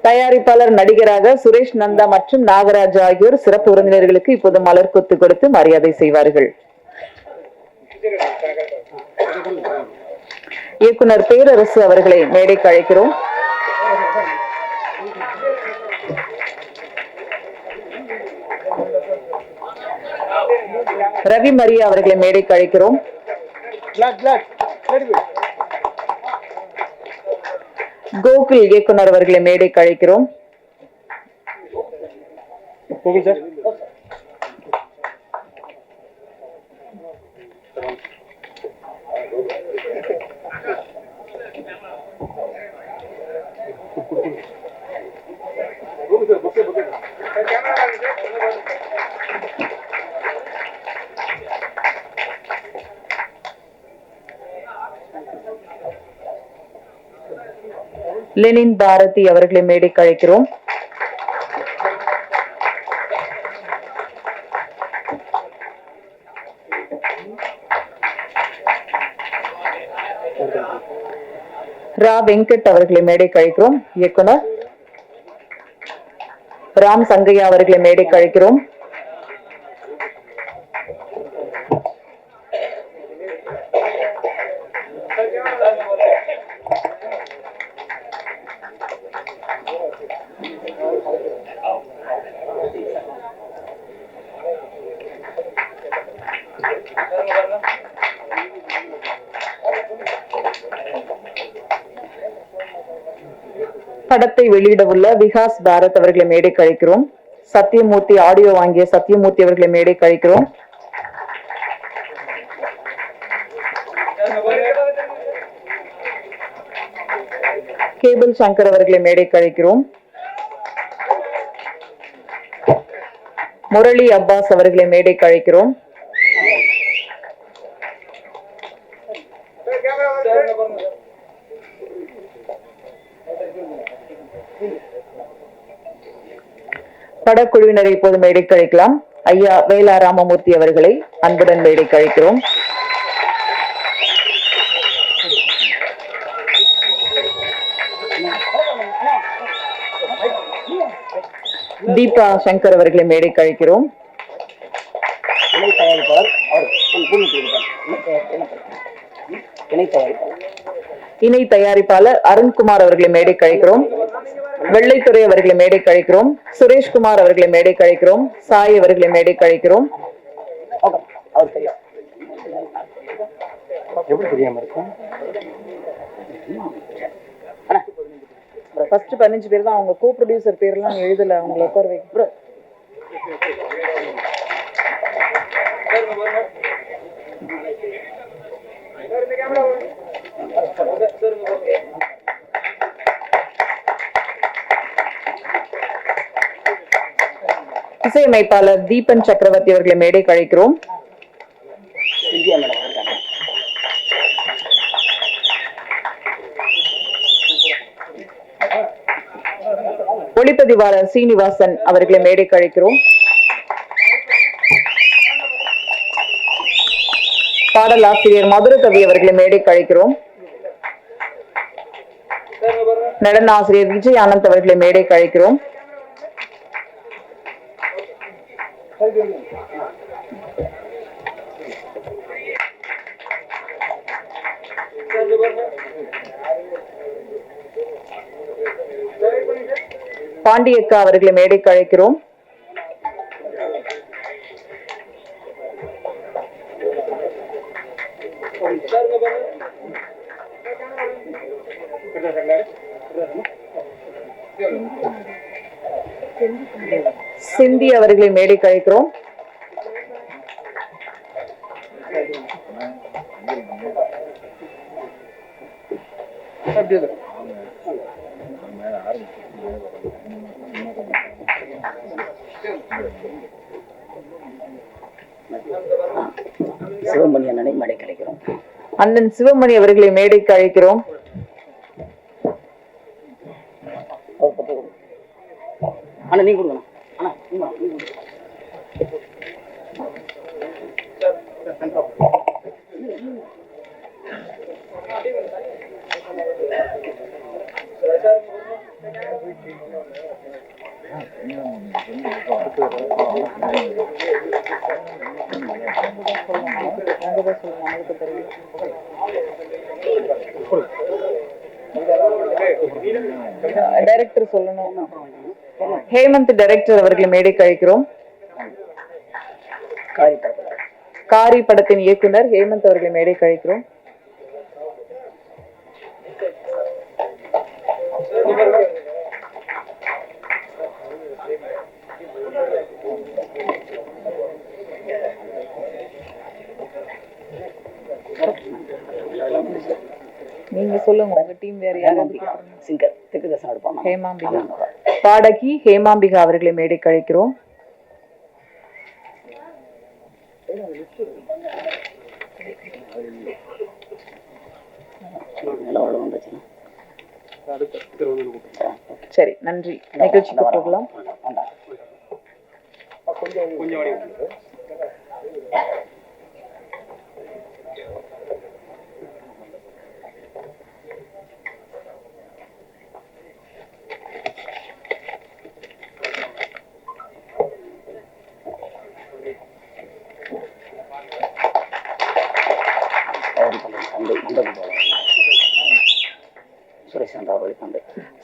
தயாரிப்பாளர் நடிகராக சுரேஷ் நந்தா மற்றும் நாகராஜ் ஆகியோர் சிறப்பு விருந்தினர்களுக்கு இப்போது மலர் கொத்து கொடுத்து மரியாதை செய்வார்கள். இயக்குனர் பேரரசு அவர்களை மேடைக்கு அழைக்கிறோம். ரவி மரியா அவர்களை மேடைக்கு அழைக்கிறோம். கோகுல் இயக்குனர் அவர்களை மேடைக்கு அழைக்கிறோம். லெனின் பாரதி அவர்களை மேடைக்கு அழைக்கிறோம். ரா வெங்கட் அவர்களை மேடைக்கு அழைக்கிறோம். இயக்குனர் ராம் சங்கையா அவர்களை மேடைக்கு அழைக்கிறோம். படத்தை வெளியிட உள்ள விகாஸ் பாரத் அவர்களை மேடைக்கு அழைக்கிறோம். சத்தியமூர்த்தி ஆடியோ வாங்கிய சத்தியமூர்த்தி அவர்களை மேடைக்கு அழைக்கிறோம். கேபிள் சங்கர் அவர்களை மேடைக்கு அழைக்கிறோம். முரளி அப்பாஸ் அவர்களை மேடைக்கு அழைக்கிறோம். படக்குழுவினரை இப்போது மேடைக்கு அழைக்கலாம். ஐயா வேலா ராமமூர்த்தி அவர்களை அன்புடன் மேடைக்கு அழைக்கிறோம். தீபா சங்கர் அவர்களை மேடைக்கு அழைக்கிறோம். இணை தயாரிப்பாளர் அருண்குமார் அவர்களை மேடைக்கு அழைக்கிறோம். வெள்ளைத்துறை அவர்களை மேடைக்கு அழைக்கிறோம். சுரேஷ்குமார் அவர்களை மேடைக்கு அழைக்கிறோம். சாய் அவர்களை மேடைக்கு அழைக்கிறோம். ஃபர்ஸ்ட் 15 பேர் தான். அவங்க கோ ப்ரொடியூசர் பேர்லாம் எழுதல. அவங்களை உட்கார வைக்க இசையமைப்பாளர் தீபன் சக்கரவர்த்தி அவர்களை மேடைக்கு அழைக்கிறோம். ஒளிப்பதிவாளர் சீனிவாசன் அவர்களை மேடைக்கு அழைக்கிறோம். பாடலாசிரியர் மதுரகவி அவர்களை மேடைக்கு அழைக்கிறோம். நடன ஆசிரியர் விஜய் ஆனந்த் அவர்களை மேடைக்கு அழைக்கிறோம். பாண்டியக்கா அவர்களை மேடைக்கு அழைக்கிறோம். சிந்தி அவர்களை மேடைக்கு அழைக்கிறோம். சிவமணி அண்ணனை மேடைக்கு அழைக்கிறோம். அண்ணன் சிவமணி அவர்களை மேடைக்கு அழைக்கிறோம். அண்ணா நீங்க கொடுங்க. டைரக்டர் சொல்லணும். ஹேமந்த் டைரக்டர் அவர்களை மேடைக்கு அழைக்கிறோம். காரி படத்தின் இயக்குனர் ஹேமந்த் அவர்களை மேடைக்கு அழைக்கிறோம். நீங்க சொல்லுங்க, உங்க டீம் வேற யாரும்? சிங்கர் தெற்கு தசை ஹேமாம்பிகா. பாடகி ஹேமாம்பிகா அவர்களை மேடைக்கு அழைக்கிறோம். சரி, நன்றி. நிகழ்ச்சிக்கு போகலாம்.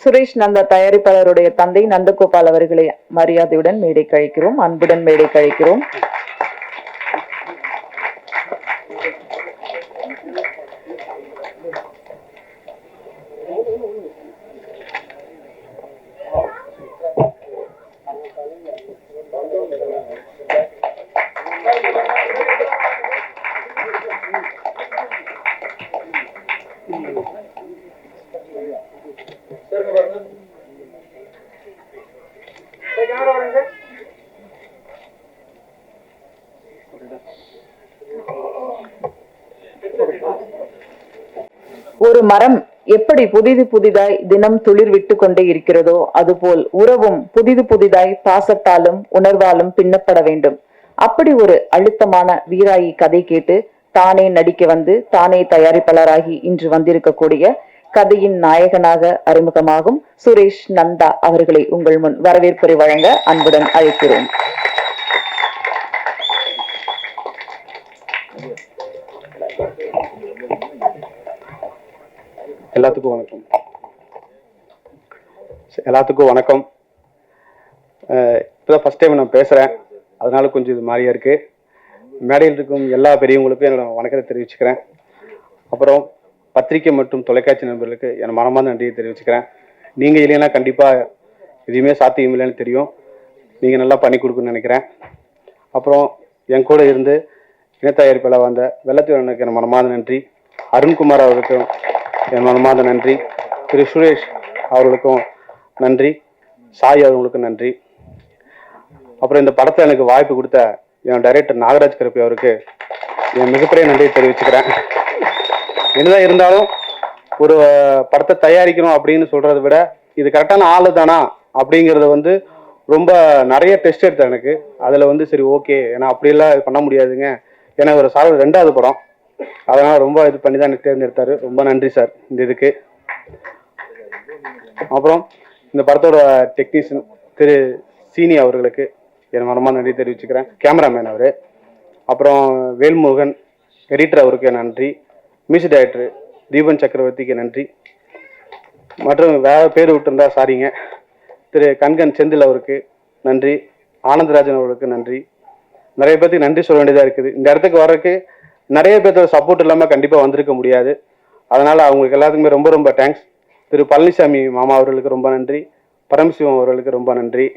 சுரேஷ் நந்தா தயாரிப்பாளருடைய தந்தை நந்தகோபால் அவர்களை மரியாதையுடன் மேடைக்கு அழைக்கிறோம். அன்புடன் மேடைக்கு அழைக்கிறோம். ஒரு மரம் எப்படி புதிது புதிதாய் தினம் துளிர் விட்டு கொண்டே இருக்கிறதோ அதுபோல் உறவும் புதிது புதிதாய் பாசத்தாலும் உணர்வாலும் பின்னப்பட வேண்டும். அப்படி ஒரு அழுத்தமான வீராயி கதை கேட்டு தானே நடிக்க வந்து தானே தயாரிப்பாளராகி இன்று வந்திருக்கக்கூடிய கதையின் நாயகனாக அறிமுகமாகும் சுரேஷ் நந்தா அவர்களை உங்கள் முன் வரவேற்புரை வழங்க அன்புடன் அழைக்கிறோம். எல்லாத்துக்கும் வணக்கம். இப்போதான் ஃபர்ஸ்ட் டைம் நான் பேசுகிறேன், அதனால கொஞ்சம் இது மாதிரியா இருக்கு. மேடையில் இருக்கும் எல்லா பெரியவங்களுக்கும் என்னோட வணக்கத்தை தெரிவிச்சுக்கிறேன். அப்புறம் பத்திரிகை மற்றும் தொலைக்காட்சி நண்பர்களுக்கு என் மனமார்ந்த நன்றியை தெரிவிச்சுக்கிறேன். நீங்கள் இல்லைன்னா கண்டிப்பாக எதுவுமே சாத்தியம் இல்லைன்னு தெரியும். நீங்கள் நல்லா பண்ணி கொடுக்குன்னு நினைக்கிறேன். அப்புறம் என் கூட இருந்து இனத்தயாரிப்பில் வந்த வெள்ளத்தூரனுக்கு என் மனமார்ந்த நன்றி. அருண்குமார் அவருக்கும் என் மனமார்ந்த நன்றி. திரு சுரேஷ் அவர்களுக்கும் நன்றி. சாய் அவர்களுக்கும் நன்றி. அப்புறம் இந்த படத்தை எனக்கு வாய்ப்பு கொடுத்த என் டைரக்டர் நாகராஜ் கருப்பி அவருக்கு என் மிகப்பெரிய நன்றியை தெரிவிச்சுக்கிறேன். என்னதான் இருந்தாலும் ஒரு படத்தை தயாரிக்கணும் அப்படின்னு சொல்றதை விட இது கரெக்டான ஆளு தானா அப்படிங்கிறத ரொம்ப நிறைய டெஸ்ட் எடுத்தேன் எனக்கு. அதில் சரி ஓகே, ஏன்னா அப்படியெல்லாம் இது பண்ண முடியாதுங்க, ஏன்னா ஒரு சார் 2வது படம், அதனால் ரொம்ப இது பண்ணி தான் எனக்கு தேர்ந்தெடுத்தாரு. ரொம்ப நன்றி சார் இந்த இதுக்கு. அப்புறம் இந்த படத்தோட டெக்னீஷியன் திரு சீனி அவர்களுக்கு என் மனமாக நன்றி தெரிவிச்சுக்கிறேன். கேமராமேன் அவர். அப்புறம் வேல்முருகன் எடிட்டர் அவருக்கு நன்றி. மியூசிக் டைரக்டர் தீபன் சக்கரவர்த்திக்கு நன்றி. மற்றும் வேற பேர் விட்டுருந்தா சாரிங்க. திரு கண்கன் செந்தில் அவருக்கு நன்றி. ஆனந்தராஜன் அவர்களுக்கு நன்றி. நிறைய பேருக்கு நன்றி சொல்ல வேண்டியதாக இருக்குது. இந்த இடத்துக்கு வர்றதுக்கு நிறைய பேர்த்தோட சப்போர்ட் இல்லாமல் கண்டிப்பாக வந்திருக்க முடியாது. அதனால் அவங்களுக்கு எல்லாத்துக்குமே ரொம்ப ரொம்ப தேங்க்ஸ். திரு பழனிசாமி மாமா அவர்களுக்கு ரொம்ப நன்றி. பரமசிவம் அவர்களுக்கு ரொம்ப நன்றி.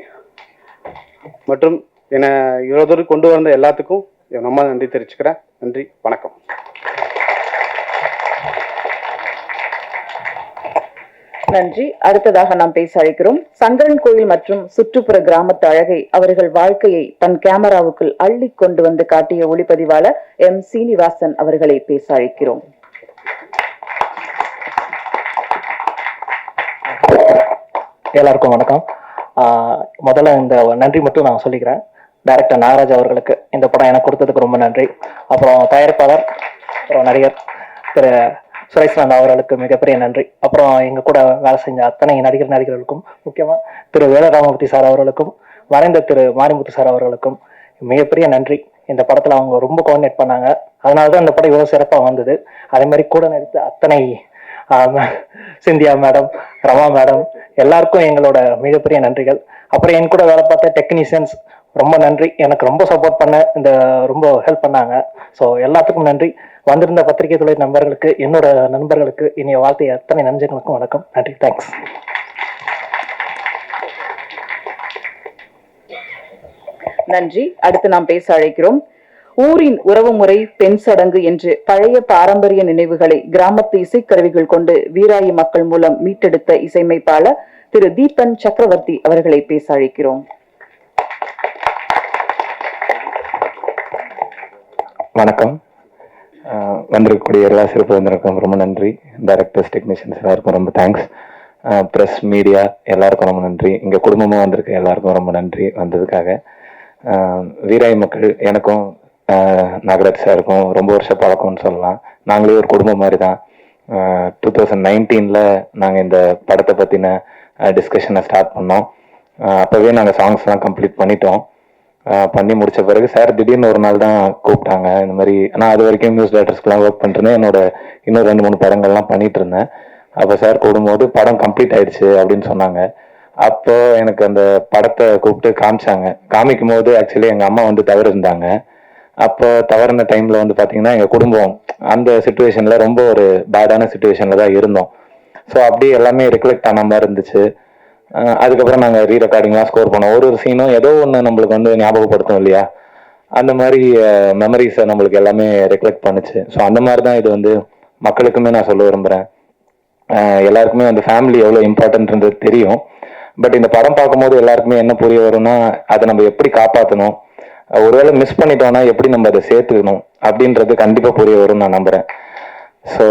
மற்றும் என்னை இவ்வளோ தூரம் கொண்டு வந்த எல்லாத்துக்கும் என் ரொம்ப நன்றி தெரிவிச்சுக்கிறேன். நன்றி, வணக்கம். நன்றி. அடுத்ததாக நாம் பேச அழைக்கிறோம் சங்கரன் கோயில் மற்றும் சுற்றுப்புற கிராமத்து அழகை அவர்கள் வாழ்க்கையை தன் கேமராவுக்குள் அள்ளி கொண்டு வந்து காட்டிய ஒளிப்பதிவாளர் எம் சீனிவாசன் அவர்களை பேச அழைக்கிறோம். எல்லாருக்கும் வணக்கம். முதல்ல இந்த நன்றி மட்டும் நான் சொல்லிக்கிறேன். டைரக்டர் நாகராஜ் அவர்களுக்கு இந்த படம் எனக்கு கொடுத்ததுக்கு ரொம்ப நன்றி. அப்புறம் தயாரிப்பாளர் அப்புறம் நடிகர் திரு சுரேஷ் நந்தா அவர்களுக்கு மிகப்பெரிய நன்றி. அப்புறம் எங்க கூட வேலை செஞ்ச அத்தனை நடிகர்களுக்கும், முக்கியமா திரு வேலராமபதி சார் அவர்களுக்கும் மறைந்த திரு மாரிமுத்து சார் அவர்களுக்கும் மிகப்பெரிய நன்றி. இந்த படத்துல அவங்க ரொம்ப கோஆர்டினேட் பண்ணாங்க, அதனாலதான் இந்த படம் இவ்வளவு சிறப்பா வந்தது. அதே மாதிரி கூட நடித்த அத்தனை சிந்தியா மேடம், ரமா மேடம் எல்லாருக்கும் எங்களோட மிகப்பெரிய நன்றிகள். அப்புறம் என் கூட வேலை பார்த்த டெக்னீஷியன்ஸ் ரொம்ப நன்றி, எனக்கு ரொம்ப சப்போர்ட் பண்ண ரொம்ப ஹெல்ப் பண்ணாங்க. ஸோ எல்லாத்துக்கும் நன்றி. வந்திருந்த பத்திரிகை துறை நண்பர்களுக்கு, என்னோட நண்பர்களுக்கு இனிய வாழ்த்தை அத்தனை நண்பர்களுக்கும் வணக்கம், நன்றி, தேங்க்ஸ். நன்றி. அடுத்து நாம் பேச அழைக்கிறோம். ஊரின் உறவுமுறை, பெண் சடங்கு என்று பழைய பாரம்பரிய நினைவுகளை கிராமத்து இசைக்கருவிகள் கொண்டு வீராயி மக்கள் மூலம் மீட்டெடுத்த இசையமைப்பாளர் திரு தீபன் சக்கரவர்த்தி அவர்களை பேச அழைக்கிறோம். வணக்கம். வந்திருக்கக்கூடிய எல்லா சிறப்பு வந்திருக்கும் ரொம்ப நன்றி. டைரக்டர்ஸ், டெக்னீஷியன்ஸ் எல்லாருக்கும் ரொம்ப தேங்க்ஸ். ப்ரெஸ், மீடியா எல்லாருக்கும் ரொம்ப நன்றி. இங்கே குடும்பமாக வந்திருக்க எல்லாருக்கும் ரொம்ப நன்றி வந்ததுக்காக. வீராய் மக்கள் எனக்கும் நாகராஜ் சாருக்கும் ரொம்ப வருஷ பழக்கம்னு சொல்லலாம். நாங்களே ஒரு குடும்பம் மாதிரி தான். 2019 நாங்கள் இந்த படத்தை பற்றின டிஸ்கஷனை ஸ்டார்ட் பண்ணோம். அப்போவே நாங்கள் சாங்ஸ்லாம் கம்ப்ளீட் பண்ணிட்டோம். பண்ணி முடிச்ச பிறகு சார் திடீர்னு ஒரு நாள் தான் கூப்பிட்டாங்க. இந்த மாதிரி நான் அது வரைக்கும் நியூஸ் டைரக்டர்ஸ்க்குலாம் ஒர்க் பண்ணிருந்தேன். என்னோட இன்னும் 2-3 படங்கள்லாம் பண்ணிட்டு இருந்தேன். அப்போ சார் கூடும்போது படம் கம்ப்ளீட் ஆயிடுச்சு அப்படின்னு சொன்னாங்க. அப்போ எனக்கு அந்த படத்தை கூப்பிட்டு காமிச்சாங்க. காமிக்கும் போது ஆக்சுவலி எங்கள் அம்மா தவறு இருந்தாங்க. அப்போ தவறுன டைம்ல பார்த்தீங்கன்னா எங்கள் குடும்பம் அந்த சுச்சுவேஷன்ல ரொம்ப ஒரு பேடான சுச்சுவேஷன்ல தான் இருந்தோம். ஸோ அப்படியே எல்லாமே ரிஃப்ளெக்ட் ஆன மாதிரி இருந்துச்சு. அதுக்கப்புறம் நாங்கள் ரீ ரெக்கார்டிங்லாம் ஸ்கோர் பண்ணோம். ஒரு சீனும் ஏதோ ஒன்று நம்மளுக்கு ஞாபகப்படுத்தும் இல்லையா, அந்த மாதிரி மெமரிஸை நம்மளுக்கு எல்லாமே ரெஃப்ளெக்ட் பண்ணுச்சு. ஸோ அந்த மாதிரி தான் இது மக்களுக்குமே நான் சொல்ல விரும்புகிறேன். எல்லாருக்குமே ஃபேமிலி எவ்வளோ இம்பார்ட்டன்ட்ன்றது தெரியும். பட் இந்த படம் பார்க்கும்போது எல்லாருக்குமே என்ன புரிய வரும்னா, அதை நம்ம எப்படி காப்பாற்றணும், ஒருவேளை மிஸ் பண்ணிட்டோம்னா எப்படி நம்ம அதை சேர்த்துக்கணும் அப்படின்றது கண்டிப்பாக புரிய வரும்னு நான் நம்புகிறேன். ஸோ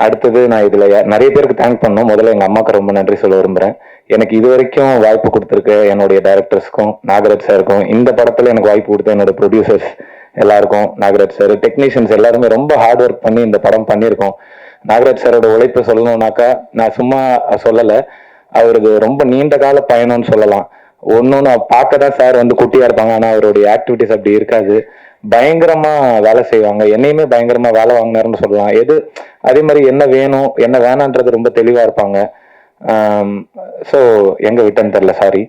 அடுத்தது நான் இதில் நிறைய பேருக்கு தேங்க் பண்ணணும். முதல்ல எங்கள் அம்மாவுக்கு ரொம்ப நன்றி சொல்ல விரும்புகிறேன். எனக்கு இது வரைக்கும் வாய்ப்பு கொடுத்துருக்க என்னுடைய டைரக்டர்ஸ்க்கும், நாகராஜ் சாருக்கும், இந்த படத்தில் எனக்கு வாய்ப்பு கொடுத்த என்னோட ப்ரொடியூசர்ஸ் எல்லாருக்கும், நாகராஜ் சார், டெக்னீஷியன்ஸ் எல்லாருமே ரொம்ப ஹார்ட் ஒர்க் பண்ணி இந்த படம் பண்ணியிருக்கோம். நாகராஜ் சாரோட உழைப்பு சொல்லணும்னாக்கா நான் சும்மா சொல்லலை, அவருக்கு ரொம்ப நீண்ட கால பயணம்னு சொல்லலாம். ஒன்னொன்னு பார்க்க தான் சார் குட்டியா இருப்பாங்க, ஆனா அவருடைய ஆக்டிவிட்டிஸ் அப்படி இருக்காது. பயங்கரமா வேலை செய்வாங்க. என்னையுமே பயங்கரமா வேலை வாங்கினாருன்னு சொல்லலாம். அதே மாதிரி என்ன வேணும் என்ன வேணான்றது ரொம்ப தெளிவா இருப்பாங்க. ஸோ எங்க விட்டேன்னு தெரியல, சாரி.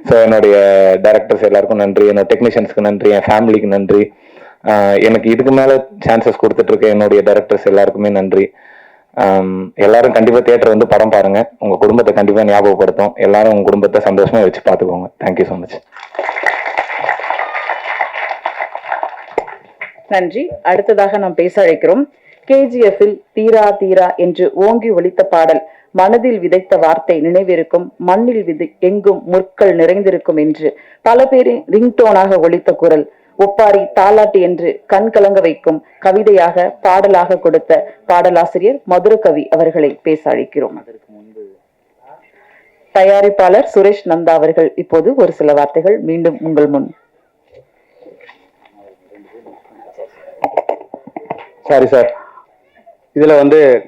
ஸோ என்னுடைய டைரக்டர்ஸ் எல்லாருக்கும் நன்றி, என்னோட டெக்னீஷியன்ஸ்க்கு நன்றி, என் ஃபேமிலிக்கு நன்றி. எனக்கு இதுக்கு மேல சான்சஸ் கொடுத்துட்டு இருக்க என்னுடைய டைரக்டர்ஸ் எல்லாருக்குமே நன்றி. எல்லாரும் கண்டிப்பா தியேட்டர் படம் பாருங்க. உங்க குடும்பத்தை கண்டிப்பா ஞாபகப்படுத்தும். எல்லாரும் உங்க குடும்பத்தை சந்தோஷமா வச்சு பாத்துக்கோங்க. Thank you so much. நன்றி. அடுத்ததாக நாம் பேச அழைக்கிறோம். KGF-இல் தீரா தீரா என்று ஓங்கி ஒலித்த பாடல் மனதில் விதைத்த வார்த்தை நினைவிருக்கும், மண்ணில் எங்கும் முற்கள் நிறைந்திருக்கும் என்று பல பேரின் ரிங்டோனாக ஒலித்த குரல், ஒப்பாரி தாலாட்டு என்று கண் கலங்க வைக்கும் கவிதையாக பாடலாக கொடுத்த பாடலாசிரியர் மதுரகவி அவர்களை பேச அழைக்கிறோம். தயாரிப்பாளர் சுரேஷ் நந்தா அவர்கள் இப்போது ஒரு சில வார்த்தைகள் மீண்டும் உங்கள் முன். சாரி சார், இதுல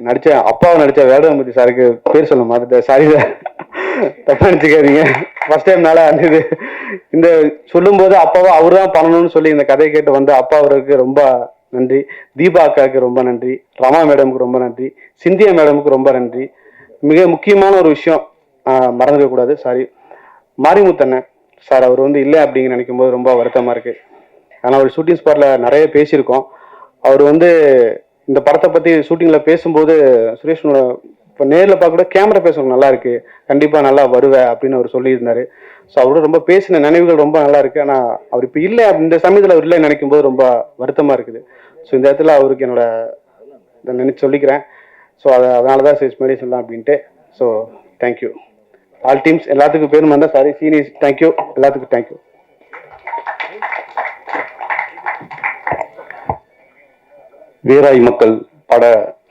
நடிச்ச அப்பாவை நடிச்ச வேடமூர்த்தி சாருக்கு பேர் சொல்ல மாட்டேன். சாரி சார், தப்பா நினைச்சுக்காதீங்க. ஃபர்ஸ்ட் டைம் நாள இது இந்த சொல்லும் போது அப்பாவை அவர் தான் பண்ணணும்னு சொல்லி இந்த கதையை கேட்டு அப்பா அவருக்கு ரொம்ப நன்றி. தீபா அக்காவுக்கு ரொம்ப நன்றி. ரமா மேடமுக்கு ரொம்ப நன்றி. சிந்தியா மேடமுக்கு ரொம்ப நன்றி. மிக முக்கியமான ஒரு விஷயம் மறந்துட கூடாது, சாரி, மாரிமுத்தண்ணன் சார். அவர் இல்லை அப்படிங்க நினைக்கும் போது ரொம்ப வருத்தமா இருக்கு. ஆனால் அவர் ஷூட்டிங் ஸ்பாட்ல நிறைய பேசியிருக்கோம். அவர் இந்த படத்தை பத்தி ஷூட்டிங்ல பேசும்போது சுரேஷ் இப்போ நேரில் பார்க்க கூட கேமரா பேசுறது நல்லா இருக்கு, கண்டிப்பா நல்லா வருவேன் அப்படின்னு அவர் சொல்லியிருந்தாரு. ஸோ அவரோட ரொம்ப பேசின நினைவுகள் ரொம்ப நல்லா இருக்கு. ஆனால் அவர் இப்போ இல்லை, இந்த சமயத்தில் அவர் இல்லை நினைக்கும் போது ரொம்ப வருத்தமா இருக்குது. ஸோ இந்த இடத்துல அவருக்கு என்னோட நினைச்சு சொல்லிக்கிறேன். ஸோ அதனால தான் முன்னாடி சொல்லலாம் அப்படின்ட்டு. ஸோ தேங்க்யூ ஆல் டீம்ஸ், எல்லாத்துக்கும் பேரும் வந்தா சாரி, சீனியர்ஸ் தேங்க்யூ, எல்லாத்துக்கும் தேங்க்யூ. வீராய் மக்கள் பட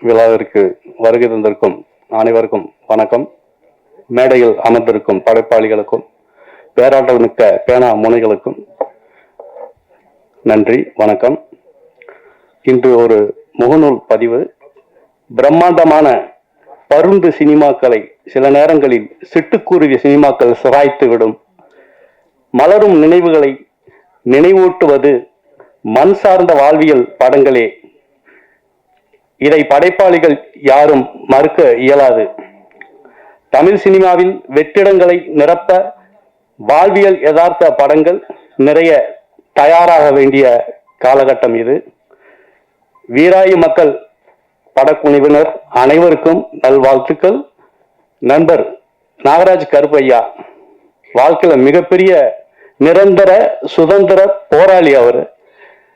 விழாவிற்கு வருகை தந்திருக்கும் அனைவருக்கும் வணக்கம். மேடையில் அமர்ந்திருக்கும் படைப்பாளிகளுக்கும் பேராற்றல் மிக்க பேனா முனைகளுக்கும் நன்றி, வணக்கம். இன்று ஒரு முகநூல் பதிவு. பிரம்மாண்டமான பருந்து சினிமாக்களை சில நேரங்களில் சிட்டுக்குருவி சினிமாக்கள் சிராய்த்து விடும். மலரும் நினைவுகளை நினைவூட்டுவது மண் சார்ந்த வாழ்வியல் படங்களே. இதை படைப்பாளிகள் யாரும் மறுக்க இயலாது. தமிழ் சினிமாவில் வெற்றிடங்களை நிரப்ப வாழ்வியல் யதார்த்த படங்கள் நிறைய தயாராக வேண்டிய காலகட்டம் இது. வீராயு மக்கள் படக்குழுவினர் அனைவருக்கும் நல்வாழ்த்துக்கள். நண்பர் நாகராஜ் கருப்பையா வாழ்க்கையில மிகப்பெரிய நிரந்தர சுதந்திர போராளி.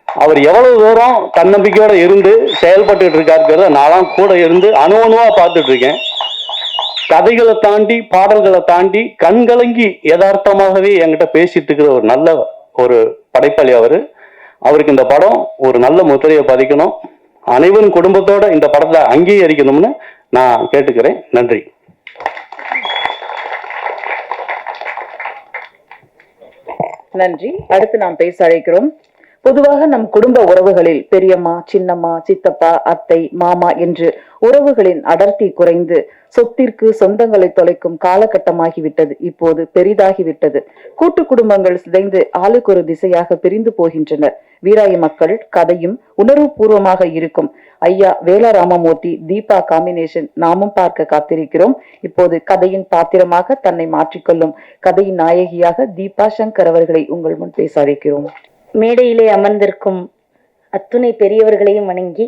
அவர் எவ்வளவு தூரம் தன்னம்பிக்கையோட இருந்து செயல்பட்டு இருக்காருங்கிறத நான் கூட இருந்து அணுவா பார்த்துட்டு இருக்கேன். கதைகளை தாண்டி பாடல்களை தாண்டி கண்கலங்கி யதார்த்தமாகவே என்கிட்ட பேசிட்டு இருக்கிற ஒரு நல்ல ஒரு படைப்பாளி அவருக்கு இந்த படம் ஒரு நல்ல முத்திரையை பதிக்கணும். அனைவரும் குடும்பத்தோட இந்த படத்தை அங்கீகரிக்கணும்னு நான் கேட்டுக்கிறேன். நன்றி. நன்றி. அடுத்து நாம் பேச அழைக்கிறோம். பொதுவாக நம் குடும்ப உறவுகளில் பெரியம்மா, சின்னம்மா, சித்தப்பா, அத்தை, மாமா என்று உறவுகளின் அடர்த்தி குறைந்து சொத்திற்கு சொந்தங்களை தொலைக்கும் காலகட்டமாகிவிட்டது. இப்போது பெரிதாகிவிட்டது. கூட்டு குடும்பங்கள் சிதைந்து ஆளுக்கு ஒரு திசையாக பிரிந்து போகின்றனர். வீராய மக்கள் கதையும் உணர்வு பூர்வமாக இருக்கும். ஐயா வேலா ராமமூர்த்தி, தீபா காம்பினேஷன் நாமும் பார்க்க காத்திருக்கிறோம். இப்போது கதையின் பாத்திரமாக தன்னை மாற்றிக்கொள்ளும் கதையின் நாயகியாக தீபா சங்கர் அவர்களை உங்கள் முன் பேச அழைக்கிறோம். மேடையிலே அமர்ந்திருக்கும் அத்துணை பெரியவர்களையும் வணங்கி,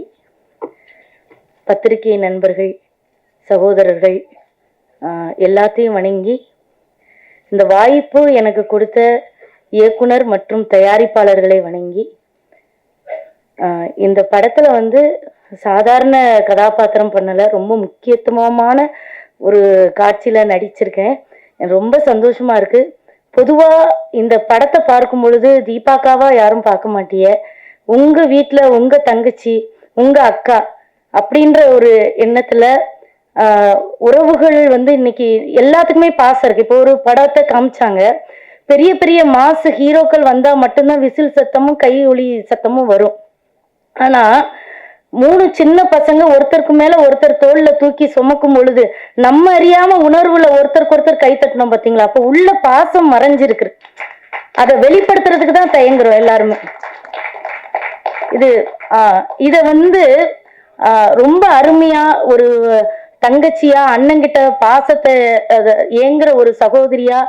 பத்திரிகை நண்பர்கள், சகோதரர்கள் எல்லாத்தையும் வணங்கி, இந்த வாய்ப்பு எனக்கு கொடுத்த இயக்குனர் மற்றும் தயாரிப்பாளர்களை வணங்கி, இந்த படத்துல சாதாரண கதாபாத்திரம் பண்ணல, ரொம்ப முக்கியத்துவமான ஒரு காட்சியில நடிச்சிருக்கேன். ரொம்ப சந்தோஷமா இருக்கு. பொதுவா இந்த படத்தை பார்க்கும் பொழுது தீபாக்காவா யாரும் பார்க்க மாட்டீங்க, உங்க வீட்டுல உங்க தங்கச்சி, உங்க அக்கா அப்படின்ற ஒரு எண்ணத்துல உறவுகள் இன்னைக்கு எல்லாத்துக்குமே பாசம் இருக்கு. இப்போ ஒரு படத்தை காமிச்சாங்க, பெரிய பெரிய மாசு ஹீரோக்கள் வந்தா மட்டும்தான் விசில் சத்தமும் கை ஒலி சத்தமும் வரும். ஆனா 3 சின்ன பசங்க ஒருத்தருக்கு மேல ஒருத்தர் தோல்ல தூக்கி சுமக்கும் பொழுது நம்ம அறியாம உணர்வுல ஒருத்தருக்கு ஒருத்தர் கை தட்டணும் பாத்தீங்களா? அப்ப உள்ள பாசம் மறைஞ்சிருக்கு. அதை வெளிப்படுத்துறதுக்கு தான் தயங்குறோம் எல்லாருமே. இத ரொம்ப அருமையா ஒரு தங்கச்சியா, அண்ணங்கிட்ட பாசத்தை ஏங்குற ஒரு சகோதரியா,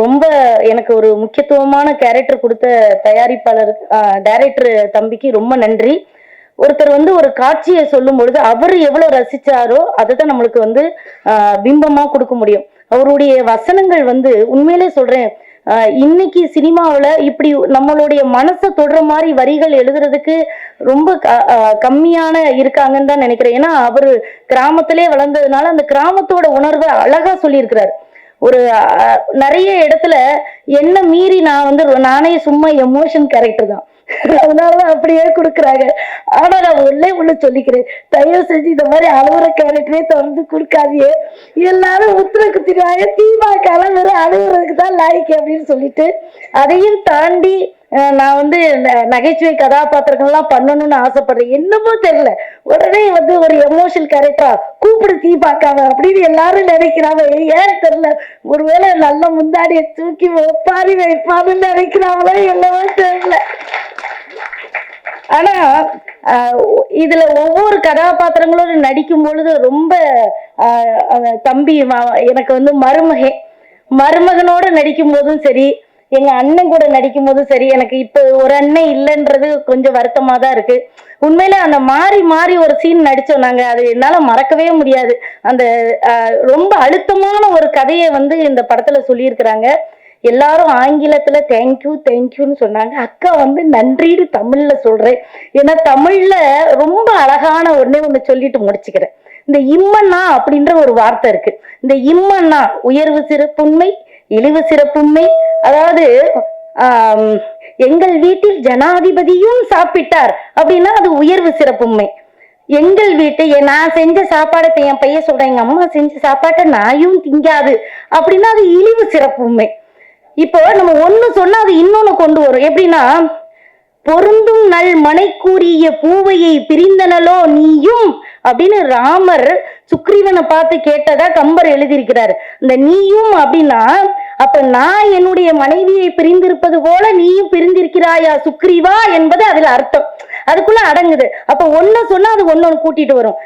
ரொம்ப எனக்கு ஒரு முக்கியத்துவமான கேரக்டர் கொடுத்த தயாரிப்பாளர் டைரக்டர் தம்பிக்கு ரொம்ப நன்றி. ஒருத்தர் ஒரு காட்சியை சொல்லும் பொழுது அவர் எவ்வளவு ரசிச்சாரோ அதுதான் நம்மளுக்கு பிம்பமா கொடுக்க முடியும். அவருடைய வசனங்கள் உண்மையிலே சொல்றேன், இன்னைக்கு சினிமாவில் இப்படி நம்மளுடைய மனசை தொடுற மாதிரி வரிகள் எழுதுறதுக்கு ரொம்ப கம்மியான இருக்காங்கன்னு தான் நினைக்கிறேன். ஏன்னா அவரு கிராமத்திலே வளர்ந்ததுனால அந்த கிராமத்தோட உணர்வை அழகா சொல்லியிருக்கிறார். ஒரு நிறைய இடத்துல என்ன மீறி நானே சும்மா எமோஷன் கேரக்டர் தான், அதனாலதான் அப்படியே கொடுக்குறாங்க. ஆனா நான் ஒண்ணு சொல்லிக்கிறேன், தயவு செஞ்சு இந்த மாதிரி அழுகுற கேரக்டரே தொடர்ந்து கொடுக்காதீங்க. எல்லாரும் உத்தர குத்திடுவாங்க, தீபாக்கால வெறும் அழுகுறதுக்கு தான் லாய்க்கு அப்படின்னு சொல்லிட்டு, அதையும் தாண்டி நான் நகைச்சுவை கதாபாத்திரங்கள்லாம் பண்ணணும்னு ஆசைப்படுறேன். என்னமோ தெரியல, உடனே ஒரு எமோஷனல் கேரக்டரா கூப்பிடு தீபாக்காம அப்படின்னு எல்லாரும் நினைக்கிறாங்க. ஏன் தெரியல, ஒருவேளை நல்ல முந்தாடிய தூக்கி வைப்பாருன்னு நினைக்கிறாங்களோ என்னவோ தெரியல. ஆனா இதுல ஒவ்வொரு கதாபாத்திரங்களோடு நடிக்கும் பொழுது ரொம்ப தம்பி எனக்கு மருமகனோட நடிக்கும் போதும் சரி, எங்க அண்ணன் கூட நடிக்கும் போதும் சரி, எனக்கு இப்ப ஒரு அண்ணன் இல்லைன்றது கொஞ்சம் வருத்தமா தான் இருக்கு. உண்மையில அந்த மாறி மாறி ஒரு சீன் நடிச்சோம் நாங்க, அது என்னால மறக்கவே முடியாது. அந்த ரொம்ப அழுத்தமான ஒரு கதையை இந்த படத்துல சொல்லியிருக்கிறாங்க. எல்லாரும் ஆங்கிலத்துல தேங்க்யூ தேங்க்யூன்னு சொன்னாங்க. அக்கா நன்றின்னு தமிழ்ல சொல்றேன். ஏன்னா தமிழ்ல ரொம்ப அழகான ஒண்ணு சொல்லிட்டு முடிச்சுக்கிறேன். இந்த இம்மண்ணா அப்படின்ற ஒரு வார்த்தை இருக்கு. இந்த இம்மண்ணா உயர்வு சிறப்புண்மை, இழிவு சிறப்புண்மை. அதாவது எங்கள் வீட்டில் ஜனாதிபதியும் சாப்பிட்டார் அப்படின்னா அது உயர்வு சிறப்புண்மை. எங்கள் வீட்டு நான் செஞ்ச சாப்பாடை என் பையன் சொல்றேன், எங்க அம்மா செஞ்ச சாப்பாட்டை நாயும் திங்காது அப்படின்னா அது இழிவு சிறப்புண்மை. இப்போ நம்ம ஒண்ணு சொன்னா அது இன்னொன்னு கொண்டு வரும். எப்படின்னா, பொருந்தும் நல் மனை கூறிய பூவையை பிரிந்தனலோ நீயும் அப்படின்னு ராமர் சுக்ரீவனை பார்த்து கேட்டதா கம்பர் எழுதியிருக்கிறாரு. இந்த நீயும் அப்படின்னா அப்ப நான் என்னுடைய மனைவியை பிரிந்திருப்பது போல நீயும் பிரிந்திருக்கிறாயா சுக்ரீவா என்பது அதுல அர்த்தம், அதுக்குள்ள அடங்குது. அப்ப ஒண்ணு சொன்னா அது ஒன்னொன்னு கூட்டிட்டு வரும்.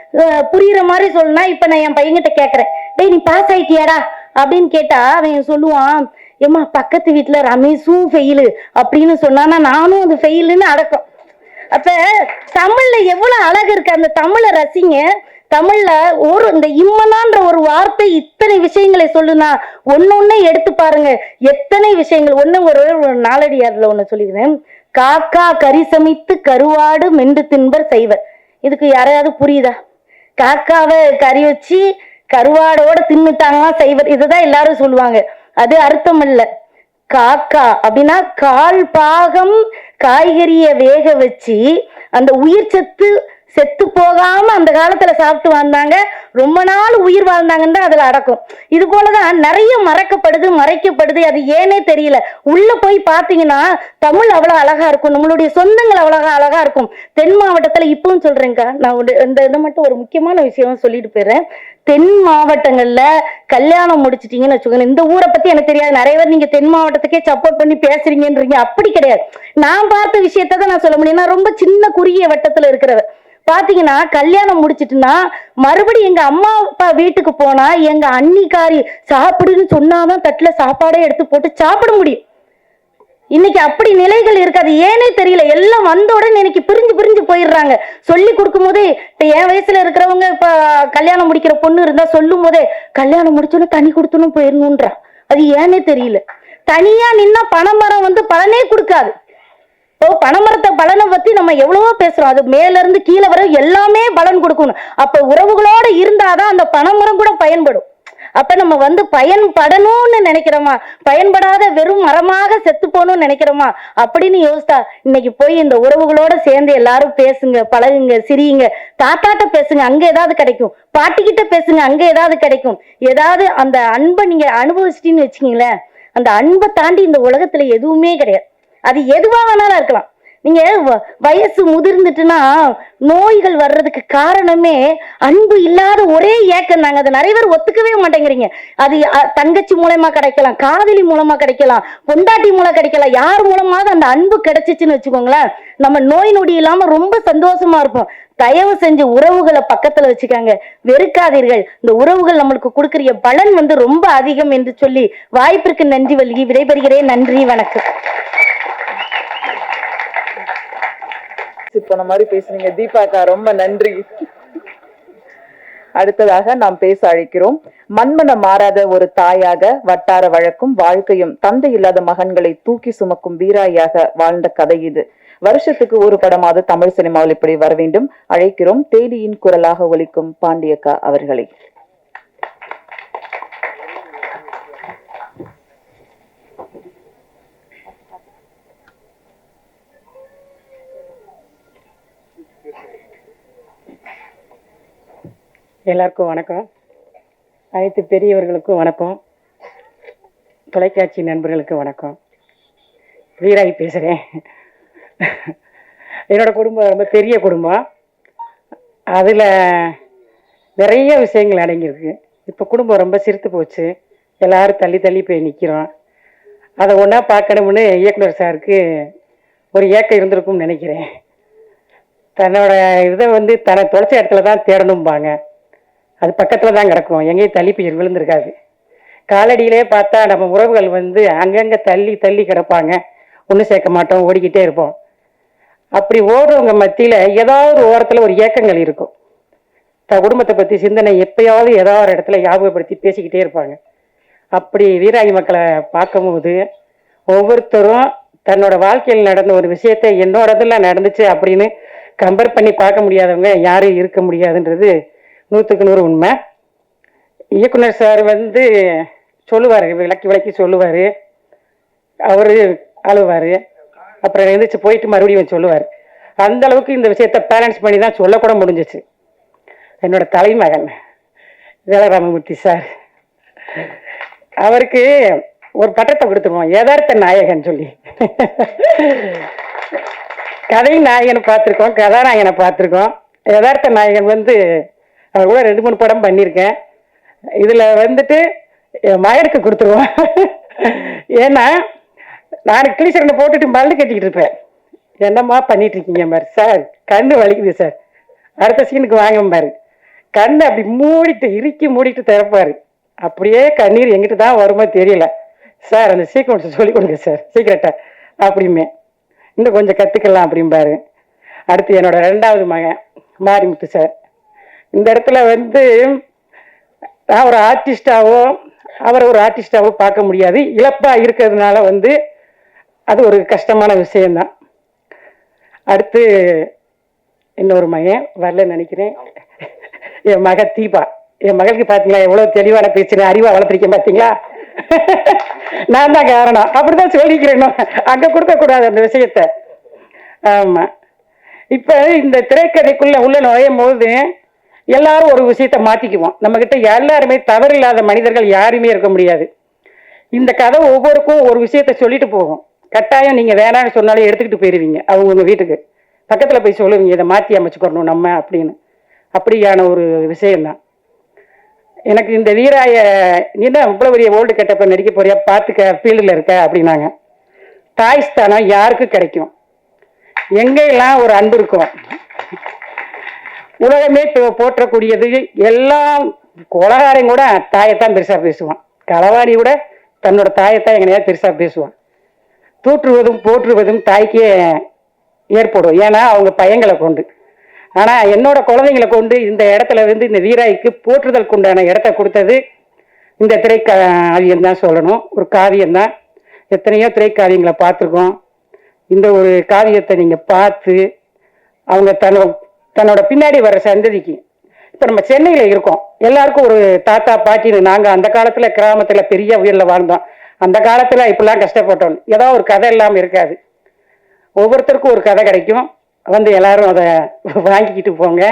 புரியுற மாதிரி சொல்லணும்னா இப்ப நான் என் பையன்கிட்ட கேக்குறேன், டேய் நீ பாஸ் ஆயிட்டியாடா அப்படின்னு கேட்டா அவன் சொல்லுவான், ஏமா பக்கத்து வீட்டுல ரமேஷும் ஃபெயிலு அப்படின்னு சொன்னானா நானும் அது ஃபெயிலுன்னு அடக்கம். அப்ப தமிழ்ல எவ்வளவு அழகு இருக்கு, அந்த தமிழை ரசிங்க. தமிழ்ல இந்த இம்மனான்ற ஒரு வார்த்தை இத்தனை விஷயங்களை சொல்லுனா ஒன்னொன்னே எடுத்து பாருங்க, எத்தனை விஷயங்கள். ஒரு நாலடியார்ல ஒண்ணு சொல்லிக்கிறேன், காக்கா கறி சமைத்து கருவாடு மென்று தின்பர் செய்வர். இதுக்கு யாரையாவது புரியுதா? காக்காவை கறி வச்சு கருவாடோட தின்னுட்டாங்கன்னா செய்வர், இதுதான் எல்லாரும் சொல்லுவாங்க. அது அர்த்தம் இல்ல. காக்கா அப்படின்னா கால் பாகம் காய்கறிய வேக வச்சு அந்த உயிர் சத்து செத்து போகாம அந்த காலத்துல சாப்பிட்டு வந்தாங்க, ரொம்ப நாள் உயிர் வாழ்ந்தாங்கன்னு தான் அதுல அடக்கும். இது போலதான் நிறைய மறக்கப்படுது, மறைக்கப்படுது, அது ஏனே தெரியல. உள்ள போய் பாத்தீங்கன்னா தமிழ் அவ்வளவு அழகா இருக்கும், நம்மளுடைய சொந்தங்கள் அவ்வளவு அழகா இருக்கும். தென் மாவட்டத்துல இப்பவும் சொல்றேன்க்கா, நான் இந்த இதை மட்டும் ஒரு முக்கியமான விஷயம் சொல்லிட்டு போயிடுறேன். தென் மாவட்டங்கள்ல கல்யாணம் முடிச்சிட்டீங்கன்னு வச்சுக்கோங்க, இந்த ஊரை பத்தி எனக்கு தெரியாது, நிறைய பேர் நீங்க தென் மாவட்டத்துக்கே சப்போர்ட் பண்ணி பேசுறீங்கன்றீங்க, அப்படி கிடையாது. நான் பார்த்த விஷயத்தான் நான் சொல்ல முடியும். நான் ரொம்ப சின்ன குறுகிய வட்டத்துல இருக்கிறவ. பாத்தீங்கன்னா கல்யாணம் முடிச்சிட்டுனா மறுபடியும் எங்க அம்மா அப்பா வீட்டுக்கு போனா எங்க அன்னிக்காரி சாப்பிடுன்னு சொன்னாதான் தட்டுல சாப்பாடே எடுத்து போட்டு சாப்பிட முடியும். இன்னைக்கு அப்படி நிலைகள் இருக்காது, ஏனே தெரியல. எல்லாம் வந்த உடனே இன்னைக்கு பிரிஞ்சு பிரிஞ்சு போயிடுறாங்க. சொல்லி கொடுக்கும் போதே இப்ப என் வயசுல இருக்கிறவங்க இப்ப கல்யாணம் முடிக்கிற பொண்ணு இருந்தா சொல்லும் போதே கல்யாணம் முடிச்சோன்னு தனி கொடுத்தனும் போயிடணும்ன்றா. அது ஏனே தெரியல. தனியா நின்னா பனைமரம் பலனே கொடுக்காது. இப்போ பனைமரத்தை பலனை பத்தி நம்ம எவ்வளவோ பேசுறோம், அது மேல இருந்து கீழே வர எல்லாமே பலன் கொடுக்கணும். அப்ப உறவுகளோட இருந்தாதான் அந்த பனைமரம் கூட பயன்படும். அப்ப நம்ம பயன்படணும்னு நினைக்கிறோமா, பயன்படாத வெறும் மரமாக செத்து போகணும்னு நினைக்கிறோமா அப்படின்னு யோசித்தா இன்னைக்கு போய் இந்த உறவுகளோட சேர்ந்து எல்லாரும் பேசுங்க, பழகுங்க, சிரியுங்க. தாத்தாட்ட பேசுங்க, அங்க ஏதாவது கிடைக்கும். பாட்டிக்கிட்ட பேசுங்க, அங்க ஏதாவது கிடைக்கும். ஏதாவது அந்த அன்பை நீங்க அனுபவிச்சிட்டீன்னு வச்சுக்கீங்களேன், அந்த அன்பை தாண்டி இந்த உலகத்துல எதுவுமே கிடையாது. அது எதுவா வேணாலும் இருக்கலாம். நீங்க வயசு முதிர்ந்துட்டுனா நோய்கள் வர்றதுக்கு காரணமே அன்பு இல்லாத ஒரே ஏக்கம் தாங்க. அதை நிறைய பேர் ஒத்துக்கவே மாட்டேங்கிறீங்க. அது தங்கச்சி மூலமா கிடைக்கலாம், காதலி மூலமா கிடைக்கலாம், பொண்டாட்டி மூலம் கிடைக்கலாம், யார் மூலமாவது அந்த அன்பு கிடைச்சிச்சுன்னு வச்சுக்கோங்களேன், நம்ம நோய் நொடி இல்லாம ரொம்ப சந்தோஷமா இருப்போம். தயவு செஞ்சு உறவுகளை பக்கத்துல வச்சுக்காங்க, வெறுக்காதீர்கள். இந்த உறவுகள் நம்மளுக்கு கொடுக்கிற பலன் ரொம்ப அதிகம் என்று சொல்லி வாய்ப்பிற்கு நன்றி வழங்கி விடைபெறுகிறேன். நன்றி, வணக்கம். போன மாதிரி பேசுனீங்க தீபாக்கா, ரொம்ப நன்றி. அடுத்ததாக நாம் பேச அழைக்கிறோம். மண்மனம் மாறாத ஒரு தாயாக வட்டார வழக்கும் வாழ்க்கையும் தந்தை இல்லாத மகன்களை தூக்கி சுமக்கும் வீராயாக வாழ்ந்த கதை இது. வருஷத்துக்கு ஒரு படமாவது தமிழ் சினிமாவில் இப்படி வர வேண்டும். அழைக்கிறோம் தேனியின் குரலாக ஒலிக்கும் பாண்டியக்கா அவர்களை. எல்லாருக்கும் வணக்கம். அனைத்து பெரியவர்களுக்கும் வணக்கம். தொலைக்காட்சி நண்பர்களுக்கு வணக்கம். வீராய் பேசுகிறேன். என்னோட குடும்பம் ரொம்ப பெரிய குடும்பம். அதில் நிறைய விஷயங்கள் அடங்கியிருக்கு. இப்போ குடும்பம் ரொம்ப சிரித்து போச்சு. எல்லாரும் தள்ளி தள்ளி போய் நிற்கிறோம். அதை ஒன்றா பார்க்கணும்னு இயக்குனர் சாருக்கு ஒரு ஏக்கம் இருந்திருக்கும்னு நினைக்கிறேன். தன்னோட இதை தன்னை தொலைச்ச இடத்துல தான் தேடணும்பாங்க. அது பக்கத்தில் தான் கிடக்கும், எங்கேயும் தள்ளி போய் விழுந்திருக்காது. காலடியிலே பார்த்தா நம்ம உறவுகள் அங்கங்கே தள்ளி தள்ளி கிடப்பாங்க. ஒன்றும் சேர்க்க மாட்டோம், ஓடிக்கிட்டே இருப்போம். அப்படி ஓடுறவங்க மத்தியில் ஏதாவது ஒரு ஓரத்தில் ஒரு ஏக்கங்கள் இருக்கும். குடும்பத்தை பற்றி சிந்தனை எப்பயாவது ஏதாவது ஒரு இடத்துல ஞாபகப்படுத்தி பேசிக்கிட்டே இருப்பாங்க. அப்படி வீராயி மக்களை பார்க்கும்போது ஒவ்வொருத்தரும் தன்னோட வாழ்க்கையில் நடந்த ஒரு விஷயத்தை என்னோட இதில் நடந்துச்சு அப்படின்னு கம்பேர் பண்ணி பார்க்க முடியாதவங்க யாரும் இருக்க முடியாதுன்றது 100க்கு 100 உண்மை. இயக்குனர் சார் சொல்லுவார், விளக்கி விளக்கி சொல்லுவார். அவர் அழுவார், அப்புறம் எழுந்திரிச்சு போயிட்டு மறுபடியும் சொல்லுவார். அந்த அளவுக்கு இந்த விஷயத்த பேலன்ஸ் பண்ணி தான் சொல்லக்கூட முடிஞ்சிச்சு. என்னோட தலைமகன் வேலராமமூர்த்தி சார், அவருக்கு ஒரு பட்டத்தை கொடுத்துருவோம், யதார்த்த நாயகன் சொல்லி. கதை நாயகனை பார்த்துருக்கோம், கதாநாயகனை பார்த்துருக்கோம். யதார்த்த நாயகன் அவர் கூட 2-3 படம் பண்ணியிருக்கேன். இதில் மகனுக்கு கொடுத்துருவோம். ஏன்னா நான் கிளிசரனை போட்டுட்டு மருந்து கட்டிக்கிட்டு இருப்பேன். என்னம்மா பண்ணிட்டு இருக்கீங்க பாரு சார், கண்ணு வலிக்குது சார், அடுத்த சீனுக்கு வாங்க பாரு, கண்ணை அப்படி மூடிட்டு இறுக்கி மூடிட்டு திறப்பாரு. அப்படியே கண்ணீர் எங்கிட்ட தான் வருமோ தெரியல. சார் அந்த சீக்வன்ஸ் சொல்லி கொடுங்க சார் சீக்கிரட்டா அப்படிமே, இன்னும் கொஞ்சம் கற்றுக்கலாம் அப்படிம்பாரு. அடுத்து என்னோட 2வது மகன் மாரிமுத்து சார். இந்த இடத்துல வந்து நான் ஒரு ஆர்டிஸ்டாவோ அவரை ஒரு ஆர்டிஸ்டாவோ பார்க்க முடியாது. இழப்பாக இருக்கிறதுனால வந்து அது ஒரு கஷ்டமான விஷயம்தான். அடுத்து இன்னொரு மகன் வரலன்னு நினைக்கிறேன், என் மக தீபா. என் மகளுக்கு பார்த்தீங்களா எவ்வளோ தெளிவான பேச்சுன்னு அறிவாக வளர்த்துருக்கேன் பார்த்தீங்களா. நான் தான் காரணம், அப்படிதான் சொல்லிக்கிறேன். அங்கே கொடுக்கக்கூடாது அந்த விஷயத்த. ஆமாம். இப்போ இந்த திரைக்கதைக்குள்ள உள்ள நுழையும் போது எல்லாரும் ஒரு விஷயத்த மாற்றிக்குவோம். நம்மக்கிட்ட எல்லாருமே தவறில்லாத மனிதர்கள் யாருமே இருக்க முடியாது. இந்த கதை ஒவ்வொருக்கும் ஒரு விஷயத்த சொல்லிட்டு போகும். கட்டாயம் நீங்கள் வேணான்னு சொன்னாலும் எடுத்துக்கிட்டு போயிடுவீங்க. அவங்க உங்கள் வீட்டுக்கு பக்கத்தில் போய் சொல்லுவீங்க, இதை மாற்றி அமைச்சுக்கணும் நம்ம அப்படின்னு. அப்படியான ஒரு விஷயம்தான். எனக்கு இந்த வீராய என்ன இவ்வளோ பெரிய ஓல்டு கெட்டப்ப நடிக்க போறியா, பார்த்துக்க ஃபீல்டில் இருக்க அப்படின்னாங்க. தாய் ஸ்தானம் யாருக்கு கிடைக்கும்? எங்கெல்லாம் ஒரு அன்பு இருக்கும். உலகமே போற்றக்கூடியது எல்லாம். கொலகாரையும் கூட தாயத்தான் பெருசாக பேசுவான். களவாணி கூட தன்னோட தாயத்தான் எங்கனையா பெருசாக பேசுவான். தூற்றுவதும் போற்றுவதும் தாய்க்கே ஏற்படும், ஏன்னா அவங்க பையங்களை கொண்டு. ஆனால் என்னோட குழந்தைங்களை கொண்டு இந்த இடத்துல வந்து இந்த வீராய்க்கு போற்றுதலுக்கு உண்டான இடத்த கொடுத்தது இந்த திரைக்காவியம் தான் சொல்லணும். ஒரு காவியம்தான். எத்தனையோ திரைக்காவியங்களை பார்த்துருக்கோம். இந்த ஒரு காவியத்தை நீங்கள் பார்த்து அவங்க தன்னோட பின்னாடி வர சந்ததிக்கு, இப்போ நம்ம சென்னையில் இருக்கோம், எல்லாருக்கும் ஒரு தாத்தா பாட்டின்னு. நாங்கள் அந்த காலத்தில் கிராமத்தில் பெரிய உயரில் வாழ்ந்தோம். அந்த காலத்தில் இப்படிலாம் கஷ்டப்பட்டோம். ஏதாவது ஒரு கதை இல்லாமல் இருக்காது. ஒவ்வொருத்தருக்கும் ஒரு கதை கிடைக்கும். வந்து எல்லாரும் அதை வாங்கிக்கிட்டு போங்க.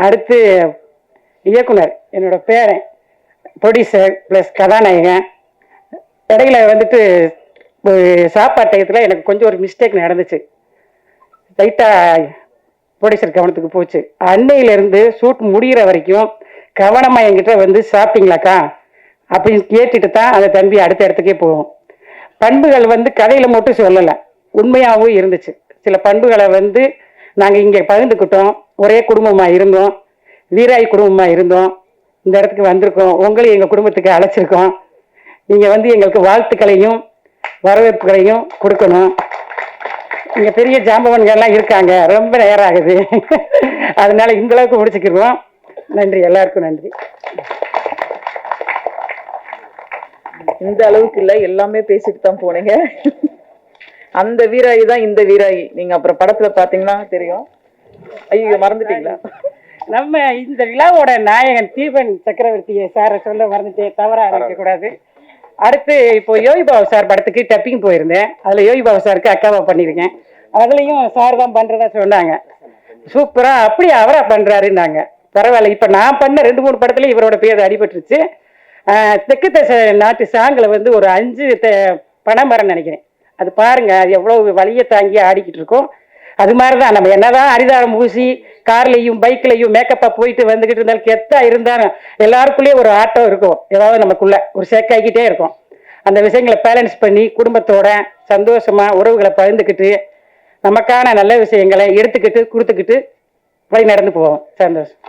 அடுத்து இயக்குனர் என்னோட பேரன், ப்ரொடியூசர் ப்ளஸ் கதாநாயகன். இடையில வந்துட்டு சாப்பாட்டு டயத்தில் எனக்கு கொஞ்சம் ஒரு மிஸ்டேக் நடந்துச்சு. லைட்டாக ப்ரொடியூசர் கவனத்துக்கு போச்சு. அன்னையிலேருந்து ஷூட் முடிகிற வரைக்கும் கவனமாக என்கிட்ட வந்து சாப்பிட்டீங்களாக்கா அப்படின்னு கேட்டுட்டு தான் அந்த தம்பி அடுத்த இடத்துக்கே போகும். பண்புகள் வந்து கதையில் மட்டும் சொல்லலை, உண்மையாகவும் இருந்துச்சு. சில பண்புகளை வந்து நாங்கள் இங்கே பகிர்ந்துக்கிட்டோம். ஒரே குடும்பமாக இருந்தோம், வீராய் குடும்பமாக இருந்தோம். இந்த இடத்துக்கு வந்திருக்கோம், உங்களையும் எங்கள் குடும்பத்துக்கு அழைச்சிருக்கோம். நீங்கள் வந்து எங்களுக்கு வாழ்த்துக்களையும் வரவேற்புகளையும் கொடுக்கணும். இங்கே பெரிய ஜாம்பவன்கள்லாம் இருக்காங்க, ரொம்ப நேரம் ஆகுது. அதனால இந்த அளவுக்கு முடிச்சுக்கிடுவோம். நன்றி, எல்லாருக்கும் நன்றி. இந்த அளவுக்கு இல்லை, எல்லாமே பேசிட்டு தான் போனீங்க. அந்த வீராயி தான் இந்த வீராயி. நீங்க அப்புறம் படத்துல பாத்தீங்கன்னா தெரியும். ஐயோ மறந்துட்டீங்களா? நம்ம இந்த விழாவோட நாயகன் தீபன் சக்கரவர்த்தியை சாரை சொல்ல மறந்துட்டேன், தவறா இருக்க கூடாது. அடுத்து இப்போ யோகி பாபு சார் படத்துக்கு டப்பிங் போயிருந்தேன். அதில் யோகி பாபு சாருக்கு அக்காவா பண்ணியிருக்கேன். அதுலேயும் சார் தான் பண்ணுறதா சொன்னாங்க. சூப்பராக அப்படி அவரா பண்ணுறாருன்னாங்க. பரவாயில்ல. இப்போ நான் பண்ண 2-3 படத்துல இவரோட பேர் அடிபட்டுருச்சு. தெற்கு நாட்டு சாங்கில் வந்து ஒரு 5 பனைமரம் நினைக்கிறேன். அது பாருங்க, அது எவ்வளோ வலியை தாங்கி ஆடிக்கிட்டு இருக்கோம். அது மாதிரி தான் நம்ம என்னதான் அரிதாரம் பூசி கார்லையும் பைக்லையும் மேக்கப்பா போயிட்டு வந்துக்கிட்டு இருந்தாலும் கெத்தா இருந்தாலும் எல்லாருக்குள்ளேயே ஒரு ஆட்டம் இருக்கும். ஏதாவது நமக்குள்ள ஒரு சேக்காக்கிட்டே இருக்கும். அந்த விஷயங்களை பேலன்ஸ் பண்ணி குடும்பத்தோட சந்தோஷமா உறவுகளை பகிர்ந்துக்கிட்டு நமக்கான நல்ல விஷயங்களை எடுத்துக்கிட்டு கொடுத்துக்கிட்டு வழி நடந்து போவோம். சந்தோஷம்.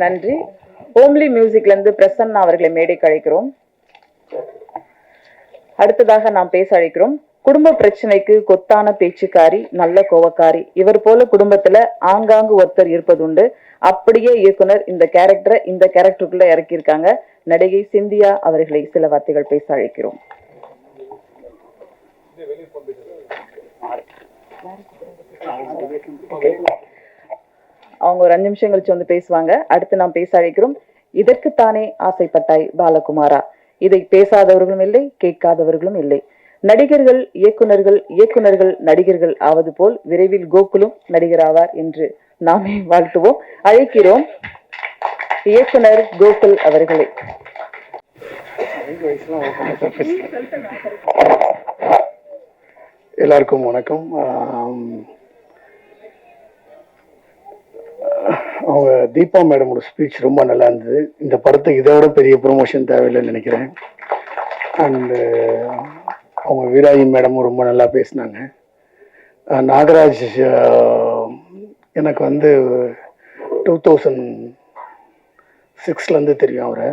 நன்றி. ஹோம்லி மியூசிக்ல இருந்து பிரசன்னா அவர்களை மேடைக்கு அழைக்கிறோம். அடுத்ததாக நாம் பேச அழைக்கிறோம். குடும்ப பிரச்சனைக்கு கொத்தான பேச்சுக்காரி, நல்ல கோவக்காரி. இவர் போல குடும்பத்துல ஆங்காங்கு ஒருத்தர் இருப்பதுண்டு. அப்படியே இயக்குனர் இந்த கேரக்டருக்குள்ள இறக்கியிருக்காங்க. நடிகை சிந்தியா அவர்களை சில வார்த்தைகள் பேச அழைக்கிறோம். அவங்க ஒரு 5 நிமிஷம் கழிச்சு வந்து பேசுவாங்க. அடுத்து நாம் பேச அழைக்கிறோம். இதற்குத்தானே ஆசைப்பட்டாய் பாலகுமாரா. இதை பேசாதவர்களும் இல்லை, கேட்காதவர்களும் இல்லை. நடிகர்கள் இயக்குனர்கள் நடிகர்கள் ஆவது போல் விரைவில் கோகுலும் நடிகர் ஆவார் என்று நாமே வாழ்த்துவோம். அழைக்கிறோம் இயக்குனர் கோகுல் அவர்களை. எல்லாருக்கும் வணக்கம். அவங்க தீபா மேடமோட ஸ்பீச் ரொம்ப நல்லா இருந்தது. இந்த படத்துக்கு இதோட பெரிய ப்ரொமோஷன் தேவையில்லைன்னு நினைக்கிறேன். அண்டு அவங்க வீராயி மேடமும் ரொம்ப நல்லா பேசினாங்க. நாகராஜ் எனக்கு வந்து 2006 தெரியும் அவரை.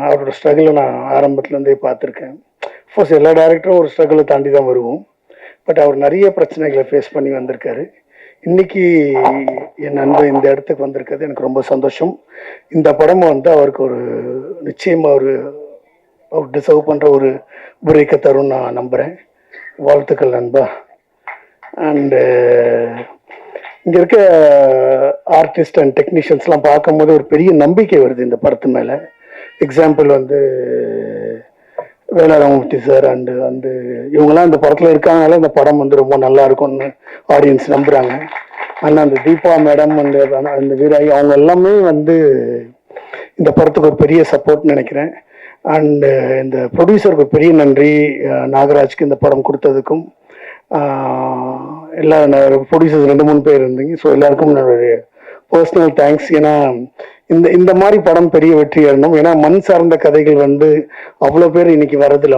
அவரோட ஸ்ட்ரகிளை நான் ஆரம்பத்துலேருந்தே பார்த்துருக்கேன். ஃபர்ஸ்ட் எல்லா டேரக்டரும் ஒரு ஸ்ட்ரகிளை தாண்டி தான் வருவோம். பட் அவர் நிறைய பிரச்சனைகளை ஃபேஸ் பண்ணி வந்திருக்காரு. இன்னைக்கு என் நண்பன் இந்த இடத்துக்கு வந்திருக்கிறது எனக்கு ரொம்ப சந்தோஷம். இந்த படம் வந்து அவருக்கு ஒரு நிச்சயமாக அவர் டிசர்வ் பண்ணுற ஒரு பிரேக்கை தரும் நான் நம்புகிறேன். வாழ்த்துக்கள் நண்பா. அண்டு இங்கே இருக்க ஆர்டிஸ்ட் அண்ட் டெக்னீஷியன்ஸ்லாம் பார்க்கும்போது ஒரு பெரிய நம்பிக்கை வருது இந்த படத்து மேலே. எக்ஸாம்பிள் வந்து வேலாராமூர்த்தி சார் அண்டு வந்து இவங்கெல்லாம் இந்த படத்தில் இருக்காங்கனால இந்த படம் வந்து ரொம்ப நல்லா இருக்கும்னு ஆடியன்ஸ் நம்புகிறாங்க. ஆனால் அந்த தீபா மேடம் அந்த வீராயி அவங்க எல்லாமே வந்து இந்த படத்துக்கு ஒரு பெரிய சப்போர்ட்னு நினைக்கிறேன். அண்டு இந்த ப்ரொடியூசருக்கு பெரிய நன்றி, நாகராஜ்க்கு இந்த படம் கொடுத்ததுக்கும். எல்லா ப்ரொடியூசர்ஸ் 2-3 பேர் இருந்தீங்க. ஸோ எல்லாருக்கும் என்னுடைய பர்சனல் தேங்க்ஸ். ஏன்னா இந்த மாதிரி படம் பெரிய வெற்றி அடையணும். ஏன்னா மண் சார்ந்த கதைகள் வந்து அவ்வளோ பேர் இன்னைக்கு வரதில்லை,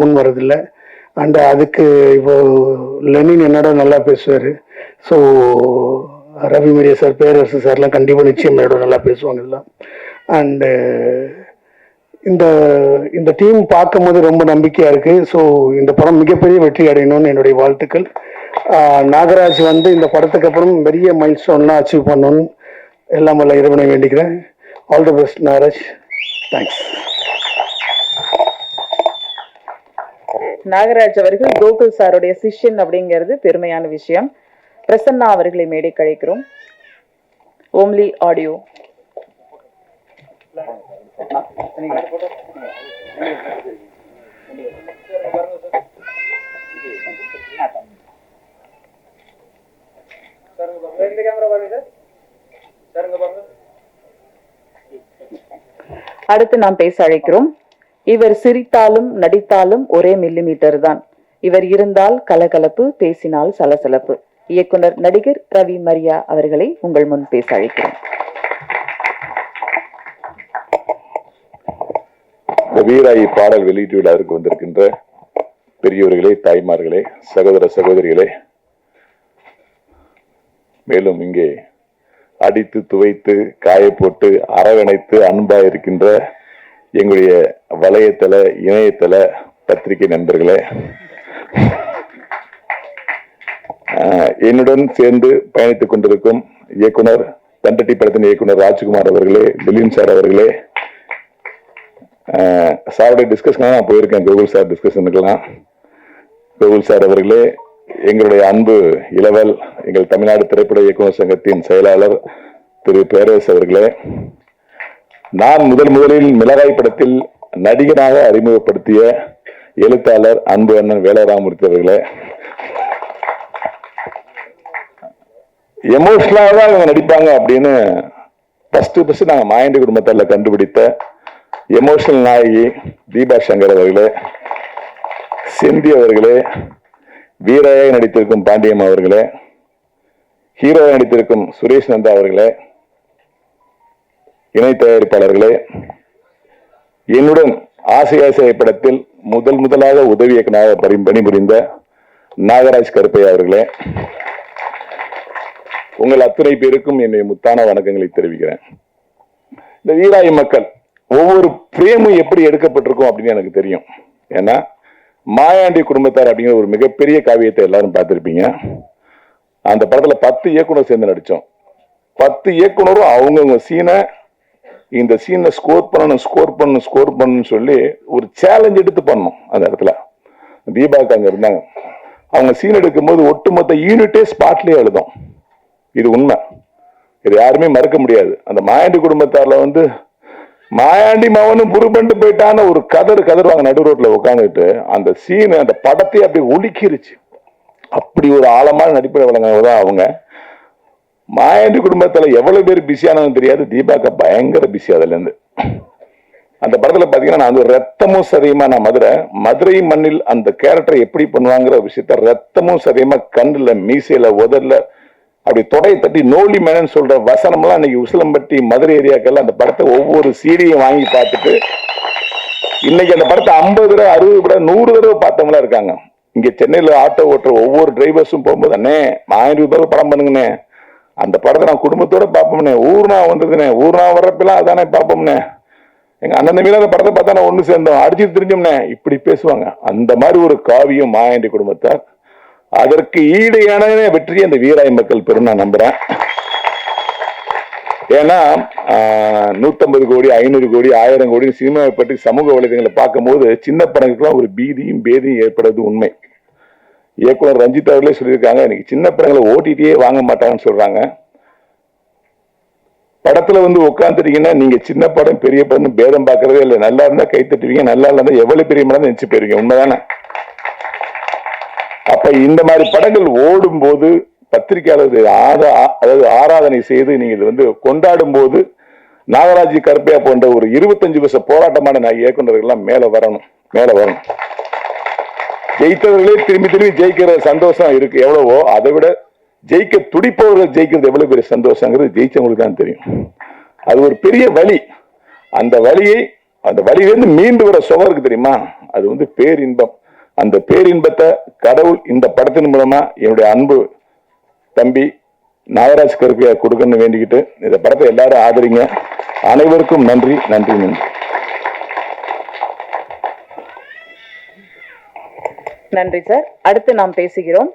முன் வரதில்லை. அண்ட் அதுக்கு இப்போ லெனின் என்னோட நல்லா பேசுவார். ஸோ ரவி மீடியா சார், பேரரசு சார்லாம் கண்டிப்பாக நிச்சயம் என்னோட நல்லா பேசுவாங்க எல்லாம். அண்டு இந்த டீம் பார்க்கும் போது ரொம்ப நம்பிக்கையாக இருக்குது. ஸோ இந்த படம் மிகப்பெரிய வெற்றி அடையணும்னு என்னுடைய வாழ்த்துக்கள். நாகராஜ் வந்து இந்த படத்துக்கு அப்புறம் பெரிய மைல் ஸ்டோன்லாம் அச்சீவ் பண்ணணும்னு எல்லாம் வல்ல இறைவனை வேண்டிக்கிறேன். All the best Nagaraj. Thanks. Nagaraj அவர்கள் கோகுல் சாருடைய சிஷ்யன் அப்படிங்கிறது பெருமையான விஷயம். பிரசன்னா அவர்களை மேடை கழிக்கிறோம். ஓம்லி ஆடியோ. அடுத்து நாம் பேச அழைக்கிறோம். இவர் சிரித்தாலும் நடித்தாலும் ஒரே மில்லிமீட்டர் தான். இவர் இருந்தால் கலகலப்பு, பேசினால் சலசலப்பு. இயக்குனர் நடிகர் ரவி மரியா அவர்களை உங்கள் முன் பேச அழைக்கிறோம். இந்த வீராயி பாடல் வெளியீட்டு விழாவிற்கு வந்திருக்கின்ற பெரியோர்களே, தாய்மார்களே, சகோதர சகோதரிகளே, மேலும் இங்கே அடித்து துவைத்து காய போட்டு அரவணைத்து அன்பா இருக்கின்ற எங்களுடைய வலையத்தள இணையதள பத்திரிகை நண்பர்களே, என்னுடன் சேர்ந்து பயணித்துக் கொண்டிருக்கும் இயக்குனர், தண்டட்டி படத்தின் இயக்குனர் ராஜ்குமார் அவர்களே, திலீன் சார் அவர்களே, சாருடைய டிஸ்கஷன் நான் போயிருக்கேன், கோகுல் சார் டிஸ்கஷனுக்கெல்லாம். கோகுல் சார் அவர்களே, எங்களுடைய அன்பு இளவல், எங்கள் தமிழ்நாடு திரைப்பட இயக்குனர் சங்கத்தின் செயலாளர் திரு பேரரசு அவர்களே, நான் முதலில் மிளகாய் படத்தில் நடிகனாக அறிமுகப்படுத்திய எழுத்தாளர் அன்பு அண்ணன் வேலாராமூர்த்தி அவர்களே, எமோஷனலாக தான் இவங்க நடிப்பாங்க அப்படின்னு ஃபர்ஸ்ட் நாங்க மாயண்டி குடும்பத்தால கண்டுபிடித்த எமோஷனல் நாயகி தீபா சங்கர் அவர்களே, செந்தி அவர்களே, வீராயாக நடித்திருக்கும் பாண்டியம் அவர்களே, ஹீரோவாக நடித்திருக்கும் சுரேஷ் நந்தா அவர்களே, இணை தயாரிப்பாளர்களே, என்னுடன் ஆசை படத்தில் முதலாக உதவி இயக்குநராக பணிபுரிந்த நாகராஜ் கருப்பையா அவர்களே, உங்கள் அத்தனை பேருக்கும் என்னுடைய முத்தான வணக்கங்களை தெரிவிக்கிறேன். இந்த வீராயி மக்கள் ஒவ்வொரு பிரேமும் எப்படி எடுக்கப்பட்டிருக்கும் அப்படின்னு எனக்கு தெரியும். ஏன்னா மாயாண்டி குடும்பத்தார் அப்படிங்கிற ஒரு மிகப்பெரிய காவியத்தை எல்லாரும் பார்த்திருப்பீங்க. அந்த படத்துல 10 இயக்குனர் சேர்ந்து நடிச்சோம். 10 இயக்குனரும் அவங்கவுங்க சீனை இந்த சீனை ஸ்கோர் பண்ணணும்னு சொல்லி ஒரு சேலஞ்ச் எடுத்து பண்ணணும். அந்த இடத்துல தீபாவுக்கு அங்க இருந்தாங்க. அவங்க சீன் எடுக்கும்போது ஒட்டுமொத்த யூனிட்டே ஸ்பாட்லயே எழுதும். இது உண்மை, இது யாருமே மறுக்க முடியாது. அந்த மாயாண்டி குடும்பத்தார்ல வந்து மாயாண்டி மவனும் புருபண்டு போயிட்டான ஒரு கதருவாங்க நடு ரோட்ல உட்காந்துட்டு. அந்த சீன் அந்த படத்தை அப்படி ஒலிக்கிருச்சு. அப்படி ஒரு ஆழமான நடிப்பை வழங்கினதான் அவங்க. மாயாண்டி குடும்பத்துல எவ்வளவு பேர் பிஸியானதுன்னு தெரியாது, தீபாக்க பயங்கர பிஸி. அதுல இருந்து அந்த படத்துல பாத்தீங்கன்னா நான் வந்து ரத்தமும் சதையுமா, நான் மதுரை மண்ணில் அந்த கேரக்டரை எப்படி பண்ணுவாங்கிற விஷயத்த ரத்தமும் சதையுமா கண்ணுல மீசையில உதர்ல அப்படி தொடையை தட்டி நோலி மேனன்னு சொல்ற வசனம்லாம் இன்னைக்கு உசிலம்பட்டி மதுரை ஏரியாக்கெல்லாம் அந்த படத்தை ஒவ்வொரு சீடியும் வாங்கி பார்த்துட்டு இன்னைக்கு அந்த படத்தை 50 தடவை 60 தடவை 100 தடவை பார்த்தவங்களா இருக்காங்க. இங்க சென்னையில ஆட்டோ ஓட்டுற ஒவ்வொரு டிரைவர்ஸும் போகும்போது அண்ணே 1000 ரூபாய் படம் பண்ணுங்கண்ணே, அந்த படத்தை நான் குடும்பத்தோட பார்ப்போம்னே, ஊர்னா வந்ததுண்ணே, ஊர்னா வர்றப்பெல்லாம் அதானே பார்ப்போம்னே, எங்க அண்ணன் மீது அந்த படத்தை பார்த்தா நான் ஒண்ணு சேர்ந்தோம் அடிச்சுட்டு தெரிஞ்சோம்னே, இப்படி பேசுவாங்க. அந்த மாதிரி ஒரு காவியம் மாயாண்டி குடும்பத்தார். அதற்கு ஈடையான வெற்றி அந்த வீராய் மக்கள் பெரும் நான் நம்புறேன். ஏன்னா 150 கோடி 500 கோடி 1000 கோடி சினிமாவை பற்றி சமூக வலைதளங்களை பார்க்கும்போது சின்ன படங்களுக்குலாம் ஒரு பீதியும் பேதியும் ஏற்படுறது உண்மை. இயக்குனர் ரஞ்சித் அவர்களே சொல்லியிருக்காங்க, இன்னைக்கு சின்ன படங்களை ஓட்டிட்டே வாங்க மாட்டாங்கன்னு சொல்றாங்க. படத்துல வந்து உட்காந்துட்டீங்கன்னா நீங்க சின்ன படம் பெரிய படம் பேதம் பார்க்கறதே இல்லை. நல்லா இருந்தா கை தட்டுவீங்க, நல்லா இருந்தா எவ்வளவு பெரிய படம் நினைச்சு போயிருவீங்க. உண்மைதானே? அப்ப இந்த மாதிரி படங்கள் ஓடும் போது பத்திரிகையாளர் அதாவது ஆராதனை செய்து நீங்க இது வந்து கொண்டாடும் போது நாகராஜ் கருப்பையா போன்ற ஒரு 25 வருஷ போராட்டமான இயக்குநர்கள்லாம் மேல வரணும். ஜெயித்தவர்களே திரும்பி திரும்பி ஜெயிக்கிற சந்தோஷம் இருக்கு எவ்வளவோ, அதை விட ஜெயிக்க துடிப்பவர்கள் ஜெயிக்கிறது எவ்வளவு பெரிய சந்தோஷங்கிறது ஜெயிச்சவங்களுக்கு தான் தெரியும். அது ஒரு பெரிய வலி. அந்த வலியிலிருந்து மீண்டு வர சுகம் இருக்கு தெரியுமா, அது வந்து பேரின்பம். அந்த பேரின்பத்தை கடவுள் இந்த படத்தின் மூலமா என்னுடைய அன்பு தம்பி நாகராஜ் கருப்பையா கொடுக்கணும்னு வேண்டிக்கிட்டு இந்த படத்தை எல்லாரும் ஆதரிங்க. அனைவருக்கும் நன்றி. நன்றி சார். அடுத்து நாம் பேசுகிறோம்.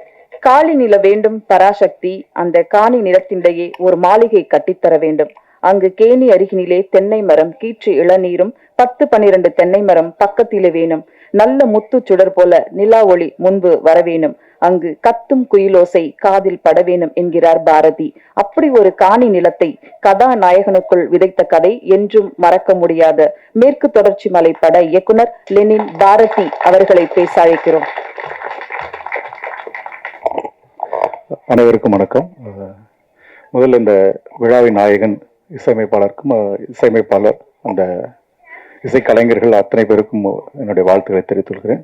காலி நில வேண்டும் பராசக்தி, அந்த காணி நிலத்தினிடையே ஒரு மாளிகை கட்டித்தர வேண்டும். அங்கு கேணி அருகினிலே தென்னை மரம், கீற்று இளநீரும் 10-12 தென்னை மரம் பக்கத்திலே வேணும். நல்ல முத்து சுடர் போல நிலா ஒளி முன்பு வரவேணும். அங்கு கத்தும் குயிலோசை காதில் படவேணும் என்கிறார் பாரதி. அப்படி ஒரு காணி நிலத்தை கதாநாயகனுக்குள் விதைத்த கதை என்றும் மறக்க முடியாத மேற்கு தொடர்ச்சி மலை பட இயக்குனர் லெனின் பாரதி அவர்களை பேச அழைக்கிறோம். அனைவருக்கும் வணக்கம். முதல்ல இந்த விழாவின் நாயகன் இசையமைப்பாளர் அந்த இசைக்கலைஞர்கள் அத்தனை பேருக்கும் என்னுடைய வாழ்த்துக்களை தெரிவித்துள்கிறேன்.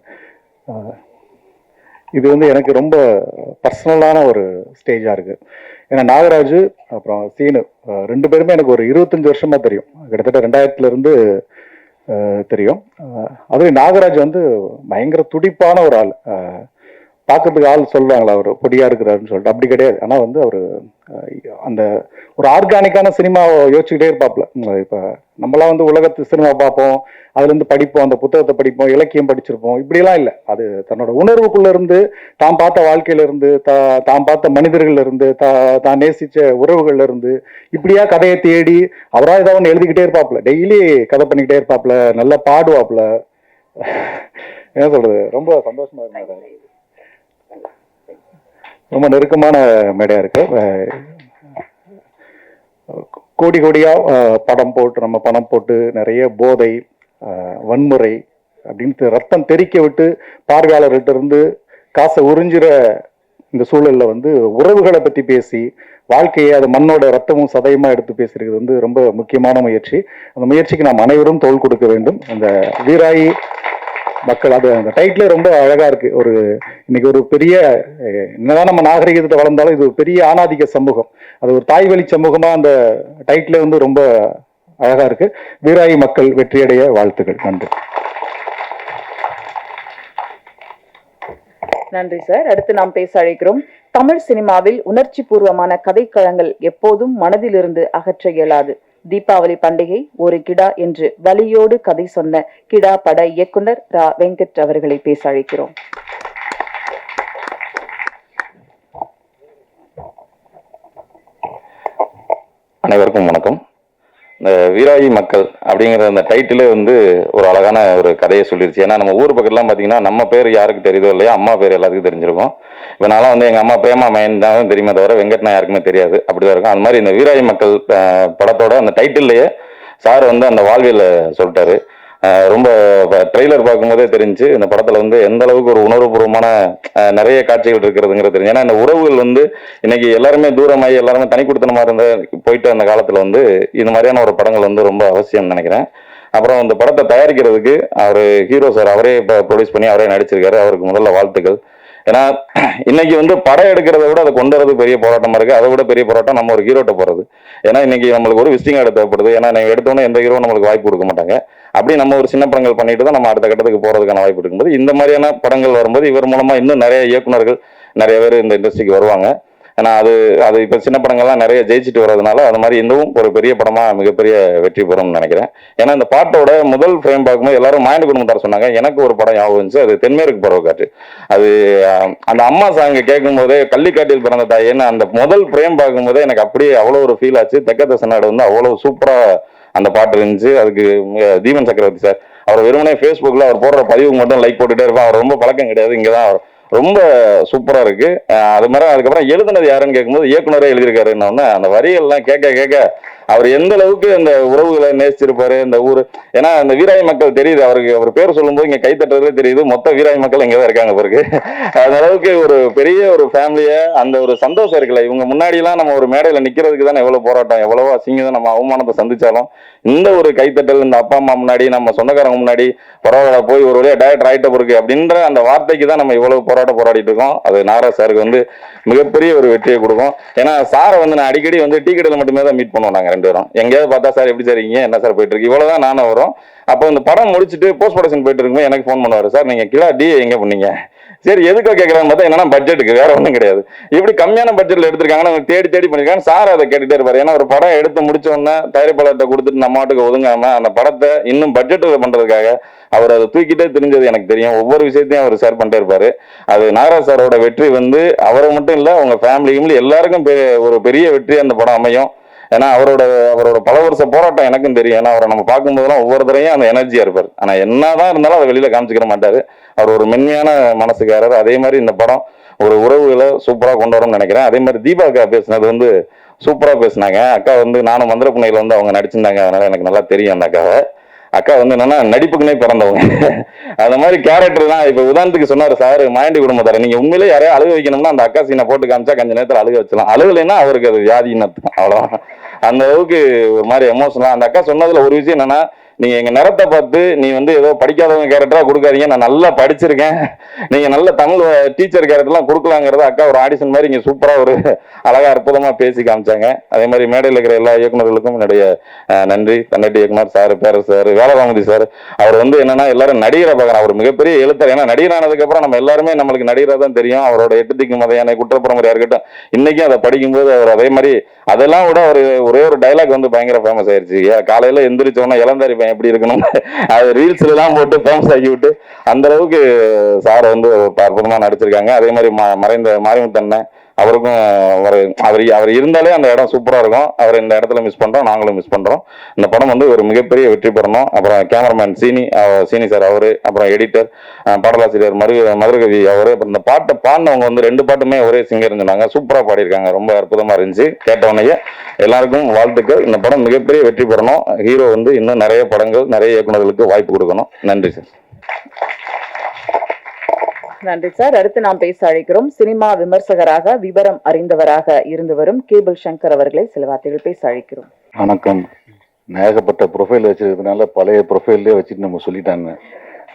இது வந்து எனக்கு ரொம்ப பர்சனலான ஒரு ஸ்டேஜாக இருக்கு. ஏன்னா நாகராஜ் அப்புறம் சீனு 2 பேருமே எனக்கு ஒரு 25 வருஷமா தெரியும். கிட்டத்தட்ட 2000 இருந்து தெரியும். அதுவும் நாகராஜ் வந்து பயங்கர துடிப்பான ஒரு ஆள். பார்க்கறதுக்கு ஆள் சொல்லுவாங்களா அவர் பொடியா இருக்கிறாருன்னு சொல்லிட்டு, அப்படி கிடையாது. ஆனால் வந்து அவர் அந்த ஒரு ஆர்கானிக்கான சினிமாவை யோசிச்சுக்கிட்டே இருப்பாப்ல. இப்போ நம்மளாம் வந்து உலகத்து சினிமா பார்ப்போம், அதுல இருந்து படிப்போம், அந்த புத்தகத்தை படிப்போம், இலக்கியம் படிச்சிருப்போம், இப்படியெல்லாம் இல்லை. அது தன்னோட உணர்வுக்குள்ள இருந்து, தான் பார்த்த வாழ்க்கையில இருந்து, தான் பார்த்த மனிதர்கள்ல இருந்து, தான் நேசிச்ச உறவுகள்ல இருந்து இப்படியா கதையை தேடி அவரா ஏதாவது ஒன்று எழுதிக்கிட்டே இருப்பாப்ல. டெய்லி கதை பண்ணிக்கிட்டே இருப்பாப்ல, நல்லா பாடுவாப்ல. என்ன சொல்றது, ரொம்ப சந்தோஷமா இருந்தாரு. ரொம்ப நெருக்கமான மேடையா இருக்கு. கோடியா படம் போட்டு நம்ம பணம் போட்டு நிறைய போதை வன்முறை அப்படின்ட்டு ரத்தம் தெறிக்க விட்டு பார்வையாளர்கிட்ட இருந்து காசை உறிஞ்சிற இந்த சூழல்ல வந்து உறவுகளை பத்தி பேசி வாழ்க்கையை அது மண்ணோட ரத்தமும் சதையுமா எடுத்து பேசுறது வந்து ரொம்ப முக்கியமான முயற்சி. அந்த முயற்சிக்கு நாம் அனைவரும் தோள் கொடுக்க வேண்டும். அந்த வீராயி மக்கள், அது அந்த டைட்டிலே ரொம்ப அழகா இருக்கு. ஒரு இன்னைக்கு ஒரு பெரிய, என்னதான் நம்ம நாகரிகத்தை வளர்ந்தாலும் இது ஒரு பெரிய ஆணாதிக்க சமூகம், அது ஒரு தாய் வழி சமூகமா அந்த டைட்டிலே வந்து ரொம்ப அழகா இருக்கு. வீராயி மக்கள் வெற்றியடைய வாழ்த்துக்கள். நன்றி. நன்றி சார். அடுத்து நாம் பேச அழைக்கிறோம். தமிழ் சினிமாவில் உணர்ச்சி பூர்வமான கதைக்களங்கள் எப்போதும் மனதிலிருந்து அகற்ற இயலாது. தீபாவளி பண்டிகை ஒரு கிடா என்று வலியோடு கதை சொன்ன கிடா பட இயக்குனர் ரா வெங்கட் அவர்களை பேச அழைக்கிறோம். அனைவருக்கும் வணக்கம். இந்த வீராயி மக்கள் அப்படிங்கிற அந்த டைட்டிலே வந்து ஒரு அழகான ஒரு கதையை சொல்லிருச்சு. ஏன்னா நம்ம ஊர் பக்கத்துலாம் பார்த்தீங்கன்னா நம்ம பேர் யாருக்கு தெரியுதோ இல்லையா, அம்மா பேர் எல்லாத்துக்கும் தெரிஞ்சிருக்கும். இப்போ நான்லாம் வந்து எங்கள் அம்மா பிரேமா மயன் தான் தெரியுமே தவிர வெங்கட்னா யாருக்குமே தெரியாது, அப்படிதான் இருக்கும். அது மாதிரி இந்த வீராயி மக்கள் படத்தோட அந்த டைட்டில்லையே சார் வந்து அந்த வாழ்வியல் சொல்லிட்டாரு. ரொம்ப ட்ரெய்லர் பார்க்கும்போதே தெரிஞ்சு இந்த படத்துல வந்து எந்த அளவுக்கு ஒரு உணர்வுபூர்வமான நிறைய காட்சிகள் இருக்கிறதுங்கிறது தெரிஞ்சு. ஏன்னா இந்த உறவுகள் வந்து இன்னைக்கு எல்லாருமே தூரமாகி எல்லாருமே தனி கொடுத்தனமா இருந்த போயிட்டு அந்த காலத்துல வந்து இந்த மாதிரியான ஒரு படங்கள் வந்து ரொம்ப அவசியம் நினைக்கிறேன். அப்புறம் இந்த படத்தை தயாரிக்கிறதுக்கு அவர் ஹீரோ சார் அவரே ப்ரொடியூஸ் பண்ணி அவரே நடிச்சிருக்காரு. அவருக்கு முதல்ல வாழ்த்துக்கள். ஏன்னா இன்னைக்கு வந்து படம் எடுக்கிறத விட அதை கொண்டு வரது பெரிய போராட்டமா இருக்கு. அதை விட பெரிய போராட்டம் நம்ம ஒரு ஹீரோட்ட போறது. ஏன்னா இன்னைக்கு நம்மளுக்கு ஒரு விசிட்டிங் கார்டு தேவைப்படுது. ஏன்னா நீங்க எடுத்தோன்னே எந்த ஹீரோ நம்மளுக்கு வாய்ப்பு கொடுக்க மாட்டாங்க. அப்படி நம்ம ஒரு சின்ன படங்கள் பண்ணிட்டு தான் நம்ம அடுத்த கட்டத்துக்கு போறதுக்கான வாய்ப்பு இருக்கும்போது இந்த மாதிரியான படங்கள் வரும்போது இவர் மூலமா இன்னும் நிறைய இயக்குனர்கள் நிறைய பேர் இந்த இண்டஸ்ட்ரிக்கு வருவாங்க. ஏன்னா அது இப்போ சின்ன படங்கள்லாம் நிறைய ஜெயிச்சுட்டு வர்றதுனால அது மாதிரி இன்னும் ஒரு பெரிய படமா மிகப்பெரிய வெற்றி பெறும்னு நினைக்கிறேன். ஏன்னா இந்த பாட்டோட முதல் ஃப்ரேம் பார்க்கும்போது எல்லாரும் மாயண்டி குடும்பத்தார் சொன்னாங்க. எனக்கு ஒரு படம் ஞாபகம் இருந்துச்சு. அது தென்மேற்கு பருவக்காற்று. அது அந்த அம்மா சாங்க கேட்கும் போதே கள்ளிக்காட்டில் பிறந்த தாயேன்னு அந்த முதல் ஃப்ரேம் பார்க்கும்போதே எனக்கு அப்படியே அவ்வளோ ஒரு ஃபீல் ஆச்சு. தெக்க தசநாடு வந்து அவ்வளோ சூப்பரா அந்த பாட்டு இருந்துச்சு. அதுக்கு தீபன் சக்கரவர்த்தி சார் அவர் வெறுமனே ஃபேஸ்புக்கில் அவர் போடுற பதிவுக்கு மட்டும் லைக் போட்டுட்டே இருப்பான். அவர் ரொம்ப பழக்கம் கிடையாது. இங்கே தான் ரொம்ப சூப்பரா இருக்கு. அது மாதிரி அதுக்கப்புறம் எழுதுனது யாருன்னு கேட்கும்போது இயக்குனரே எழுதியிருக்காருன்னு அந்த வரிகள்லாம் கேட்க கேட்க அவர் எந்த அளவுக்கு அந்த உறவுகளை நேசிச்சிருப்பாரு இந்த ஊர். ஏன்னா அந்த வீராய் மக்கள் தெரியுது அவருக்கு. அவர் பேர் சொல்லும்போது இங்க கைத்தட்டுறதுல தெரியுது மொத்த வீராய் மக்கள் இங்கதான் இருக்காங்க பிறகு. அந்த அளவுக்கு ஒரு பெரிய ஒரு ஃபேமிலிய அந்த ஒரு சந்தோஷம் இருக்குல்ல. இவங்க முன்னாடி எல்லாம் நம்ம ஒரு மேடையில நிக்கிறதுக்கு தானே எவ்வளவு போராட்டம், எவ்வளவோ அசிங்கம், நம்ம அவமானத்தை சந்திச்சாலும் இந்த ஒரு கைத்தட்டல் இந்த அப்பா அம்மா முன்னாடி நம்ம சொந்தக்காரங்க முன்னாடி பரவாயில்ல போய் ஒரு வழியா டயட் ஆயிட்ட பிறகு அப்படின்ற அந்த வார்த்தைக்கு தான் நம்ம இவ்வளவு போராடிட்டு இருக்கோம். அது நாகராஜ் சாருக்கு வந்து மிகப்பெரிய ஒரு வெற்றியை கொடுக்கும். ஏன்னா சாரை வந்து நான் அடிக்கடி வந்து டீ கடையில் மட்டுமே தான் மீட் பண்ணுவோம் நாங்க 2 பேரும். எங்கேயாவது பார்த்தா சார் எப்படி சார் இருக்கீங்க, என்ன சார் போயிட்டு இருக்கு, இவ்வளவுதான் நானும் வரும். அப்போ இந்த படம் முடிச்சுட்டு போஸ்ட் ப்ரொடக்ஷன் போயிட்டு இருக்கும்போது எனக்கு ஃபோன் பண்ணுவாரு, சார் நீங்க கிலா டி எங்க பண்ணீங்க, சரி எதுக்கோ கேட்கறான்னு பார்த்தா என்னன்னா பட்ஜெட்டுக்கு, வேற ஒன்றும் கிடையாது. இப்படி கம்மியான பட்ஜெட்ல எடுத்திருக்காங்கன்னா தேடி பண்ணிருக்காங்க. சார் அதை கேட்டுட்டே இருப்பாரு. ஏன்னா ஒரு படம் எடுத்து முடிச்ச உடனே தயாரிப்பாளர்கிட்ட கொடுத்துட்டு நம்ம மாட்டுக்கு ஒதுங்காம அந்த படத்தை இன்னும் பட்ஜெட் பண்றதுக்காக அவர் அதை தூக்கிட்டே தெரிஞ்சது எனக்கு தெரியும். ஒவ்வொரு விஷயத்தையும் அவர் ஷேர் பண்ணிட்டே இருப்பாரு. அது நாகராஜ் சாரோட வெற்றி வந்து அவரை மட்டும் இல்ல அவங்க ஃபேமிலியும் எல்லாருக்கும் ஒரு பெரிய வெற்றி அந்த படம் அமையும். ஏன்னா அவரோட பல வருஷ போராட்டம் எனக்கும் தெரியும். ஏன்னா அவரை நம்ம பார்க்கும்போதெல்லாம் ஒவ்வொரு தரையும் அந்த எனர்ஜியா இருப்பார். ஆனா என்னதான் இருந்தாலும் அதை வெளியில காமிச்சிக்கிற மாட்டாரு. அவர் ஒரு மென்மையான மனசுக்காரர். அதே மாதிரி இந்த படம் ஒரு உறவுகளை சூப்பரா கொண்டு வரும்னு நினைக்கிறேன். அதே மாதிரி தீபா அக்கா பேசினது வந்து சூப்பரா பேசினாங்க. அக்கா வந்து நானும் மந்திர புனையில வந்து அவங்க நடிச்சிருந்தாங்க. அதனால எனக்கு நல்லா தெரியும் அந்த அக்காவை. அக்கா வந்து என்னன்னா நடிப்புக்குனே பிறந்தவங்க. அந்த மாதிரி கேரக்டர் தான். இப்ப உதாரணத்துக்கு சொன்னாரு சார் மாயண்டி குடும்பத்தார, நீங்க உண்மையிலே யாரையும் அழுக வைக்கணும்னா அந்த அக்கா சீனை போட்டு காமிச்சா கொஞ்ச நேரத்தில் அழுக வச்சலாம். அழுகலைன்னா அவருக்கு அது வியாதின்னு அர்த்தம். அவ்வளவுதான். அந்த அளவுக்கு ஒரு மாதிரி எமோஷனலா அந்த அக்கா சொன்னதுல ஒரு விஷயம் என்னன்னா, நீங்க எங்க நிறத்தை பார்த்து நீ வந்து ஏதோ படிக்காதவங்க கேரக்டரா கொடுக்காதீங்க, நான் நல்லா படிச்சிருக்கேன், நீங்க நல்ல தமிழ் டீச்சர் கேரக்டர்லாம் கொடுக்கலாங்கிறத அக்கா ஒரு ஆடிஷன் மாதிரி இங்க சூப்பரா ஒரு அழகா அற்புதமா பேசி காமிச்சாங்க. அதே மாதிரி மேடையில் இருக்கிற எல்லா இயக்குநர்களுக்கும் என்னுடைய நன்றி. தன்னட்டி இயக்குனர் சார், பேர சார், வேலராமதி சார், அவர் வந்து என்னன்னா எல்லாரும் நடிகரை பார்க்கறான். அவர் மிகப்பெரிய எழுத்தர். ஏன்னா நடிகரானதுக்கு அப்புறம் நம்ம எல்லாருமே நம்மளுக்கு நடிகராக தான் தெரியும். அவரோட 8 திக்கு மதையான குற்றப்புறமுறையா இருக்கட்டும், இன்னைக்கும் அதை படிக்கும்போது அவர் அதே மாதிரி அதெல்லாம் விட ஒரு ஒரே ஒரு டைலாக் வந்து பயங்கர ஃபேமஸ் ஆயிருச்சு. காலையில எந்திரிச்சோன்னா இளந்தாரி பையன் எப்படி இருக்கணும் அது ரீல்ஸ்ல எல்லாம் போட்டு ஃபேமஸ் ஆக்கி விட்டு அந்த அளவுக்கு சார் வந்து அற்புதமா நடிச்சிருக்காங்க. அதே மாதிரி மறைந்த மாரிமுத்தண்ணன் அவருக்கும் அவர் இருந்தாலே அந்த இடம் சூப்பரா இருக்கும். அவர் இந்த இடத்துல மிஸ் பண்றோம், நாங்களும் மிஸ் பண்றோம். இந்த படம் வந்து ஒரு மிகப்பெரிய வெற்றி பெறணும். அப்புறம் கேமராமேன் சீனி சார் அவரு, அப்புறம் எடிட்டர் பாடலாசிரியர் மதுரகவி அவரு, அப்புறம் இந்த பாட்டை பாடினவங்க வந்து 2 பாட்டுமே ஒரே சிங்கர் சொன்னாங்க. சூப்பரா பாடியிருக்காங்க. ரொம்ப அற்புதமா இருந்துச்சு. கேட்டவனையே எல்லாருக்கும் வாழ்த்துக்கள். இந்த படம் மிகப்பெரிய வெற்றி பெறணும். ஹீரோ வந்து இன்னும் நிறைய படங்கள் நிறைய இயக்குநர்களுக்கு வாய்ப்பு கொடுக்கணும். நன்றி சார். நன்றி சார். அடுத்து நாம் பேச அழைக்கிறோம் சினிமா விமர்சகராக விவரம் அறிந்தவராக இருந்து வரும் கேபிள் சங்கர் அவர்களை சில வார்த்தைகள் பேச அழைக்கிறோம். வணக்கம். ஏகப்பட்ட ப்ரொஃபைல் வச்சிருக்கிறதுனால பழைய ப்ரொஃபைல்லே வச்சுட்டு நம்ம சொல்லிட்டாங்க.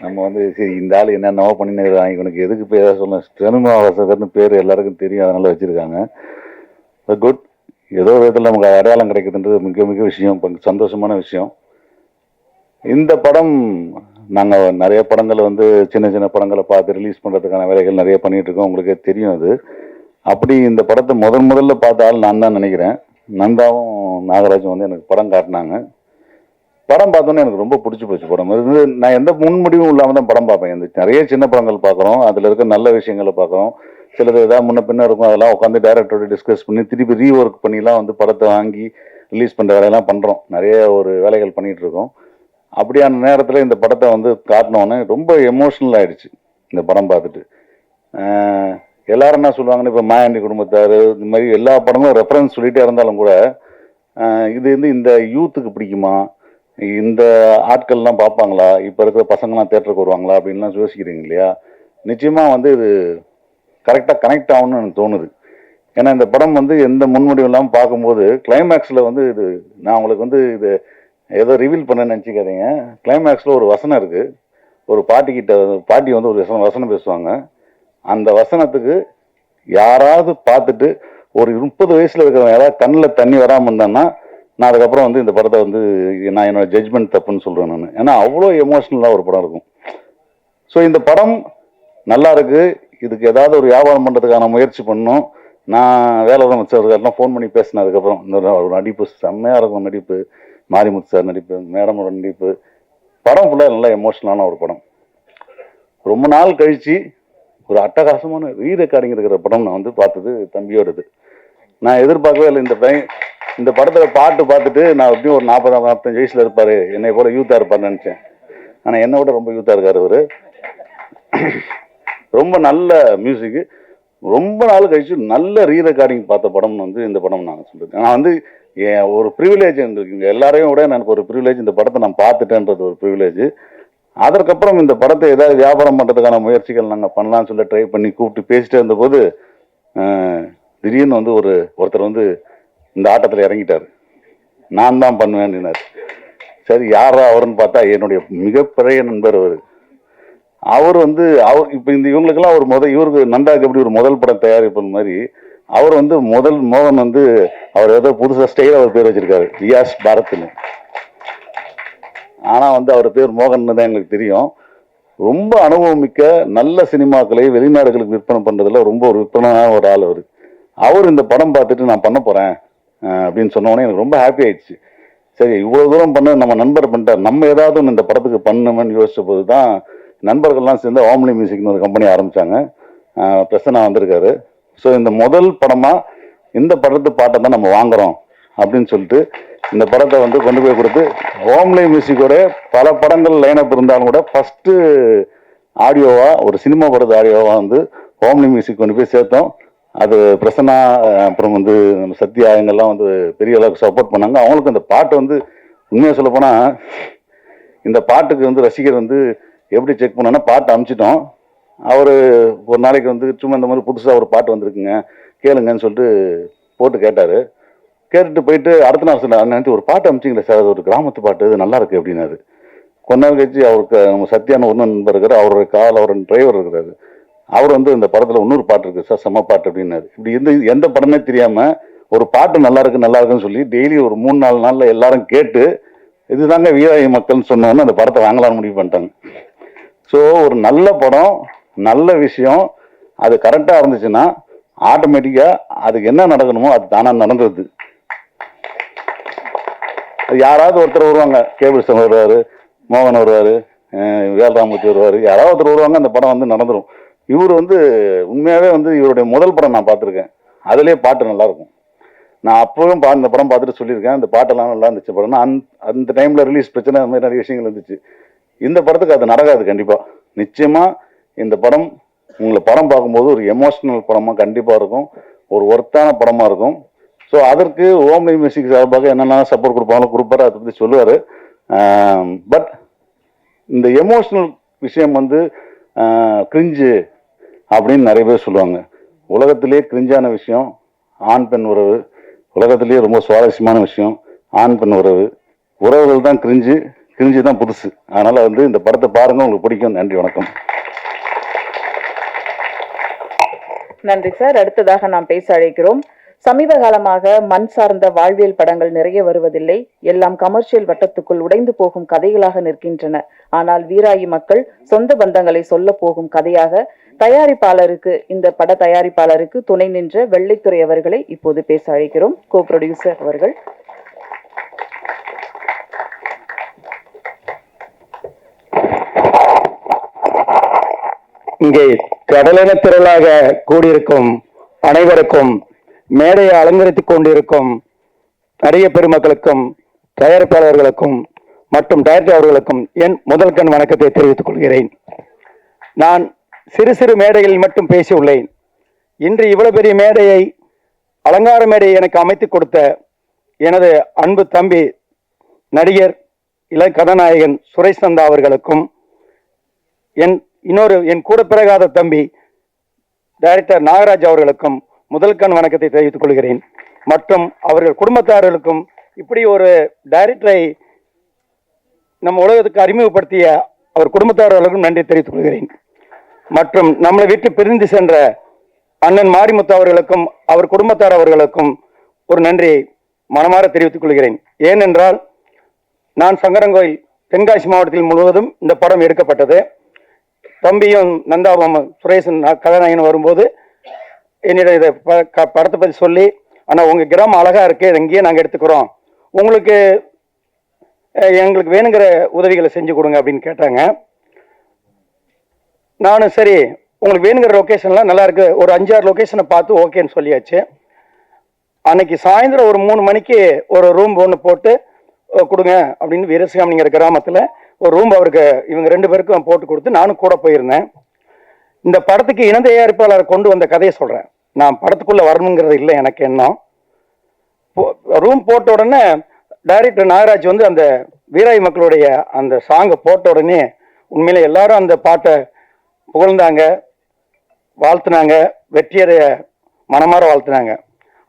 நம்ம வந்து சரி இந்த ஆள் என்னென்னவோ பண்ணிருக்காங்க, இவனுக்கு எதுக்கு பேர் சொல்ல சினிமா வாசகர்னு பேர் எல்லாருக்கும் தெரியும், அதனால வச்சிருக்காங்க. குட். ஏதோ விதத்தில் நமக்கு அடையாளம் கிடைக்குதுன்றது மிக மிக விஷயம், சந்தோஷமான விஷயம். இந்த படம் நாங்கள் நிறைய படங்களை வந்து சின்ன சின்ன படங்களை பார்த்து ரிலீஸ் பண்ணுறதுக்கான வேலைகள் நிறைய பண்ணிகிட்டு இருக்கோம். உங்களுக்கே தெரியும் அது. அப்படி இந்த படத்தை முதல்ல பார்த்த ஆள் நான் தான் நினைக்கிறேன். நந்தாவும் நாகராஜும் வந்து எனக்கு படம் காட்டினாங்க. படம் பார்த்தோன்னே எனக்கு ரொம்ப பிடிச்சி போச்சு. படம் இது நான் எந்த முன்முடிவும் இல்லாமல் தான் படம் பார்ப்பேன். இந்த நிறைய சின்ன படங்கள் பார்க்குறோம், அதில் இருக்க நல்ல விஷயங்களை பார்க்குறோம். சிலது ஏதாவது முன்ன பின்ன இருக்கும், அதெல்லாம் உட்காந்து டைரக்டரோட டிஸ்கஸ் பண்ணி திருப்பி ரீஒர்க் பண்ணிலாம் வந்து படத்தை வாங்கி ரிலீஸ் பண்ணுற வேலையெல்லாம் பண்ணுறோம். நிறைய ஒரு வேலைகள் பண்ணிகிட்டு இருக்கோம். அப்படியான நேரத்தில் இந்த படத்தை வந்து காட்டினோன்னே ரொம்ப எமோஷ்னல் ஆகிடுச்சு இந்த படம் பார்த்துட்டு. எல்லாரும் என்ன சொல்லுவாங்கன்னு, இப்போ மாயாண்டி குடும்பத்தார் இந்த மாதிரி எல்லா படங்களும் ரெஃபரன்ஸ் சொல்லிகிட்டே இருந்தாலும் கூட இது வந்து இந்த யூத்துக்கு பிடிக்குமா, இந்த ஆட்கள்லாம் பார்ப்பாங்களா, இப்போ இருக்கிற பசங்கள்லாம் தேட்டருக்கு வருவாங்களா அப்படின்லாம் யோசிக்கிறீங்க இல்லையா? நிச்சயமாக வந்து இது கரெக்டாக கனெக்ட் ஆகணும்னு எனக்கு தோணுது. ஏன்னா இந்த படம் வந்து எந்த முன்முடிவும் இல்லாமல் பார்க்கும்போது கிளைமேக்ஸில் வந்து இது நான் உங்களுக்கு வந்து இது ஏதோ ரிவீல் பண்ண நினச்சிக்காதீங்க. கிளைமேக்ஸில் ஒரு வசனம் இருக்குது. ஒரு பாட்டி வந்து ஒரு வசனம் பேசுவாங்க. அந்த வசனத்துக்கு யாராவது பார்த்துட்டு ஒரு 30 வயசுல இருக்கிறவங்க யாராவது கண்ணில் தண்ணி வராமல் இருந்தான்னா நான் அதுக்கப்புறம் வந்து இந்த படத்தை வந்து நான் என்னோட ஜட்ஜ்மெண்ட் தப்புன்னு சொல்கிறேன் நான். ஏன்னா அவ்வளோ எமோஷ்னலாக ஒரு படம் இருக்கும். ஸோ இந்த படம் நல்லா இருக்கு. இதுக்கு ஏதாவது ஒரு வியாபாரம் பண்ணுறதுக்கான முயற்சி பண்ணணும். நான் வேலை சார்லாம் ஃபோன் பண்ணி பேசினேன். அதுக்கப்புறம் இந்த ஒரு நடிப்பு செம்மையாக இருக்கும். நடிப்பு மாரிமுத்து சார் நடிப்பு, மேடமோட நடிப்பு, படம் ஃபுல்லாக நல்லா எமோஷ்னலான ஒரு படம். ரொம்ப நாள் கழித்து ஒரு அட்டகாசமான ரீரெக்கார்டிங் இருக்கிற படம் நான் வந்து பார்த்தது தம்பியோடது. நான் எதிர்பார்க்கவே இல்லை. இந்த படத்தில் பாட்டு பார்த்துட்டு நான் எப்படியும் ஒரு 40-45 வயசில் இருப்பார், என்னை கூட யூத்தாக இருப்பார்னு நினச்சேன். ஆனால் என்னை விட ரொம்ப யூத்தாக இருக்கார் அவர். ரொம்ப நல்ல மியூசிக்கு. ரொம்ப நாள் கழிச்சு நல்ல ரீரெக்கார்டிங் பார்த்த படம் வந்து இந்த படம் நான் சொல்கிறேன். நான் வந்து ஒரு ப்ரிவிலேஜ் இருக்குங்க, எல்லாரையும் விட எனக்கு ஒரு ப்ரிவிலேஜ் இந்த படத்தை நான் பார்த்துட்டேன்றது ஒரு ப்ரிவிலேஜ். அதற்கப்புறம் இந்த படத்தை ஏதாவது வியாபாரம் பண்ணுறதுக்கான முயற்சிகள் நாங்கள் பண்ணலாம்னு சொல்லி ட்ரை பண்ணி கூப்பிட்டு பேசிட்டே இருந்தபோது திடீர்னு வந்து ஒருத்தர் வந்து இந்த ஆட்டத்தில் இறங்கிட்டார். நான் தான் பண்ணுவேன்னார். சரி யாரா அவருன்னு பார்த்தா என்னுடைய மிகப்பெரிய நண்பர் அவர் வந்து இப்போ இவங்களுக்கெல்லாம் ஒரு இவருக்கு நண்டாக்கு எப்படி ஒரு முதல் படம் தயாரிப்பு மாதிரி அவர் வந்து மோகன் வந்து அவர் ஏதோ புதுசாக ஸ்டைல அவர் பேர் வச்சிருக்காரு, ரியாஸ் பாரத்னு. ஆனால் வந்து அவர் பேர் மோகன் தான் எங்களுக்கு தெரியும். ரொம்ப அனுபவம் மிக்க நல்ல சினிமாக்களை வெளிநாடுகளுக்கு விற்பனை பண்ணுறதுல ரொம்ப ஒரு விற்பனையான ஒரு ஆள் அவர் இந்த படம் பார்த்துட்டு நான் பண்ண போகிறேன் அப்படின்னு சொன்னோடனே எனக்கு ரொம்ப ஹாப்பி ஆயிடுச்சு. சரி இவ்வளோ தூரம் பண்ண நம்ம நண்பர் பண்ணிட்டார், நம்ம ஏதாவது ஒன்று இந்த படத்துக்கு பண்ணணும்னு யோசிச்ச போது தான் நண்பர்கள்லாம் சேர்ந்து ஓம்லி மியூசிக்னு ஒரு கம்பெனி ஆரம்பித்தாங்க. பிரசன்னா வந்திருக்காரு. ஸோ இந்த முதல் படமாக இந்த படத்து பாட்டை தான் நம்ம வாங்குகிறோம் அப்படின்னு சொல்லிட்டு இந்த படத்தை வந்து கொண்டு போய் கொடுத்து ஓம்லி மியூசிக்கோட பல படங்கள் லைனப் இருந்தாலும் கூட ஃபஸ்ட்டு ஆடியோவாக ஒரு சினிமா படத்து ஆடியோவாக வந்து ஓம்லி மியூசிக் கொண்டு போய் சேர்த்தோம். அது பிரசன்னா அப்புறம் வந்து நம்ம சத்யா இவங்கெல்லாம் வந்து பெரிய அளவுக்கு சப்போர்ட் பண்ணாங்க. அவங்களுக்கு அந்த பாட்டு வந்து உண்மையாக சொல்லப்போனால் இந்த பாட்டுக்கு வந்து ரசிகர் வந்து எப்படி செக் பண்ணோன்னா பாட்டு அனுப்பிச்சிட்டோம். அவர் ஒரு நாளைக்கு வந்து சும்மா இந்த மாதிரி புதுசாக ஒரு பாட்டு வந்திருக்குங்க கேளுங்கன்னு சொல்லிட்டு போட்டு கேட்டார். கேட்டுட்டு போயிட்டு அடுத்த நாள் சொன்னார், ஒரு பாட்டு அனுப்பிச்சிங்களே சார், அது ஒரு கிராமத்து பாட்டு, இது நல்லா இருக்கு அப்படின்னாரு. கொஞ்ச நாள் கழிச்சு அவருக்கு நம்ம சத்யான ஒரு நண்பர் இருக்காரு, அவரோட அவரோட டிரைவர் இருக்கிறாரு. அவர் வந்து இந்த படத்தில் இன்னொரு பாட்டு இருக்குது சார், செம்ம பாட்டு அப்படின்னாரு. இப்படி எந்த படமே தெரியாமல் ஒரு பாட்டு நல்லா இருக்குன்னு சொல்லி டெய்லி ஒரு 3-4 நாளில் எல்லாரும் கேட்டு இதுதாங்க வீராயி மக்கள்னு சொன்னோன்னு அந்த படத்தை வாங்கலாம்னு முடிவு பண்ணிட்டாங்க. ஸோ ஒரு நல்ல படம், நல்ல விஷயம், அது கரெக்டாக இருந்துச்சுன்னா ஆட்டோமேட்டிக்காக அதுக்கு என்ன நடக்கணுமோ அது தானாக நடந்துருது. யாராவது ஒருத்தர் வருவாங்க, கேபிள்சன் வருவார், மோகன் வருவார், வேல்ராமூர்த்தி வருவார், யாராவது ஒருத்தர் வருவாங்க, அந்த படம் வந்து நடந்துடும். இவர் வந்து உண்மையாகவே வந்து இவருடைய முதல் படம் நான் பார்த்துருக்கேன். அதுலேயே பாட்டு நல்லாயிருக்கும். நான் அப்பவும் இந்த படம் பார்த்துட்டு சொல்லியிருக்கேன், இந்த பாட்டெல்லாம் நல்லா இருந்துச்சு படம்னா. அந்த டைமில் ரிலீஸ் பிரச்சனை அந்த மாதிரி நிறைய விஷயங்கள் இருந்துச்சு. இந்த படத்துக்கு அது நடக்காது கண்டிப்பாக. நிச்சயமாக இந்த படம் உங்களை படம் பார்க்கும்போது ஒரு எமோஷ்னல் படமாக கண்டிப்பாக இருக்கும், ஒரு ஒர்த்தான படமாக இருக்கும். ஸோ அதற்கு ஓம்லி மியூசிக் சார்பாக என்னென்ன சப்போர்ட் கொடுப்பாரு, அதை பற்றி சொல்லுவார். பட் இந்த எமோஷ்னல் விஷயம் வந்து கிரிஞ்சு அப்படின்னு நிறைய பேர் சொல்லுவாங்க. உலகத்திலே கிரிஞ்சான விஷயம் ஆண் பெண் உறவு. உலகத்திலேயே ரொம்ப சுவாரஸ்யமான விஷயம் ஆண் பெண் உறவுகள் தான் கிரிஞ்சு தான் புதுசு. அதனால வந்து இந்த படத்தை பாருங்க, உங்களுக்கு பிடிக்கும். நன்றி, வணக்கம். நன்றி சார். அடுத்ததாக நாம் பேச அழைக்கிறோம். சமீப காலமாக மண் சார்ந்த வாழ்வியல் படங்கள் நிறைய வருவதில்லை, எல்லாம் கமர்ஷியல் வட்டத்துக்குள் உடைந்து போகும் கதைகளாக நிற்கின்றன. ஆனால் வீராயி மக்கள் சொந்த பந்தங்களை சொல்ல போகும் கதையாக இந்த பட தயாரிப்பாளருக்கு துணை நின்ற வெள்ளைத்துறை அவர்களை இப்போது பேச அழைக்கிறோம். கோ ப்ரொடியூசர் அவர்கள். இங்கே கடலென திரளாக கூடியிருக்கும் அனைவருக்கும், மேடையை அலங்கரித்துக் கொண்டிருக்கும் நிறைய பெருமக்களுக்கும், தயாரிப்பாளர்களுக்கும் மற்றும் டைரக்டர் அவர்களுக்கும் என் முதல் கண் வணக்கத்தை தெரிவித்துக் கொள்கிறேன். நான் சிறு மேடைகளில் மட்டும் பேசியுள்ளேன். இன்று இவ்வளவு பெரிய மேடையை, அலங்கார மேடையை எனக்கு அமைத்துக் கொடுத்த எனது அன்பு தம்பி நடிகர் கதாநாயகன் சுரேஷ் நந்தா அவர்களுக்கும், என் கூட பிறகாத தம்பி டைரக்டர் நாகராஜ் அவர்களுக்கும் முதல் கண் வணக்கத்தை தெரிவித்துக் கொள்கிறேன். மற்றும் அவர்கள் குடும்பத்தார்களுக்கும், இப்படி ஒரு டைரக்டரை நம்ம உலகத்துக்கு அறிமுகப்படுத்திய அவர் குடும்பத்தார்களுக்கும் நன்றி தெரிவித்துக் கொள்கிறேன். மற்றும் நம்மளை விட்டு பிரிந்து சென்ற அண்ணன் மாரிமுத்து அவர்களுக்கும் அவர் குடும்பத்தார் அவர்களுக்கும் ஒரு நன்றியை மனமாற தெரிவித்துக் கொள்கிறேன். ஏனென்றால் நான் சங்கரங்கோயில் தென்காசி மாவட்டத்தில் முழுவதும் இந்த படம் எடுக்கப்பட்டது. தம்பியும் நந்தாவும் சுரேசன் கதாநாயகன் வரும்போது என்னிடம் இதை படத்தை பற்றி சொல்லி, ஆனால் உங்கள் கிராமம் அழகாக இருக்குது, இதை இங்கேயே நாங்கள் எடுத்துக்கிறோம், உங்களுக்கு எங்களுக்கு வேணுங்கிற உதவிகளை செஞ்சு கொடுங்க அப்படின்னு கேட்டாங்க. நானும் சரி உங்களுக்கு வேணுங்கிற லொக்கேஷன்லாம் நல்லா இருக்கு, ஒரு 5-6 லொக்கேஷனை பார்த்து ஓகேன்னு சொல்லியாச்சு. அன்னைக்கு சாயந்தரம் ஒரு 3 மணிக்கு ஒரு ரூம் ஒன்று போட்டு கொடுங்க அப்படின்னு வீரசிகாமணிங்கிற கிராமத்தில் ஒரு ரூம் அவருக்கு இவங்க 2 பேருக்கும் போட்டு கொடுத்து நானும் கூட போயிருந்தேன். இந்த படத்துக்கு இணை தயாரிப்பாளர் கொண்டு வந்த கதையை சொல்கிறேன். நான் படத்துக்குள்ளே வரணுங்கிறது இல்லை எனக்கு எண்ணம். ரூம் போட்ட உடனே டைரக்டர் நாகராஜ் வந்து அந்த வீராய் மக்களுடைய அந்த சாங்கை போட்ட உடனே உண்மையில எல்லாரும் அந்த பாட்டை புகழ்ந்தாங்க, வாழ்த்துனாங்க, வெற்றியடைய மனமாற வாழ்த்துனாங்க.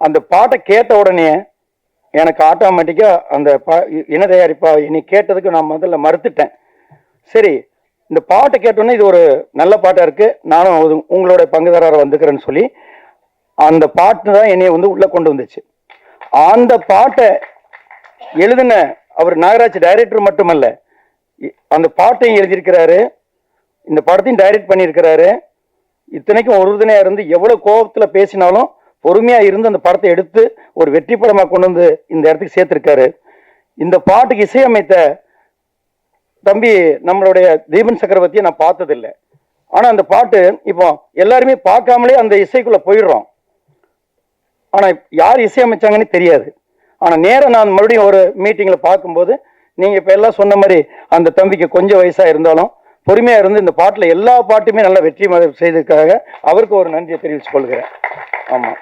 அந்த பாட்டை கேட்ட உடனே எனக்கு ஆட்டோமேட்டிக்காக அந்த இணை தயாரிப்பா இனி கேட்டதுக்கு நான் முதல்ல மறுத்துட்டேன். சரி, இந்த பாட்டை கேட்டோன்னே இது ஒரு நல்ல பாட்டாக இருக்குது, நானும் உங்களோட பங்குதாரராக வந்துக்கிறேன்னு சொல்லி அந்த பாட்டு தான் என்னைய வந்து உள்ளே கொண்டு வந்துச்சு. அந்த பாட்டை எழுதின அவர் நாகராஜ் டைரக்டர் மட்டுமல்ல, அந்த பாட்டையும் எழுதியிருக்கிறாரு, இந்த படத்தையும் டைரக்ட் பண்ணியிருக்கிறாரு. இத்தனைக்கும் உறுதுணையாக இருந்து எவ்வளோ கோபத்தில் பேசினாலும் பொறுமையாக இருந்து அந்த படத்தை எடுத்து ஒரு வெற்றி படமாக கொண்டு வந்து இந்த இடத்துக்கு சேர்த்துருக்காரு. இந்த பாட்டுக்கு இசையமைத்த தம்பி நம்மளுடைய தீபன் சக்கரவர்த்தியை நான் பார்த்ததில்லை. ஆனால் அந்த பாட்டு இப்போ எல்லாருமே பார்க்காமலே அந்த இசைக்குள்ளே போயிடுறோம். ஆனால் யார் இசையமைச்சாங்கன்னு தெரியாது. ஆனால் நேரம் நான் மறுபடியும் ஒரு மீட்டிங்கில் பார்க்கும்போது நீங்கள் இப்போ எல்லாம் சொன்ன மாதிரி அந்த தம்பிக்கு கொஞ்சம் வயசாக இருந்தாலும் பொறுமையாக இருந்து இந்த பாட்டில் எல்லா பாட்டுமே நல்லா வெற்றி செய்ததுக்காக அவருக்கு ஒரு நன்றியை தெரிவித்துக் கொள்கிறேன். ஆமாம்,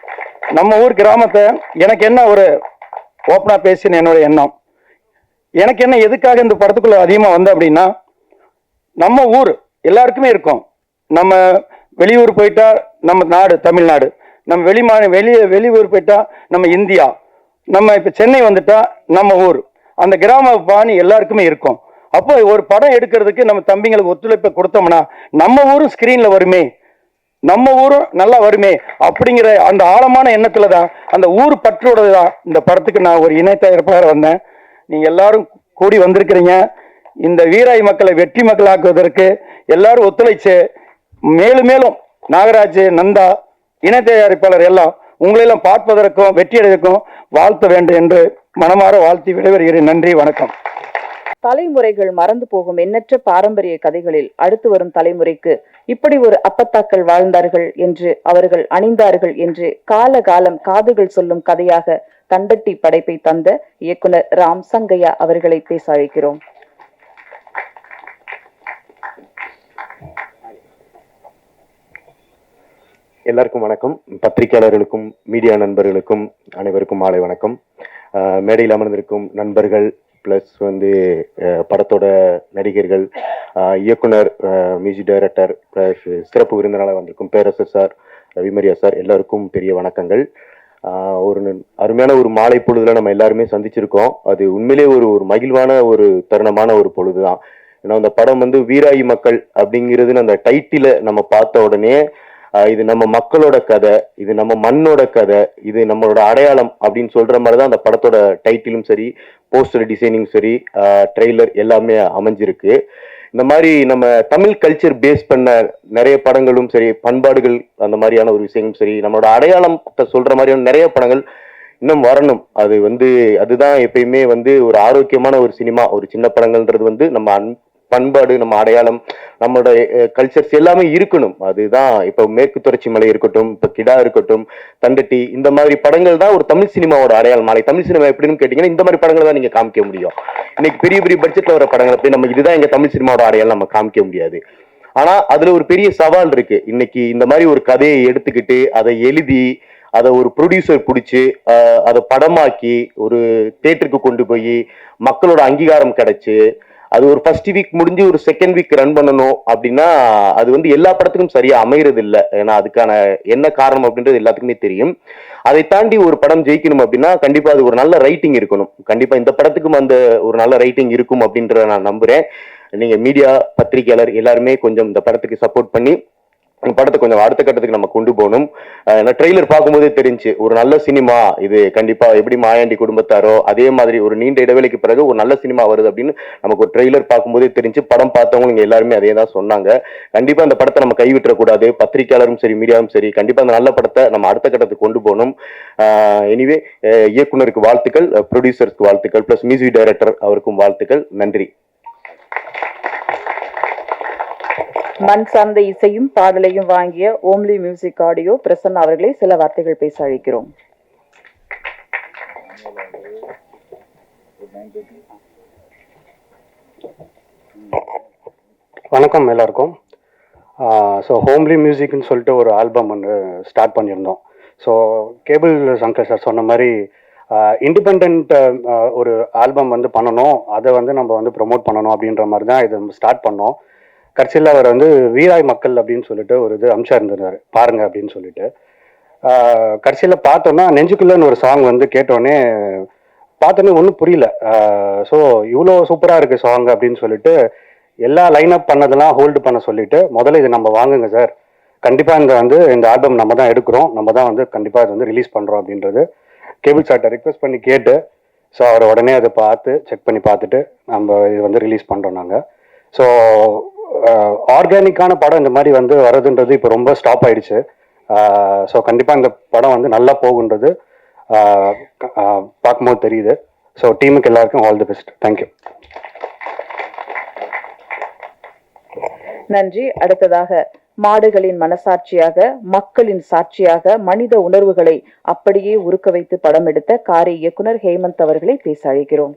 நம்ம ஊர் கிராமத்தை எனக்கு என்ன ஒரு ஓப்பனாக பேசின என்னோட எண்ணம், எனக்கு என்ன எதுக்காக இந்த படத்துக்குள்ளே அதிகமாக வந்தேன் அப்படின்னா, நம்ம ஊர் எல்லாருக்குமே இருக்கும். நம்ம வெளியூர் போயிட்டா நம்ம நாடு தமிழ்நாடு, நம்ம வெளியூர் போயிட்டா நம்ம இந்தியா, நம்ம இப்போ சென்னை வந்துட்டா நம்ம ஊர், அந்த கிராம பாணி எல்லாருக்குமே இருக்கும். அப்போ ஒரு படம் எடுக்கிறதுக்கு நம்ம தம்பிங்களுக்கு ஒத்துழைப்பை கொடுத்தோம்னா நம்ம ஊரும் ஸ்கிரீன்ல வருமே, நம்ம ஊரும் நல்லா வருமே அப்படிங்கிற அந்த ஆழமான எண்ணத்துல தான், அந்த ஊர் பற்றோட தான் இந்த படத்துக்கு நான் ஒரு இணை தயாரிப்பாளர் வந்தேன். நீங்க எல்லாரும் கூடி வந்திருக்கிறீங்க. இந்த வீராய் மக்களை வெற்றி மக்களாக்குவதற்கு எல்லாரும் ஒத்துழைச்சு மேலும் மேலும் நாகராஜ், நந்தா, இணை தயாரிப்பாளர் எல்லாம் உங்களெல்லாம் பார்ப்பதற்கும் வெற்றி அடைவதற்கும் வாழ்த்த வேண்டும் என்று மனமாற வாழ்த்தி விடைபெறுகிறேன். நன்றி, வணக்கம். தலைமுறைகள் மறந்து போகும் எண்ணற்ற பாரம்பரிய கதைகளில் அடுத்து வரும் தலைமுறைக்கு இப்படி ஒரு அப்பத்தாக்கள் வாழ்ந்தார்கள் என்று, அவர்கள் அணிந்தார்கள் என்று காலம் காதுகள் சொல்லும் கதையாக தண்டட்டி படைப்பை தந்த இயக்குனர் ராம் சங்கையா அவர்களை பேச அழைக்கிறோம். எல்லாருக்கும் வணக்கம். பத்திரிகையாளர்களுக்கும் மீடியா நண்பர்களுக்கும் அனைவருக்கும் மாலை வணக்கம். மேடையில் அமர்ந்திருக்கும் நண்பர்கள் ப்ளஸ் வந்து படத்தோட நடிகர்கள், இயக்குனர், மியூசிக் டைரக்டர் ப்ளஸ் சிறப்பு விருந்தினராக வந்திருக்கும் பேரரசர் சார், ரவிமரியா சார், எல்லாருக்கும் பெரிய வணக்கங்கள். ஒரு அருமையான ஒரு மாலை பொழுதுல நம்ம எல்லாருமே சந்திச்சிருக்கோம். அது உண்மையிலே ஒரு மகிழ்வான ஒரு தருணமான ஒரு பொழுது தான். ஏன்னா அந்த படம் வந்து வீராயி மக்கள் அப்படிங்கிறது அந்த டைட்டில நம்ம பார்த்த உடனே இது நம்ம மக்களோட கதை, இது நம்ம மண்ணோட கதை, இது நம்மளோட அடையாளம் அப்படின்னு சொல்ற மாதிரிதான் அந்த படத்தோட டைட்டிலும் சரி, போஸ்டர் டிசைனிங் சரி, ட்ரெய்லர் எல்லாமே அமைஞ்சிருக்கு. இந்த மாதிரி நம்ம தமிழ் கல்ச்சர் பேஸ் பண்ண நிறைய படங்களும் சரி, பண்பாடுகள் அந்த மாதிரியான ஒரு விஷயங்களும் சரி, நம்மளோட அடையாளத்தை சொல்ற மாதிரியான நிறைய படங்கள் இன்னும் வரணும். அது வந்து அதுதான் எப்பயுமே வந்து ஒரு ஆரோக்கியமான ஒரு சினிமா. ஒரு சின்ன படங்கள்ன்றது வந்து நம்ம பண்பாடு, நம்ம அடையாளம், நம்மளோட கல்ச்சர்ஸ் எல்லாமே இருக்கணும். அதுதான் இப்ப மேற்கு தொடர்ச்சி மலை இருக்கட்டும், இப்ப கிடா இருக்கட்டும், தண்டட்டி, இந்த மாதிரி படங்கள் தான் ஒரு தமிழ் சினிமாவோட அடையாளம். நாளை தமிழ் சினிமா எப்படின்னு கேட்டீங்கன்னா இந்த மாதிரி படங்களை தான் நீங்க காமிக்க முடியும். இன்னைக்கு பெரிய பெரிய பட்ஜெட்ல வர படங்கள் அப்படி நம்ம இதுதான் எங்க தமிழ் சினிமாவோட அடையாளம் நம்ம காமிக்க முடியாது. ஆனா அதுல ஒரு பெரிய சவால் இருக்கு. இன்னைக்கு இந்த மாதிரி ஒரு கதையை எடுத்துக்கிட்டு அதை எழுதி அதை ஒரு ப்ரொடியூசர் பிடிச்சி அதை படமாக்கி ஒரு தியேட்டருக்கு கொண்டு போய் மக்களோட அங்கீகாரம் கிடைச்சு அது ஒரு ஃபர்ஸ்ட் வீக் முடிஞ்சு ஒரு செகண்ட் வீக் ரன் பண்ணணும் அப்படின்னா அது வந்து எல்லா படத்துக்கும் சரியா அமைகிறது இல்லை. ஏன்னா அதுக்கான என்ன காரணம் அப்படின்றது எல்லாத்துக்குமே தெரியும். அதை தாண்டி ஒரு படம் ஜெயிக்கணும் அப்படின்னா கண்டிப்பா அது ஒரு நல்ல ரைட்டிங் இருக்கணும். கண்டிப்பா இந்த படத்துக்கும் அந்த ஒரு நல்ல ரைட்டிங் இருக்கும் அப்படின்றத நான் நம்புறேன். நீங்க மீடியா, பத்திரிகையாளர் எல்லாருமே கொஞ்சம் இந்த படத்துக்கு சப்போர்ட் பண்ணி படத்தை கொஞ்சம் அடுத்த கட்டத்துக்கு நம்ம கொண்டு போகணும். ட்ரெய்லர் பார்க்கும்போதே தெரிஞ்சு ஒரு நல்ல சினிமா இது. கண்டிப்பா எப்படி மாயாண்டி குடும்பத்தாரோ அதே மாதிரி ஒரு நீண்ட இடைவெளிக்கு பிறகு ஒரு நல்ல சினிமா வருது அப்படின்னு நமக்கு ஒரு ட்ரெய்லர் பார்க்கும்போதே தெரிஞ்சு. படம் பார்த்தவங்க இங்க எல்லாருமே அதே தான் சொன்னாங்க. கண்டிப்பா அந்த படத்தை நம்ம கைவிட்டக்கூடாது. பத்திரிகையாளரும் சரி, மீடியாவும் சரி, கண்டிப்பா அந்த நல்ல படத்தை நம்ம அடுத்த கட்டத்துக்கு கொண்டு போகணும். எனிவே, இயக்குனருக்கு வாழ்த்துக்கள், ப்ரொடியூசருக்கு வாழ்த்துக்கள், பிளஸ் மியூசிக் டைரக்டர் அவருக்கும் வாழ்த்துக்கள். நன்றி. மண் சார்ந்த இசையும் பாடலையும் வாங்கிய ஓம்லி மியூசிக் ஆடியோ பிரசன்னா அவர்களை சில வார்த்தைகள் பேச அழைக்கிறோம். வணக்கம் எல்லாருக்கும். ஸோ ஹோம்லி மியூசிக்னு சொல்லிட்டு ஒரு ஆல்பம் ஒன்று ஸ்டார்ட் பண்ணியிருந்தோம். ஸோ கேபிள் சங்கர் சார் சொன்ன மாதிரி இண்டிபெண்ட் ஒரு ஆல்பம் வந்து பண்ணணும், அதை வந்து நம்ம வந்து ப்ரொமோட் பண்ணணும் அப்படின்ற மாதிரி தான் இதை ஸ்டார்ட் பண்ணோம். கடைசியில் அவர் வந்து வீராய் மக்கள் அப்படின்னு சொல்லிட்டு ஒரு இது அம்சா இருந்திருந்தார், பாருங்க அப்படின்னு சொல்லிட்டு. கடைசியில் பார்த்தோன்னா நெஞ்சுக்குள்ளன்னு ஒரு சாங் வந்து கேட்டோடனே ஒன்றும் புரியல. ஸோ இவ்வளோ சூப்பராக இருக்குது சாங் அப்படின்னு சொல்லிட்டு எல்லா லைன் அப் பண்ணதெல்லாம் ஹோல்டு பண்ண சொல்லிட்டு, முதல்ல இது நம்ம வாங்குங்க சார், கண்டிப்பாக இந்த ஆல்பம் நம்ம தான் எடுக்கிறோம், நம்ம தான் வந்து கண்டிப்பாக இது வந்து ரிலீஸ் பண்ணுறோம் அப்படின்றது கேபிள் சார்ட்டை ரிக்வெஸ்ட் பண்ணி கேட்டு, ஸோ அவர் உடனே அதை பார்த்து செக் பண்ணி பார்த்துட்டு நம்ம இது வந்து ரிலீஸ் பண்ணுறோம் நாங்கள். ஸோ ஆர்கானிக்கான படம் இந்த மாதிரி வந்து வர்றதுன்றது இப்போ ரொம்ப ஸ்டாப் ஆயிடுச்சு. ஸோ கண்டிப்பாக இந்த படம் வந்து நல்லா போகுன்றது பார்க்கும்போது தெரியுது. ஸோ டீமுக்கு எல்லாருக்கும் ஆல் தி பெஸ்ட். தேங்க்யூ. நன்றி. அடுத்ததாக மாடுகளின் மனசாட்சியாக, மக்களின் சாட்சியாக, மனித உணர்வுகளை அப்படியே உருக்க வைத்து படம் எடுத்த காரை இயக்குனர் ஹேமந்த் அவர்களை பேச அழைக்கிறோம்.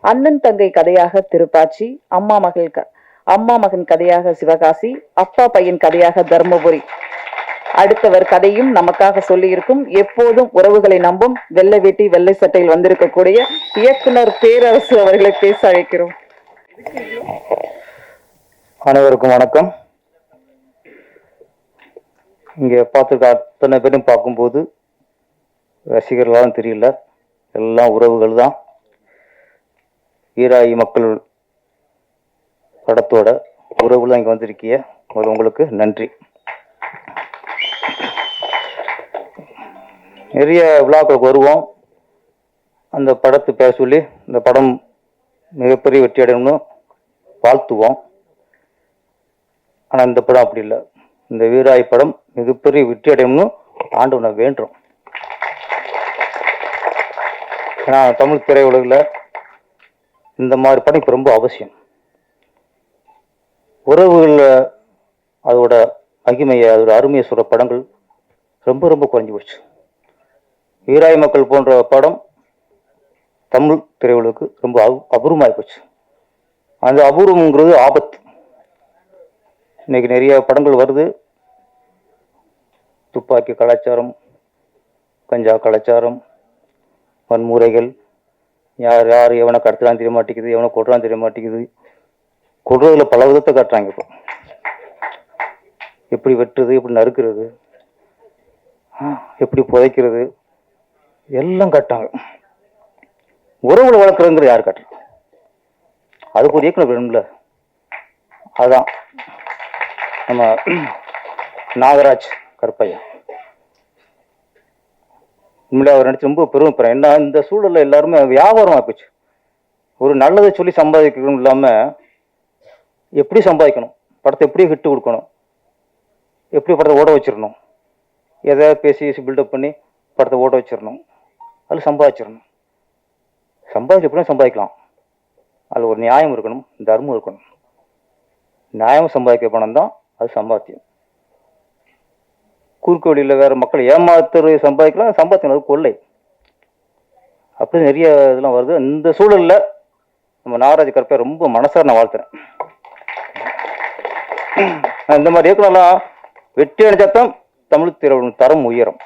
அண்ணன் தங்கை கதையாக திருப்பாச்சி, அம்மா மகன் கதையாக சிவகாசி, அப்பா பையன் கதையாக தர்மபுரி. அடுத்தவர் கதையும் நமக்காக சொல்லி இருக்கும். எப்போதும் உறவுகளை நம்பும் வெள்ளை வேட்டி வெள்ளை சட்டையில் வந்திருக்கக்கூடிய இயக்குனர் பேரரசு அவர்களை பேச அழைக்கிறோம். அனைவருக்கும் வணக்கம். இங்க பார்த்துருக்க அத்தனை பேரும் பார்க்கும்போது ரசிகர்களாலும் தெரியல, எல்லாம் உறவுகள் தான். ஈராயி மக்கள் படத்தோட உறவுல இங்கே வந்திருக்கிய உங்களுக்கு நன்றி. நிறைய விழாக்களுக்கு வருவோம், அந்த படத்தை பேச சொல்லி இந்த படம் மிகப்பெரிய வெற்றி அடையணும்னு வாழ்த்துவோம். ஆனால் இந்த படம் அப்படி இல்லை. இந்த வீராய் படம் மிகப்பெரிய வெற்றி அடையணும்னு ஆண்டவனை வேண்டுறோம். ஏன்னா தமிழ் திரையுலகில் இந்த மாதிரி படம் இப்போ ரொம்ப அவசியம். உறவுகளில் அதோட மகிமையை, அதோட அருமையை சொல்கிற படங்கள் ரொம்ப ரொம்ப குறைஞ்சி போச்சு. வீராய் மக்கள் போன்ற படம் தமிழ் திரையுலகுக்கு ரொம்ப அபூர்வமாகி போச்சு. அந்த அபூர்வங்கிறது ஆபத்து. இன்னைக்கு நிறைய படங்கள் வருது, துப்பாக்கி கலாச்சாரம், கஞ்சா கலாச்சாரம், வன்முறைகள், யார் எவனை கடத்தலாம் தெரிய மாட்டேங்குது, எவனை கொட்டுறான்னு தெரிய மாட்டேங்குது. கொள்றதுல பல விதத்தை காட்டுறாங்க. இப்போ எப்படி வெட்டுறது, எப்படி நறுக்கிறது, எப்படி புதைக்கிறது எல்லாம் காட்டாங்க. உறவுகளை வளர்க்குறதுங்கிறது யார் காட்டுறாங்க? அதுக்கு ஒரு இயக்குனர் வேணும்ல. அதுதான் நம்ம நாகராஜ் கருப்பையா. உண்மையிலே அவர் நினைச்சு ரொம்ப பெருமைப்படுறேன். ஏன்னா இந்த சூழல்ல எல்லாருமே வியாபாரம் ஆயிப்போச்சு. ஒரு நல்லதை சொல்லி சம்பாதிக்கணும் இல்லாம எப்படி சம்பாதிக்கணும், படத்தை எப்படி ஹிட்டு கொடுக்கணும், எப்படி படத்தை ஓட வச்சிடணும், எதை பேசி பில்டப் பண்ணி படத்தை ஓட வச்சிடணும், அதில் சம்பாதிச்சிடணும். எப்படின்னா சம்பாதிக்கலாம், அதில் ஒரு நியாயம் இருக்கணும், தர்மம் இருக்கணும். நியாயம் சம்பாதிக்க பணம் தான் அது சம்பாத்தியம். குறுக்கு வழியில் வேற மக்களை ஏமாத்துற சம்பாதிக்கலாம், சம்பாத்தியம் அது கொள்ளை. அப்படி நிறைய இதெல்லாம் வருது. இந்த சூழல்ல நம்ம நாகராஜ் கருப்பை ரொம்ப மனசார நான் வாழ்த்துறேன். இந்த மாதிரி இயக்குனர்லாம் வெற்றி அடைஞ்சாத்தான் தமிழ் திரையுலகின் தரம் உயரும்.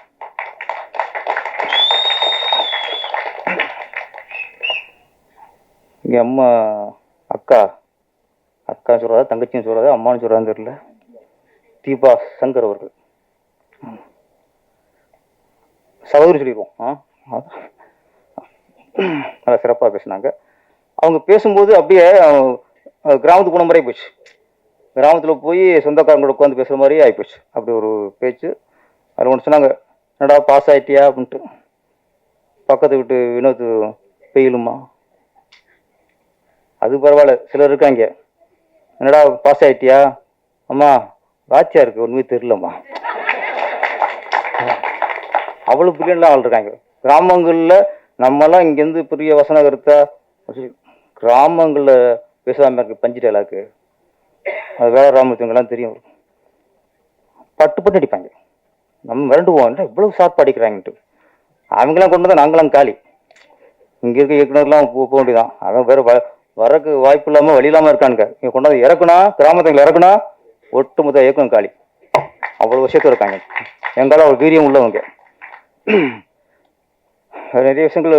இங்க அம்மா அக்கா சொல்றாரு, தங்கச்சின்னு சொல்றாரு, அம்மான்னு சொல்றாரு தெரியல, தீபா சங்கர் அவர்கள் சகோதரி சொல்லிடுவோம். நல்லா சிறப்பாக பேசினாங்க. அவங்க பேசும்போது அப்படியே கிராமத்துக்கு போன மாதிரி போச்சு. கிராமத்தில் போய் சொந்தக்காரங்களோட உட்காந்து பேசுகிற மாதிரியே ஆகிப்போச்சு. அப்படி ஒரு பேச்சு. அதில் ஒன்று சொன்னாங்க, என்னடா பாஸ் ஆகிட்டியா அப்படின்ட்டு. பக்கத்து வீட்டு வினோத் பெயிலுமா, அது பரவாயில்ல. சிலர் இருக்காங்க, என்னடா பாஸ் ஆகிட்டியா, அம்மா வாட்சியா இருக்கு ஒன்றுமே தெரியலம்மா. அவ்வளோ பிரில்லியன்ட்லாம் ஆள் இருக்காங்க கிராமங்களில். நம்மலாம் இங்கேருந்து பெரிய வசன கருத்தா கிராமங்களில் பேசாமல் இருக்கு பஞ்சு டைலாக்கு. அது வேற ராமத்துவங்கெல்லாம் தெரியும். பட்டு பட்டு அடிப்பாங்க. நம்ம மிரண்டுவோம், இல்லை இவ்வளவு ஷார்ப்பாக அடிக்கிறாங்கன்ட்டு. அவங்களாம் கொண்டு வந்தால் நாங்களாம் காலி. இங்கே இருக்க இயக்குனர்லாம் போக வேண்டியதான். அவன் வேற வரக்கு வாய்ப்பு இல்லாமல் வழி இல்லாமல் இருக்கானுங்க. இங்கே கொண்டாந்து இறக்குனா, கிராமத்தில் இறக்குனா ஒட்டுமொத்த இயக்கம் காலி. அவ்வளோ விஷயத்துல இருக்காங்க. எங்கால அவ்வளோ வீரியம் உள்ளவங்க. நிறைய விஷயங்கள்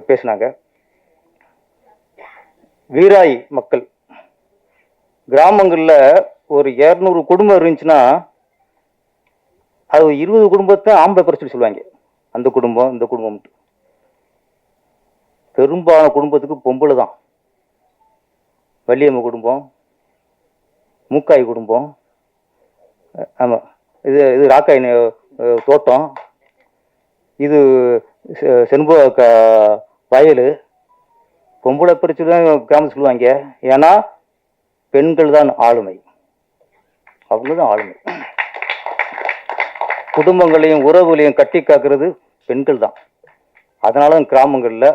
பேசினாங்க. வீராய் மக்கள் கிராமங்களில் ஒரு 200 குடும்பம் இருந்துச்சுன்னா அது 20 குடும்பத்தை ஆம்பளை பறிச்சு சொல்லுவாங்க. அந்த குடும்பம் இந்த குடும்பம். பெரும்பாலான குடும்பத்துக்கு பொம்பளை தான். வள்ளியம்ம குடும்பம், மூக்காய் குடும்பம், ஆமாம் இது ராக்காய் தோட்டம், இது செண்பக வயல். பொம்பளை பறிச்சு தான் கிராமத்தில் சொல்லுவாங்க. ஏன்னா பெண்கள் தான் ஆளுமை, அவங்க தான் ஆளுமை. குடும்பங்களையும் உறவுகளையும் கட்டி காக்கிறது பெண்கள் தான். அதனால கிராமங்களில்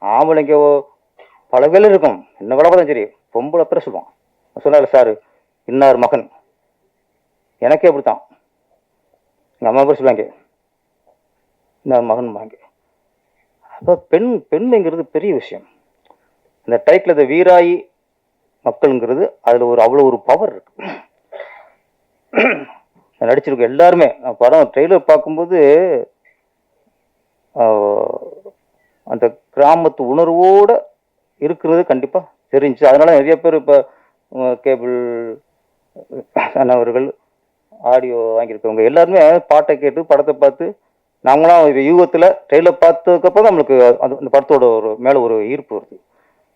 ஆம்பளைங்க பல பேர் இருக்கும். என்ன விட தான் சரி, பொம்பளை பேர சொல்லுவான். சொன்னார் சார் இன்னார் மகன், எனக்கே அப்படித்தான். எங்கள் அம்மா பேர் சொல்லுவாங்க இன்னார் மகன் வாங்க. அப்போ பெண்மைங்கிறது பெரிய விஷயம். இந்த டைட்டில் இந்த வீராயி மக்கள்ங்கிறது அதில் அவ்வளோ ஒரு பவர் இருக்கு. நடிச்சிருக்க எல்லாருமே படம் ட்ரெய்லர் பார்க்கும்போது அந்த கிராமத்து உணர்வோடு இருக்கிறது கண்டிப்பாக தெரிஞ்சு. அதனால நிறைய பேர் இப்போ கேபிள் அவர்கள் ஆடியோ வாங்கியிருக்கவங்க எல்லாருமே பாட்டை கேட்டு படத்தை பார்த்து, நாங்களாம் இது யூகத்தில் ட்ரெய்லர் பார்த்ததுக்கப்புறம் நம்மளுக்கு அந்த படத்தோட மேலே ஒரு ஈர்ப்பு வருது.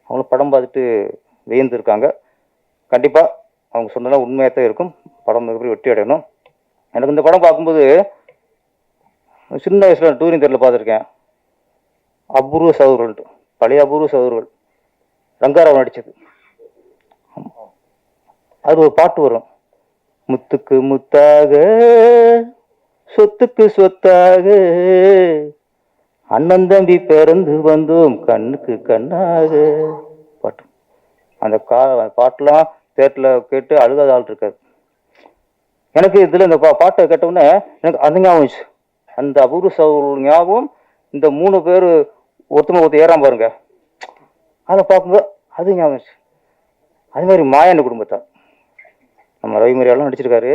அவங்களும் படம் பார்த்துட்டு வியந்துருக்காங்க. கண்டிப்பாக அவங்க சொன்னதெல்லாம் உண்மையாக தான் இருக்கும். படம் மிகப்பெரிய வெற்றி அடையணும். எனக்கு இந்த படம் பார்க்கும்போது சின்ன வயசில் டூரிங் தேட்டரில் பார்த்துருக்கேன். அபூர்வ சகோதரர்கள், பழைய அபூர்வ சகோதரர்கள், ரங்காராவ் நடித்தது. அது ஒரு பாட்டு வரும், முத்துக்கு முத்தாக சொத்துக்கு சொத்தாக அண்ணன் தம்பி பிறந்து வந்தோம் கண்ணுக்கு கண்ணாக பாட்டு. அந்த பாட்டெலாம் தேட்டரில் கேட்டு அழுகாத ஆள் இருக்காது. எனக்கு இதில் இந்த பாட்டை கேட்டவுடனே எனக்கு அந்த ஞாபகம், அந்த அபூர்வ சகோதரர்கள் ஞாபகம். இந்த 3 பேர் ஒருத்தர் ஏறாம பாருங்க, அதை பார்க்கும்போது அது ஞாபகம். அதே மாதிரி மாயாண்ட குடும்பத்தார் நம்ம ரவிமரியாலாம் நடிச்சிருக்காரு.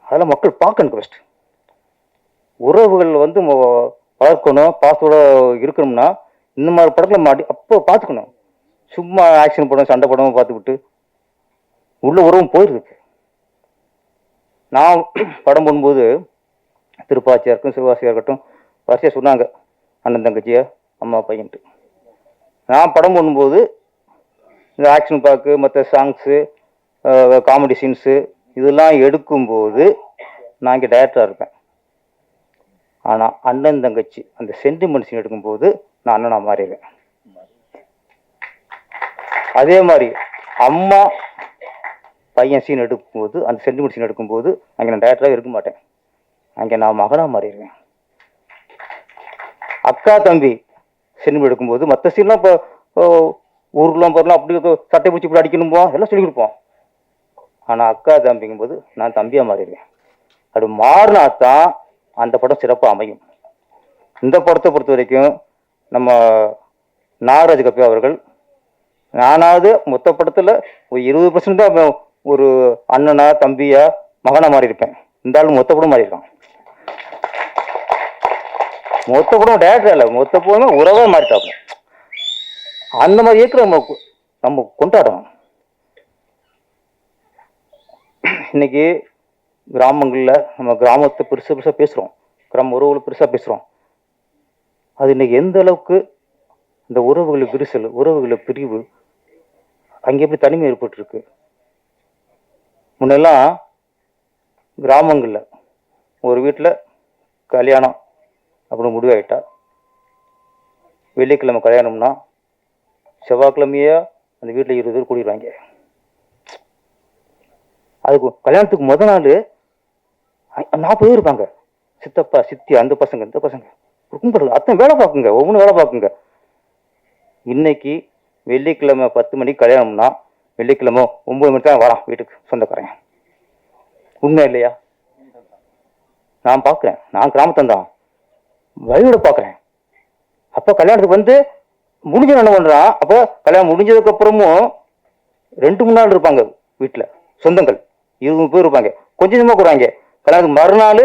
அதெல்லாம் மக்கள் பார்க்கணும். ஃபஸ்ட் உறவுகள் வளர்க்கணும், பாசத்தோட இருக்கணும்னா இந்த மாதிரி படத்தில் அப்போ பார்த்துக்கணும். சும்மா ஆக்ஷன் படம் சண்டை படமும் பார்த்துக்கிட்டு உள்ள உறவும் போயிருக்கு. நான் படம் போடும்போது திருப்பாச்சியாக இருக்கட்டும், சிவகாசியாக இருக்கட்டும், வரிசையாக சொன்னாங்க அண்ணன் தங்கச்சியா அம்மா பையன்ட்டு. நான் படம் போடும்போது இந்த ஆக்ஷன் பார்க்கு, மற்ற சாங்ஸு, காமெடி சீன்ஸு இதெல்லாம் எடுக்கும்போது நான் இங்கே டைரக்டராக இருப்பேன். ஆனால் அண்ணன் தங்கச்சி அந்த சென்டிமெண்ட் சீன் எடுக்கும்போது நான் அண்ணனாக மாறிடுவேன். அதே மாதிரி அம்மா பையன் சீன் எடுக்கும்போது, அந்த சென்டிமெண்ட் சீன் எடுக்கும்போது அங்கே நான் டைரக்டராக இருக்க மாட்டேன், அங்கே நான் மகனாக மாறிடுவேன். அக்கா தம்பி சென்டிமெண்ட் எடுக்கும்போது மற்ற சீன்லாம் இப்போ ஊர்லாம் போகிறலாம் அப்படி சட்டை பிடிச்சி இப்படி அடிக்கணும்போ எல்லாம் சொல்லி கொடுப்போம். ஆனால் அக்கா தம்பிங்கும் போது நான் தம்பியாக மாறிடுவேன். அப்படி மாறினா தான் அந்த படம் சிறப்பாக அமையும். இந்த படத்தை பொறுத்த வரைக்கும் நம்ம நாகராஜ் கப்பி அவர்கள், நானாவது மொத்த படத்தில் ஒரு 20% தான் ஒரு அண்ணனா தம்பியா மகனா மாறி இருப்பேன். இந்த ஆள் மொத்த படம் மாறி இருக்கான். மொத்த படம் டேரக்டர் இல்லை, மொத்த படம் உறவாக மாறிட்டாங்க. அந்த மாதிரி இயக்கிற நம்ம கொண்டாடணும். இன்னைக்கு கிராமங்களில் நம்ம கிராமத்தை பெருசாக பேசுகிறோம், கிராம உறவுகளை பெருசாக பேசுகிறோம். அது இன்னைக்கு எந்த அளவுக்கு இந்த உறவுகளை விரிசல், உறவுகளை பிரிவு, அங்கே எப்படி தனிமை ஏற்பட்டுருக்கு. முன்னெல்லாம் கிராமங்களில் ஒரு வீட்டில் கல்யாணம் அப்படின்னு முடிவாயிட்டா, வெள்ளிக்கிழமை கல்யாணம்னா செவ்வாய்க்கிழமையே அந்த வீட்டில் 20 பேர் கூடிடுவாங்க. அதுக்கு கல்யாணத்துக்கு முத நாள் 40 பேர் இருப்பாங்க. சித்தப்பா, சித்தி, அந்த பசங்க, இந்த பசங்க, அத்தனை வேலை பார்க்குங்க, ஒவ்வொன்றும் வேலை பார்க்குங்க. இன்னைக்கு வெள்ளிக்கிழமை 10 மணிக்கு கல்யாணம்னா வெள்ளிக்கிழமை 9 மணிக்கு தான் வரான் வீட்டுக்கு சொந்தக்காரன். உண்மை இல்லையா? நான் பார்க்குறேன், நான் கிராமத்தான் வழியோட பார்க்குறேன். அப்போ கல்யாணத்துக்கு வந்து முடிஞ்ச என்ன பண்ணுறான், அப்போ கல்யாணம் முடிஞ்சதுக்கு அப்புறமும் 2-3 நாள் இருப்பாங்க வீட்டில் சொந்தங்கள். 20 பேர் இருப்பாங்க. கொஞ்சம் கொஞ்சமாக கூடுவாங்க. கல்யாணத்துக்கு மறுநாள்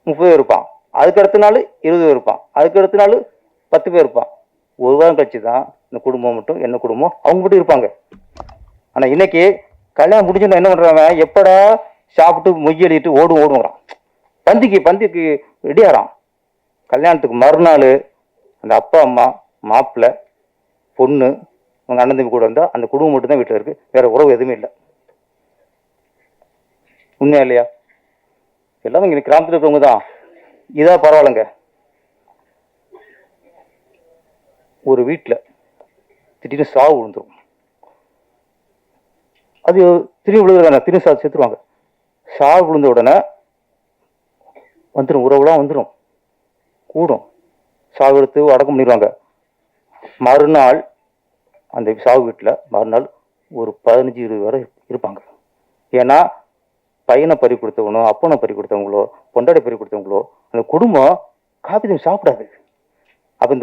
30 பேர் இருப்பான். அதுக்கு அடுத்த நாள் 20 பேர் இருப்பான். அதுக்கு அடுத்த நாள் 10 பேர் இருப்பான். ஒரு வாரம் கழிச்சு தான் இந்த குடும்பம் மட்டும், என்ன குடும்பம், அவங்க மட்டும் இருப்பாங்க. ஆனால் இன்னைக்கு கல்யாணம் முடிஞ்சோன்னா என்ன பண்ணுறாங்க, எப்படா சாப்பிட்டு மொய்யலிட்டு ஓடுங்கிறான். பந்திக்கு ரெடியாகிறான். கல்யாணத்துக்கு மறுநாள் அந்த அப்பா அம்மா, மாப்பிள்ளை, பொண்ணு, அவங்க அண்ணன் தம்பி கூட இருந்தால் அந்த குடும்பம் மட்டும்தான் வீட்டில் இருக்குது. வேற உறவு எதுவுமே இல்லை. உண்மையா இல்லையா? எல்லாமே இங்கே கிராமத்தில் இருக்கிறவங்க தான். இதாக பரவாயில்லைங்க. ஒரு வீட்டில் திடீர்னு சாவு விழுந்துடும். அது திரும்பி விழுதுறாங்க, திரும்பி செத்துருவாங்க. சாவு விழுந்த உடனே வந்துடும், உறவுலாம் வந்துடும், கூடும். சாவு எடுத்து அடக்கம் பண்ணிடுவாங்க. மறுநாள் அந்த சாவு வீட்டில் மறுநாள் ஒரு 15-20 வரை இருப்பாங்க. ஏன்னா பையனை பறி கொடுத்தவனோ, அப்பனை பறி கொடுத்தவங்களோ, பொண்டாடி பறி கொடுத்தவங்களோ அந்த குடும்பம் காப்பி தண்ணி சாப்பிடாது. அப்போ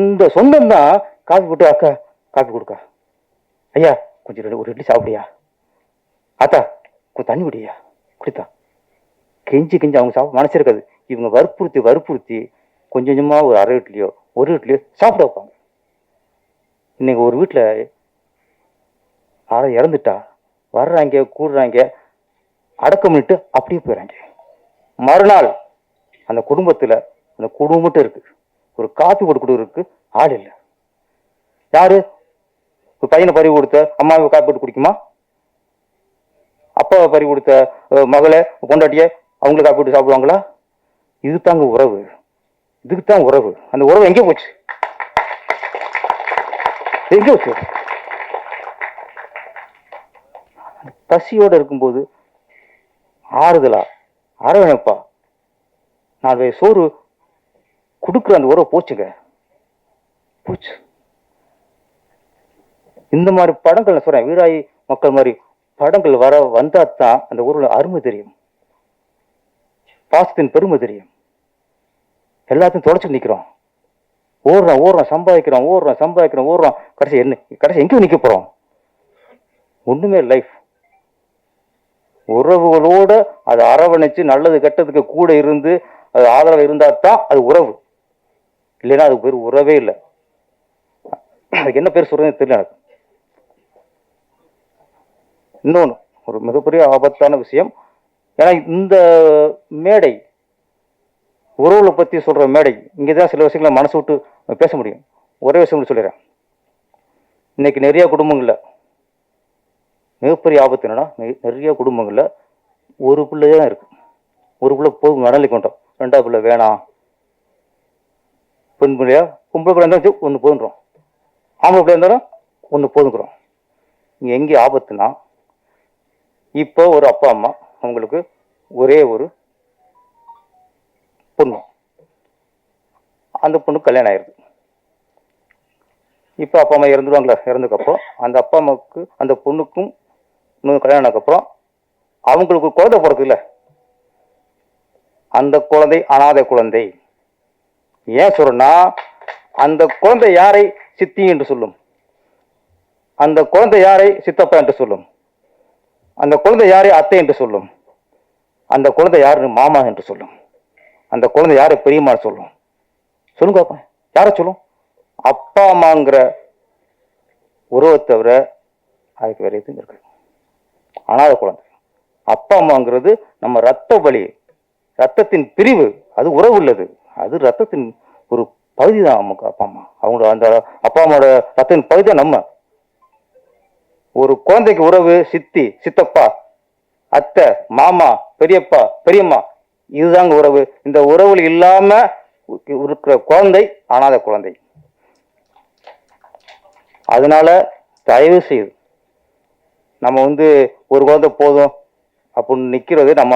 இந்த சொந்தம் தான் காப்பி போட்டு, அக்கா காப்பி கொடுக்கா, ஐயா கொஞ்சம் ஒரு இட்லி சாப்பிடியா, ஆத்தா கொஞ்சம் தண்ணி குடியா, குடித்தா கெஞ்சி அவங்க சாப்பிட மனசு இருக்காது. இவங்க வற்புறுத்தி கொஞ்சம் கொஞ்சமாக ஒரு அரை இட்லியோ ஒரு இட்லியோ சாப்பிட வைப்பாங்க. இன்னைக்கு ஒரு வீட்டில் யாரும் இறந்துட்டா வர்றாங்க, கூடுறாங்க, அடக்கம் பண்ணிட்டு அப்படியே போயிடறாங்க. மறுநாள் அந்த குடும்பத்தில் அந்த குடும்பம் மட்டும் இருக்கு. ஒரு காப்பி போட்டு கொடுக்குறதுக்கு ஆள் இல்லை. யாரு பையனை பறி கொடுத்த அம்மாவை காப்பி போட்டு குடிக்குமா? அப்பாவை பறி கொடுத்த மகளை, பொண்டாட்டிய அவங்களுக்கு காப்பி போட்டு சாப்பிடுவாங்களா? இது தாங்க உறவு. இதுக்கு தான் உறவு. அந்த உறவு எங்கே போச்சு? எங்கே போச்சு? பசியோடு இருக்கும்போது ஆறுதலா அரவணைப்பா 4 வயசு சோறு கொடுக்குற அந்த உறவு போச்சுங்க, போச்சு. இந்த மாதிரி படங்கள் நான் சொல்றேன், வீராயி மக்கள் மாதிரி படங்கள் வந்தா தான் அந்த ஊரில் அருமை தெரியும், பாசத்தின் பெருமை தெரியும். எல்லாத்தையும் தொடச்சு நிற்கிறோம், ஓடுறோம், சம்பாதிக்கிறோம், கடைசி எங்கேயும் நிற்க போறோம்? ஒண்ணுமே லைஃப். உறவுகளோட அதை அரவணைச்சு நல்லது கெட்டதுக்கு கூட இருந்து அது ஆதரவு இருந்தா தான் அது உறவு. இல்லைன்னா அதுக்கு பேர் உறவே இல்லை. அதுக்கு என்ன பேர் சொல்றதுன்னு தெரியல எனக்கு. இன்னொன்று ஒரு மிகப்பெரிய ஆபத்தான விஷயம். ஏன்னா இந்த மேடை உறவுகளை பற்றி சொல்ற மேடை, இங்கேதான் சில விஷயங்களை மனசு விட்டு பேச முடியும். ஒரே விஷயம் சொல்லிடுறேன். இன்னைக்கு நிறைய குடும்பங்கள்ல மிகப்பெரிய ஆபத்து என்னன்னா, நிறைய குடும்பங்கள்ல ஒரு பிள்ளையே தான் இருக்கு. ஒரு பிள்ளை போதும் நடலை கொண்டோம், 2வது பிள்ளை வேணாம், பெண் பிள்ளையா பொம்பளை பிள்ளை இருந்தாலும் ஒன்று போதுன்றோம், ஆம்பளை பிள்ளை இருந்தாலும் ஒன்று போதுங்கிறோம். இங்கே எங்கே ஆபத்துனா, இப்போ ஒரு அப்பா அம்மா அவங்களுக்கு ஒரே ஒரு பொண்ணு, அந்த பொண்ணுக்கு கல்யாணம் ஆயிடுது. இப்போ அப்பா அம்மா இறந்துடுவாங்களா? இறந்துக்கப்போ அந்த அப்பா அம்மாவுக்கு அந்த பொண்ணுக்கும் இன்னும் கல்யாணம் ஆனதுக்கப்புறம் அவங்களுக்கு குழந்தை பிறகு இல்லை. அந்த குழந்தை அனாதை குழந்தை. ஏன் சொல்றேன்னா, அந்த குழந்தை யாரை சித்தி என்று சொல்லும், அந்த குழந்தை யாரை சித்தப்பா என்று சொல்லும், அந்த குழந்தை யாரை அத்தை என்று சொல்லும், அந்த குழந்தை யாரு மாமா என்று சொல்லும், அந்த குழந்தை யாரை பெரியம்மான்னு சொல்லும். சொல்லுங்க அப்பா, யாரை சொல்லும்? அப்பா அம்மாங்கிற உறவை தவிர அதுக்கு வேற எதுவும் இருக்கு. அனாதை குழந்தை. அப்பா அம்மாங்கிறது நம்ம ரத்த வலி, ரத்தத்தின் பிரிவு. அது உறவு உள்ளது, அது ரத்தத்தின் ஒரு பகுதி தான் நமக்கு அப்பா அம்மா. அவங்களோட அந்த அப்பா அம்மாவோட ரத்தத்தின் பகுதி தான் நம்ம. ஒரு குழந்தைக்கு உறவு சித்தி, சித்தப்பா, அத்தை, மாமா, பெரியப்பா, பெரியம்மா, இதுதாங்க உறவு. இந்த உறவுகள் இல்லாம இருக்கிற குழந்தை அனாதை குழந்தை. அதனால தயவு செய்து நம்ம ஒரு குழந்தை போதும் அப்படின்னு நிக்கிறது நம்ம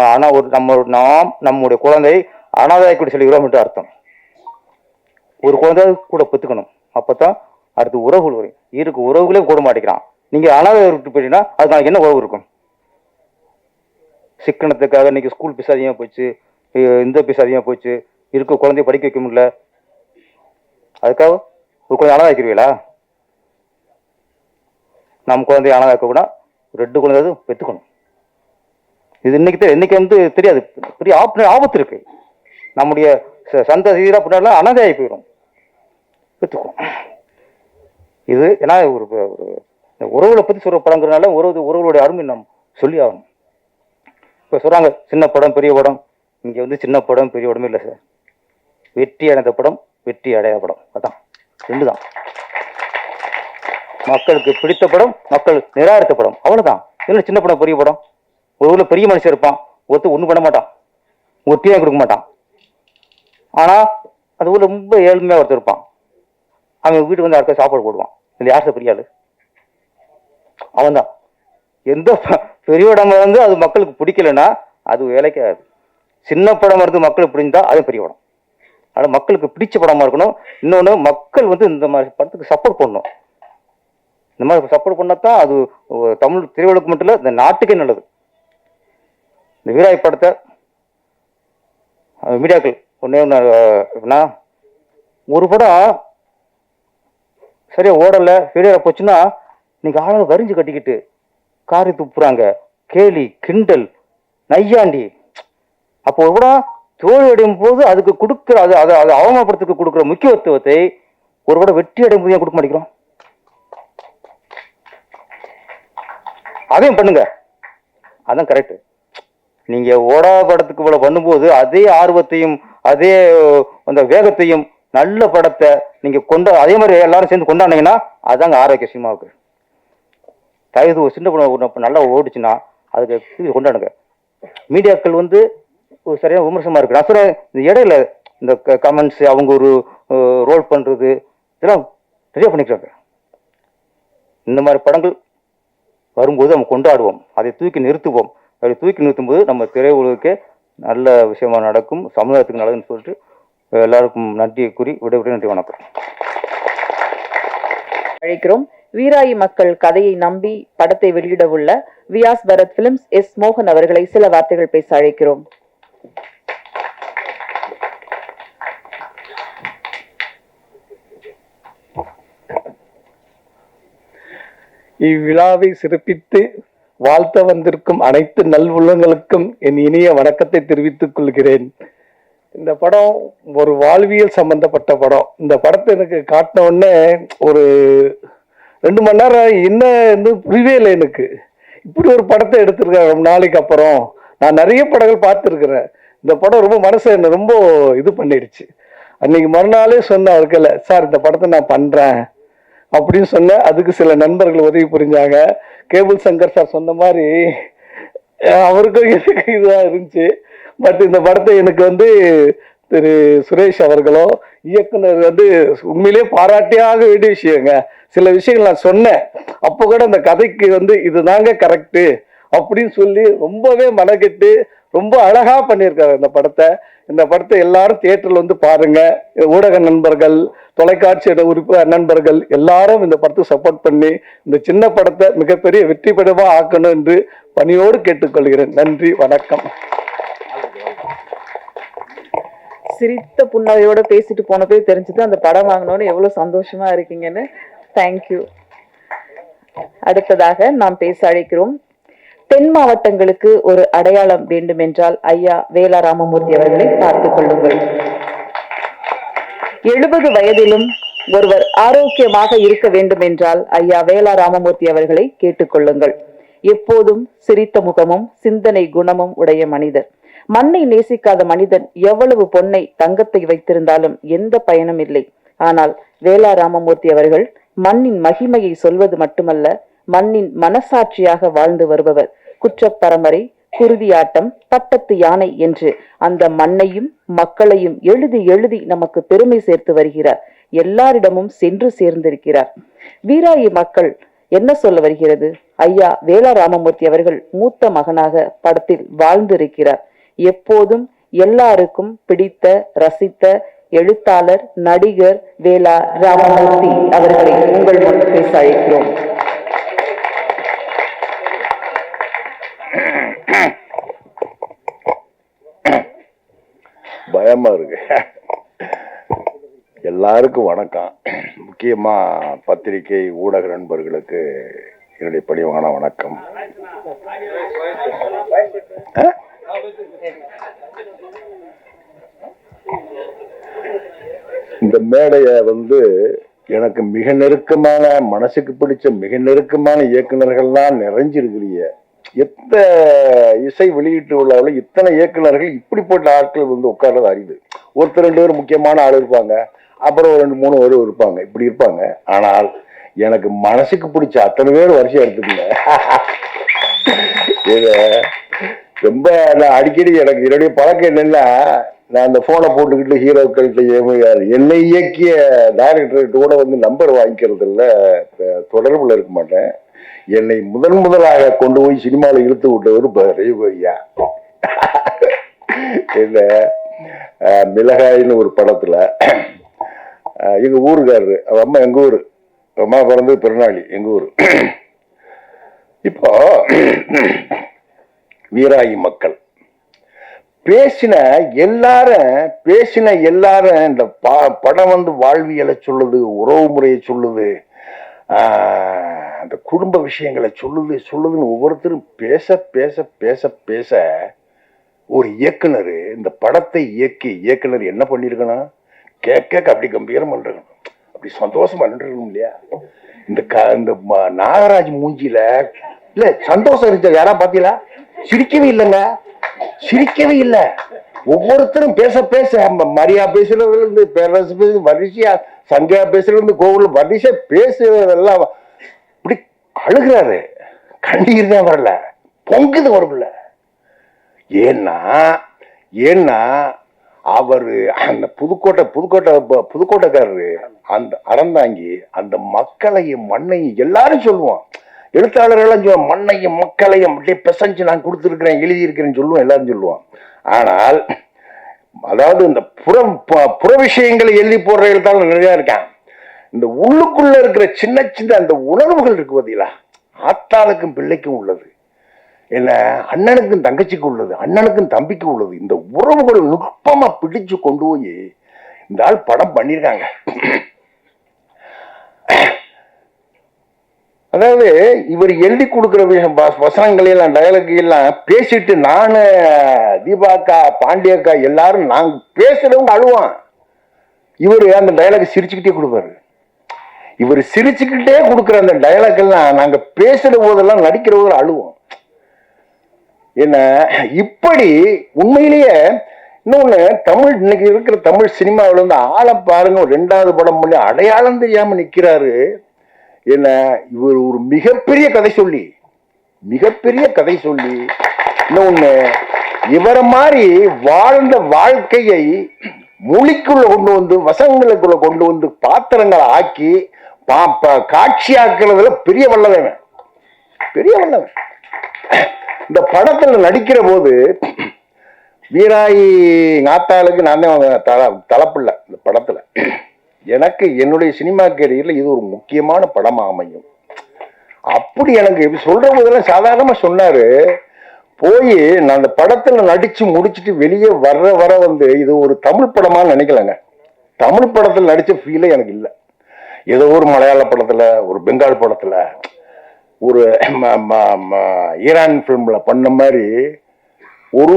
நம்முடைய குழந்தை அனாதை கூட சொல்லிக்கிறோம் என்று அர்த்தம். ஒரு குழந்தை கூட பெற்றுக்கணும், அப்பதான் அடுத்து உறவுகள் வரும். இருக்கு உறவுகளே கூட மாட்டேங்கிறான். நீங்க அனாதை விட்டு போயிட்டீங்கன்னா அது நாளைக்கு என்ன உறவு இருக்கும்? சிக்கனத்துக்காக இன்னைக்கு ஸ்கூல் பீஸ் அதிகமாக போச்சு, இந்த பீஸ் அதிகமாக போச்சு, இருக்க குழந்தைய படிக்க வைக்க முடியல, அதுக்காக ஒரு குழந்தை அனாதை வைக்கிறீங்களா? நம்ம குழந்தைய அனாதை வைக்க கூட 2 குழந்தை பெற்றுக்கணும். இது இன்னைக்கு தெரியாது, பெரிய ஆபத்து இருக்கு. நம்முடைய சந்ததியில பின்னால அனாதையாகி போயிடும். பெற்றுக்கணும். இது ஏன்னா ஒரு உறவுகளை பத்தி சொல்ற படங்கிறதுனால உறவுகளுடைய அருமை நம்ம சொல்லி ஆகணும். இப்ப சொல்றாங்க சின்ன படம் பெரிய படம். இங்க சின்ன படம் பெரிய படமே இல்லை சார். வெற்றி அடைந்த படம், வெற்றி அடையாத படம், அதான் 2 தான். மக்களுக்கு பிடித்த படம், மக்கள் நிராகரித்த படம், அவ்வளவுதான். என்ன சின்ன படம் பெரிய படம்? ஒரு ஊர்ல பெரிய மனுஷன் இருப்பான், ஒருத்தர் ஒண்ணும் பண்ண மாட்டான், ஒரு டீ கொடுக்க மாட்டான். ஆனா அது ஊர்ல ரொம்ப ஏழ்மையா ஒருத்தர் இருப்பான், அவன் வீட்டுக்கு யாருக்கா சாப்பாடு போடுவான். இதுல யார் பெரிய ஆளு? அவன் தான். எந்த பெரிய படம் அது மக்களுக்கு பிடிக்கலன்னா அது வேலைக்காது. சின்ன படம் மக்களுக்கு பிடிந்தா அது பெரிய படம். ஆனா மக்களுக்கு பிடிச்ச படமா இருக்கணும். இன்னொன்னு மக்கள் இந்த மாதிரி படத்துக்கு சப்போர்ட் பண்ணணும். இந்த மாதிரி சப்போர்ட் பண்ணாதான் அது தமிழ் திரையுலகம் மட்டும் இல்ல, இந்த நாட்டுக்கே நல்லது. இந்த வீராய் படத்தை மீடியாக்கள் ஒன்னே ஒரு படம் சரியா ஓடல, வீடியோ போச்சுன்னா இன்னைக்கு ஆளை வரிஞ்சு கட்டிக்கிட்டு காரி துப்புறாங்க, கேலி கிண்டல் நையாண்டி. அப்போ ஒரு படம் தோல்வி அடையும் போது அதுக்கு கொடுக்குற அதை அவமானப்படுத்துக்கு கொடுக்குற முக்கியத்துவத்தை ஒரு படம் வெற்றி அடையும் போது ஏன் கொடுக்க மாட்டேங்கிறோம்? அதையும் பண்ணுங்க, அதான் கரெக்ட். நீங்க ஓடா படத்துக்கு இவ்வளவு பண்ணும்போது அதே ஆர்வத்தையும் அதே அந்த வேகத்தையும் நல்ல படத்தை நீங்க அதே மாதிரி எல்லாரும் சேர்ந்து கொண்டாடினீங்கன்னா அதாங்க ஆரோக்கிய சினிமாவுக்கு. தயவு ஒரு சின்ன படம் நல்லா ஓடிச்சுன்னா அதுக்கு கொண்டாடுங்க. மீடியாக்கள் ஒரு சரியான விமர்சனமா இருக்கு. நான் சொல்றேன், இந்த இடையில இந்த கமெண்ட்ஸ் அவங்க ஒரு ரோல் பண்றது இதெல்லாம் நிறைய பண்ணிக்கிறாங்க. இந்த மாதிரி படங்கள் வரும்போது நம்ம கொண்டாடுவோம், அதை தூக்கி நிறுத்துவோம். அப்படி தூக்கி நிறுத்தும் போது நம்ம திரையுலகுக்கு நல்ல விஷயமா நடக்கும், சமுதாயத்துக்கு நல்லதுன்னு சொல்லிட்டு எல்லாருக்கும் நன்றியை கூறி விடைபெற்று நன்றி, வணக்கம். அழைக்கிறோம். வீராயி மக்கள் கதையை நம்பி படத்தை வெளியிட உள்ள வியாஸ் பரத் பிலிம்ஸ் எஸ் மோகன் அவர்களை சில வார்த்தைகள் பேச அழைக்கிறோம். இவ்விழாவை சிறப்பித்து வாழ்த்த வந்திருக்கும் அனைத்து நல்வுள்ளங்களுக்கும் என் இனிய வணக்கத்தை தெரிவித்துக் கொள்கிறேன். இந்த படம் ஒரு வாழ்வியல் சம்பந்தப்பட்ட படம். இந்த படத்தை எனக்கு காட்டின உடனே ஒரு 2 மணி நேரம் என்ன புரியவே இல்லை எனக்கு. இப்படி ஒரு படத்தை எடுத்திருக்கேன் ரொம்ப நாளைக்கு அப்புறம். நான் நிறைய படங்கள் பார்த்துருக்கிறேன். இந்த படம் ரொம்ப மனசை என்ன ரொம்ப இது பண்ணிடுச்சு. அன்னைக்கு மறுநாளே சொன்னேன் அவருக்குல, சார் இந்த படத்தை நான் பண்றேன் அப்படின்னு சொன்னேன். அதுக்கு சில நண்பர்கள் உதவி புரிஞ்சாங்க. கேபிள் சங்கர் சார் சொன்ன மாதிரி அவருக்கும் எனக்கு இதுதான் இருந்துச்சு. பட் இந்த படத்தை எனக்கு திரு சுரேஷ் அவர்களோ இயக்குனர் உண்மையிலேயே பாராட்டியாக வேண்டிய விஷயங்க. சில விஷயங்கள் நான் சொன்னேன், அப்போ கூட அந்த கதைக்கு இதுதாங்க கரெக்டு அப்படின்னு சொல்லி ரொம்பவே மனக்கெட்டு ரொம்ப அழகா பண்ணியிருக்காரு இந்த படத்தை. இந்த படத்தை எல்லாரும் தியேட்டர்ல பாருங்க. ஊடக நண்பர்கள், தொலைக்காட்சி நண்பர்கள் எல்லாரும் இந்த படத்தை சப்போர்ட் பண்ணி இந்த சின்ன படத்தை மிகப்பெரிய வெற்றி படமா ஆக்கணும் என்று பணியோடு கேட்டுக்கொள்கிறேன். நன்றி, வணக்கம். சிரித்த புன்னகையோட பேசிட்டு போனப்பே தெரிஞ்சது அந்த படம் வாங்கணும்னு எவ்வளவு சந்தோஷமா இருக்கீங்கன்னு. தேங்க்யூ. அடுத்ததாக நாம் பேச அழைக்கிறோம். தென் மாவட்டங்களுக்கு ஒரு அடையாளம் வேண்டும் என்றால் ஐயா வேலா ராமமூர்த்தி அவர்களை பார்த்துக் கொள்ளுங்கள். 70 வயதிலும் ஒருவர் ஆரோக்கியமாக இருக்க வேண்டும் என்றால் ஐயா வேலா ராமமூர்த்தி அவர்களை கேட்டுக்கொள்ளுங்கள். எப்போதும் சிரித்த முகமும் சிந்தனை குணமும் உடைய மனிதர். மண்ணை நேசிக்காத மனிதன் எவ்வளவு பொன்னை தங்கத்தை வைத்திருந்தாலும் எந்த பயனும் இல்லை. ஆனால் வேலா ராமமூர்த்தி அவர்கள் மண்ணின் மகிமையை சொல்வது மட்டுமல்ல, மண்ணின் மனசாட்சியாக வாழ்ந்து வருபவர். குற்றப்பரம்பரை, குருதியாட்டம், பட்டத்து யானை என்று அந்த மண்ணையும் மக்களையும் எழுதி எழுதி நமக்கு பெருமை சேர்த்து வருகிறார். எல்லாரிடமும் சென்று சேர்ந்திருக்கிறார். வீராயி மக்கள் என்ன சொல்ல வருகிறது? ஐயா வேலா ராமமூர்த்தி அவர்கள் மூத்த மகனாக படத்தில் வாழ்ந்திருக்கிறார். எப்போதும் எல்லாருக்கும் பிடித்த, ரசித்த எழுத்தாளர், நடிகர் வேலா ராமமூர்த்தி அவர்களை உங்கள் முன் பேச அழைக்கிறோம். பயமா இருக்கு. எல்லாருக்கும் வணக்கம். முக்கியமா பத்திரிகை ஊடக நண்பர்களுக்கு என்னுடைய பணிவான வணக்கம். இந்த மேடைய எனக்கு மிக நெருக்கமான, மனசுக்கு பிடிச்ச மிக நெருக்கமான இயக்குநர்கள்லாம் நிறைஞ்சிருக்கிறீங்க. எத்த இசை வெளியீட்டு உள்ளவர்கள் இத்தனை இயக்குநர்கள் இப்படிப்பட்ட ஆட்கள் உட்கார்றது அரிது. ஒருத்தர் 2 பேர் முக்கியமான ஆள் இருப்பாங்க, அப்புறம் 2 3 பேர் இருப்பாங்க, இப்படி இருப்பாங்க. ஆனால் எனக்கு மனசுக்கு பிடிச்ச அத்தனை பேர் வரிசையா எடுத்துக்கல. ரொம்ப அடிக்கடி எனக்கு என்னுடைய பழக்கம் என்னன்னா, நான் அந்த போனை போட்டுக்கிட்டு ஹீரோக்கள்கிட்ட என்னை இயக்கிய டைரக்டர்கிட்ட கூட நம்பர் வாங்கிக்கிறது இல்லை, தொடர்புல இருக்க மாட்டேன். என்னை முதலாக கொண்டு போய் சினிமாவில் இழுத்து விட்டவர் ரவிபையா. என்ன மிளகாயின்னு ஒரு படத்துல எங்க ஊருக்காரரு, அவ அம்மா எங்க ஊரு, அம்மா பிறந்தது பிறநாளி எங்க ஊரு. இப்போ வீராயி மக்கள் பேசின எல்லாரும் இந்த படம் வாழ்வியலை சொல்லுது, உறவு முறையை சொல்லுது, அந்த குடும்ப விஷயங்களை சொல்லுதுன்னு ஒவ்வொருத்தரும் பேச பேச பேச பேச ஒரு இயக்குனர், இந்த படத்தை இயக்குனர் என்ன பண்ணிருக்கணும், கேட்க அப்படி கம்பீரம் பண்றணும், அப்படி சந்தோஷமா நின்றுக்கணும் இல்லையா? இந்த நாகராஜ் மூஞ்சில இல்ல சந்தோஷம் இருந்துச்சு. யாரா பாத்தீங்களா? சிரிக்கவே இல்லைங்க, சிரிக்கவே இல்லை. ஒவ்வொருத்தரும் பேச பேச மரியா பேசுறதுல இருந்து, பேரரசு பேசு வரிசையா, சங்கையா பேசுறதுல இருந்து, கோவில் வரிசையா பேசுறதெல்லாம் இப்படி அழுகிறாரு. கண்ணீர் தான் வரல, பொங்குது வரல. ஏன்னா அவரு அந்த புதுக்கோட்டைக்காரரு அந்த அறந்தாங்கி அந்த மக்களையும் மண்ணையும் எல்லாரும் சொல்லுவான். எழுத்தாளர்கள் சொல்லுவான், மண்ணையும் மக்களையும் அப்படியே பிசைஞ்சு நான் கொடுத்துருக்கிறேன், எழுதியிருக்கிறேன்னு சொல்லுவோம், எல்லாரும் சொல்லுவான். ஆனால் அதாவது இந்த புற விஷயங்களை எழுதி போடுற எழுத்தாளர் நிறைய இருக்கான். இந்த உள்ளுக்குள்ள இருக்கிற சின்ன சின்ன அந்த உணர்வுகள் இருக்கு பார்த்தீங்களா, ஆத்தாளுக்கும் பிள்ளைக்கும் உள்ளது, என்ன அண்ணனுக்கும் தங்கச்சிக்கு உள்ளது, அண்ணனுக்கும் தம்பிக்கு உள்ளது. இந்த உறவுகள் நுட்பமா பிடிச்சு கொண்டு போய் இந்த ஆள் படம் பண்ணிருக்காங்க. அதாவது இவர் எழுதி கொடுக்குற வசனங்களையெல்லாம் டயலாகையெல்லாம் பேசிட்டு நானு தீபாக்கா பாண்டியக்கா எல்லாரும் நாங்க பேசுறவங்க அழுவான். இவரு அந்த டயலாக் சிரிச்சுக்கிட்டே கொடுப்பாரு. இவர் சிரிச்சுக்கிட்டே கொடுக்குற அந்த டயலாக் எல்லாம் நாங்க பேசுற போதெல்லாம் நடிக்கிற போது அழுவோம். என்ன இப்படி உண்மையிலேயே இன்னொன்னு, தமிழ் இன்னைக்கு இருக்கிற தமிழ் சினிமாவில ஆளை பாருங்க, 2வது படம் பண்ணி அடையாளம் தெரியாம நிக்கிறாரு. என்ன இவர் ஒரு மிகப்பெரிய கதை சொல்லி இன்னொன்னு, இவரை மாதிரி வாழ்ந்த வாழ்க்கையை மொழிக்குள்ள கொண்டு வந்து, வசங்களுக்குள்ள கொண்டு வந்து பாத்திரங்களை ஆக்கி காட்சியாக்குறதுல பெரிய வல்லவன். இந்த படத்துல நடிக்கிற போது வீராயி நாத்தாளுக்கு நான் தான் தலைப்பில்ல. இந்த படத்துல எனக்கு என்னுடைய சினிமா கேரியர்ல இது ஒரு முக்கியமான படமா அமையும். அப்படி எனக்கு சொல்ற போதெல்லாம் சாதாரணமா சொன்னாரு. போய் நான் அந்த படத்துல நடிச்சு முடிச்சுட்டு வெளியே வர இது ஒரு தமிழ் படமா நினைக்கலங்க. தமிழ் படத்துல நடிச்ச ஃபீலே எனக்கு இல்லை. ஏதோ ஒரு மலையாள படத்துல, ஒரு பெங்கால் படத்துல, ஒரு ஈரான் பிலிம்ல பண்ண மாதிரி ஒரு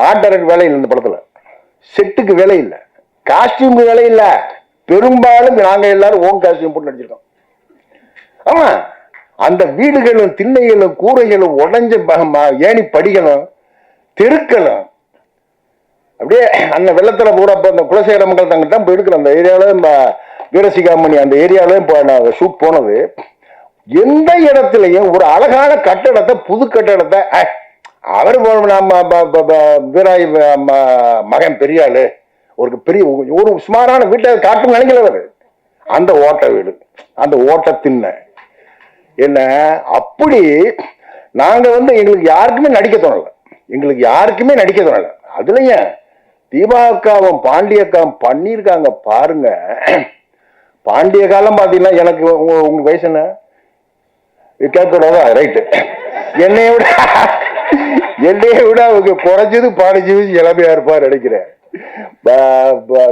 ஆர்ட் டைரக்ட் வேலை இல்லை. இந்த படத்துல செட்டுக்கு வேலை இல்லை, காஸ்டியூமுக்கு வேலை இல்லை. பெரும்பாலும் நாங்க எல்லாரும் ஓன் காஸ்டியூம் போட்டு நடிச்சிருக்கோம். ஆமா, அந்த வீடுகளும் திண்ணைகளும் கூரைகளும் உடஞ்ச ஏணி படிகளும் தெருக்களும் அப்படியே அந்த வெள்ளத்துல கூட அந்த குலசேகர மக்கள் தங்கிட்ட தான் போயிருக்கிற அந்த ஏரியாவில வீரசிகாமணி அந்த ஏரியாவில இப்போ நான் ஷூட் போனது. எந்த இடத்துலையும் ஒரு அழகான கட்டடத்தை, புது கட்டடத்தை, அவர் வீராய் மகன் பெரிய ஆளு, ஒரு பெரிய ஒரு சுமாரான வீட்டை காட்டும் நினைக்கிறவர். அந்த ஓட்ட வீடு, அந்த ஓட்ட திண்ண என்ன அப்படி நாங்க எங்களுக்கு யாருக்குமே நடிக்க தோணல. அதுலயும் தீபாக்காவும் பாண்டியக்காவும் பண்ணியிருக்காங்க பாருங்க. பாண்டிய காலம் பாத்தீங்கன்னா எனக்கு உங்க வயசு என்ன கேட்கக்கூடாதா? ரைட்டு. என்னைய விட அவங்க குறைஞ்சது 15 வயசு இளமையா இருப்பார் நினைக்கிறேன்.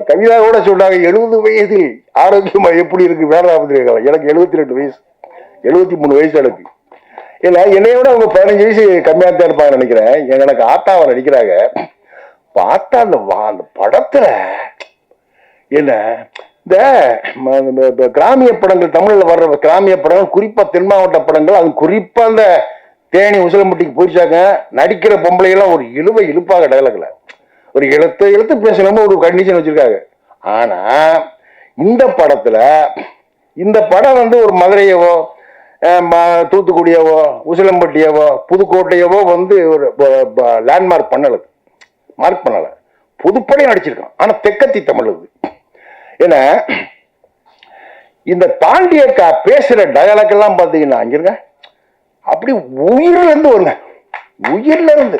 கவிதா கூட சொன்னாங்க 70 வயதில் ஆரோக்கியமா எப்படி இருக்கு வேளாபத்திரி காலம். எனக்கு 72 வயசு, 73 வயசு எனக்கு. ஏன்னா என்னைய விட அவங்க 15 வயசு கம்மியா தான் இருப்பாங்க நினைக்கிறேன். எனக்கு ஆத்தாவை நடிக்கிறாங்க. பார்த்தா அந்த படத்துல என்ன இந்த கிராமிய படங்கள், தமிழ்ல வர்ற கிராமிய படங்கள், குறிப்பா தென் மாவட்ட படங்கள், அது குறிப்பா அந்த தேனி உசிலம்பட்டிக்கு போயிச்சாங்க. நடிக்கிற பொம்பளைகள்லாம் ஒரு இழுப்பாக டயலாக்ல ஒரு எழுத்து பேசணும்னு ஒரு கண்டிஷன் வச்சிருக்காங்க. ஆனா இந்த படத்துல இந்த படம் ஒரு மதுரையவோ, தூத்துக்குடியவோ, உசிலம்பட்டியவோ, புதுக்கோட்டையவோ ஒரு லேண்ட்மார்க் பண்ணல. புதுப்படை நடிச்சிருக்கான். ஆனா தெக்கத்தி தமிழ் அது. ஏன்னா இந்த பாண்டியக்கா பேசுற டயலாக் எல்லாம் பாத்தீங்கன்னா அங்கிருங்க அப்படி உயிர்ல இருந்து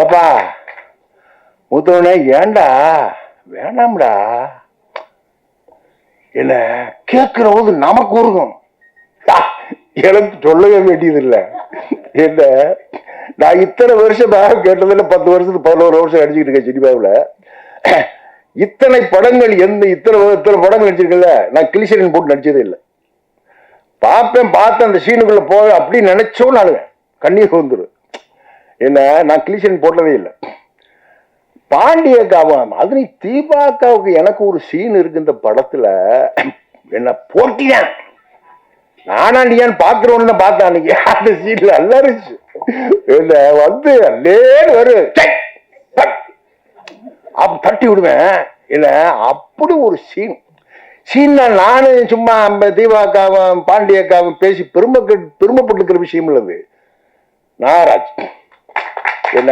ஏப்பா மூத்தவனே ஏண்டா வேணாம்டா என்ன கேட்கிற போது நமக்கு உருகும். எனக்கு சொல்லவே வேண்டியது இல்லை. என்ன நான் இத்தனை வருஷம் கேட்டதில்லை, 10 வருஷத்துக்கு 11 வருஷம் நடிச்சுக்கிட்டு இருக்கேன் சினிமாவில். இத்தனை படங்கள் இத்தனை படங்கள் நடிச்சிருக்கல, நான் கிளிசரின் போட்டு நடிச்சதே இல்லை. பார்த்த அந்த சீனுக்குள்ள போக அப்படி நினைச்சோன்னு அழுவேன், கண்ணீர் வந்துடும். என்ன நான் கிளிசரின் போட்டதே இல்லை. பாண்டியக்காவும் அது தீபாக்காவுக்கு எனக்கு ஒரு சீன் இருக்கு இந்த படத்துல. என்ன போட்டியான் நானாண்டியான்னு பாக்குறோன்னு பார்த்தேன் அன்னைக்கு. அந்த சீன்ல அல்லரிச்சு என்ன அல்லேன்னு வரும், அப்ப தட்டி விடுவேன். என்ன அப்படி ஒரு சீன் நானு சும்மா தீபாக்காவும் பாண்டியக்காவும் பேசி பெருமைப்பட்டுக்கிற விஷயம் இல்லது. நாகராஜ் என்ன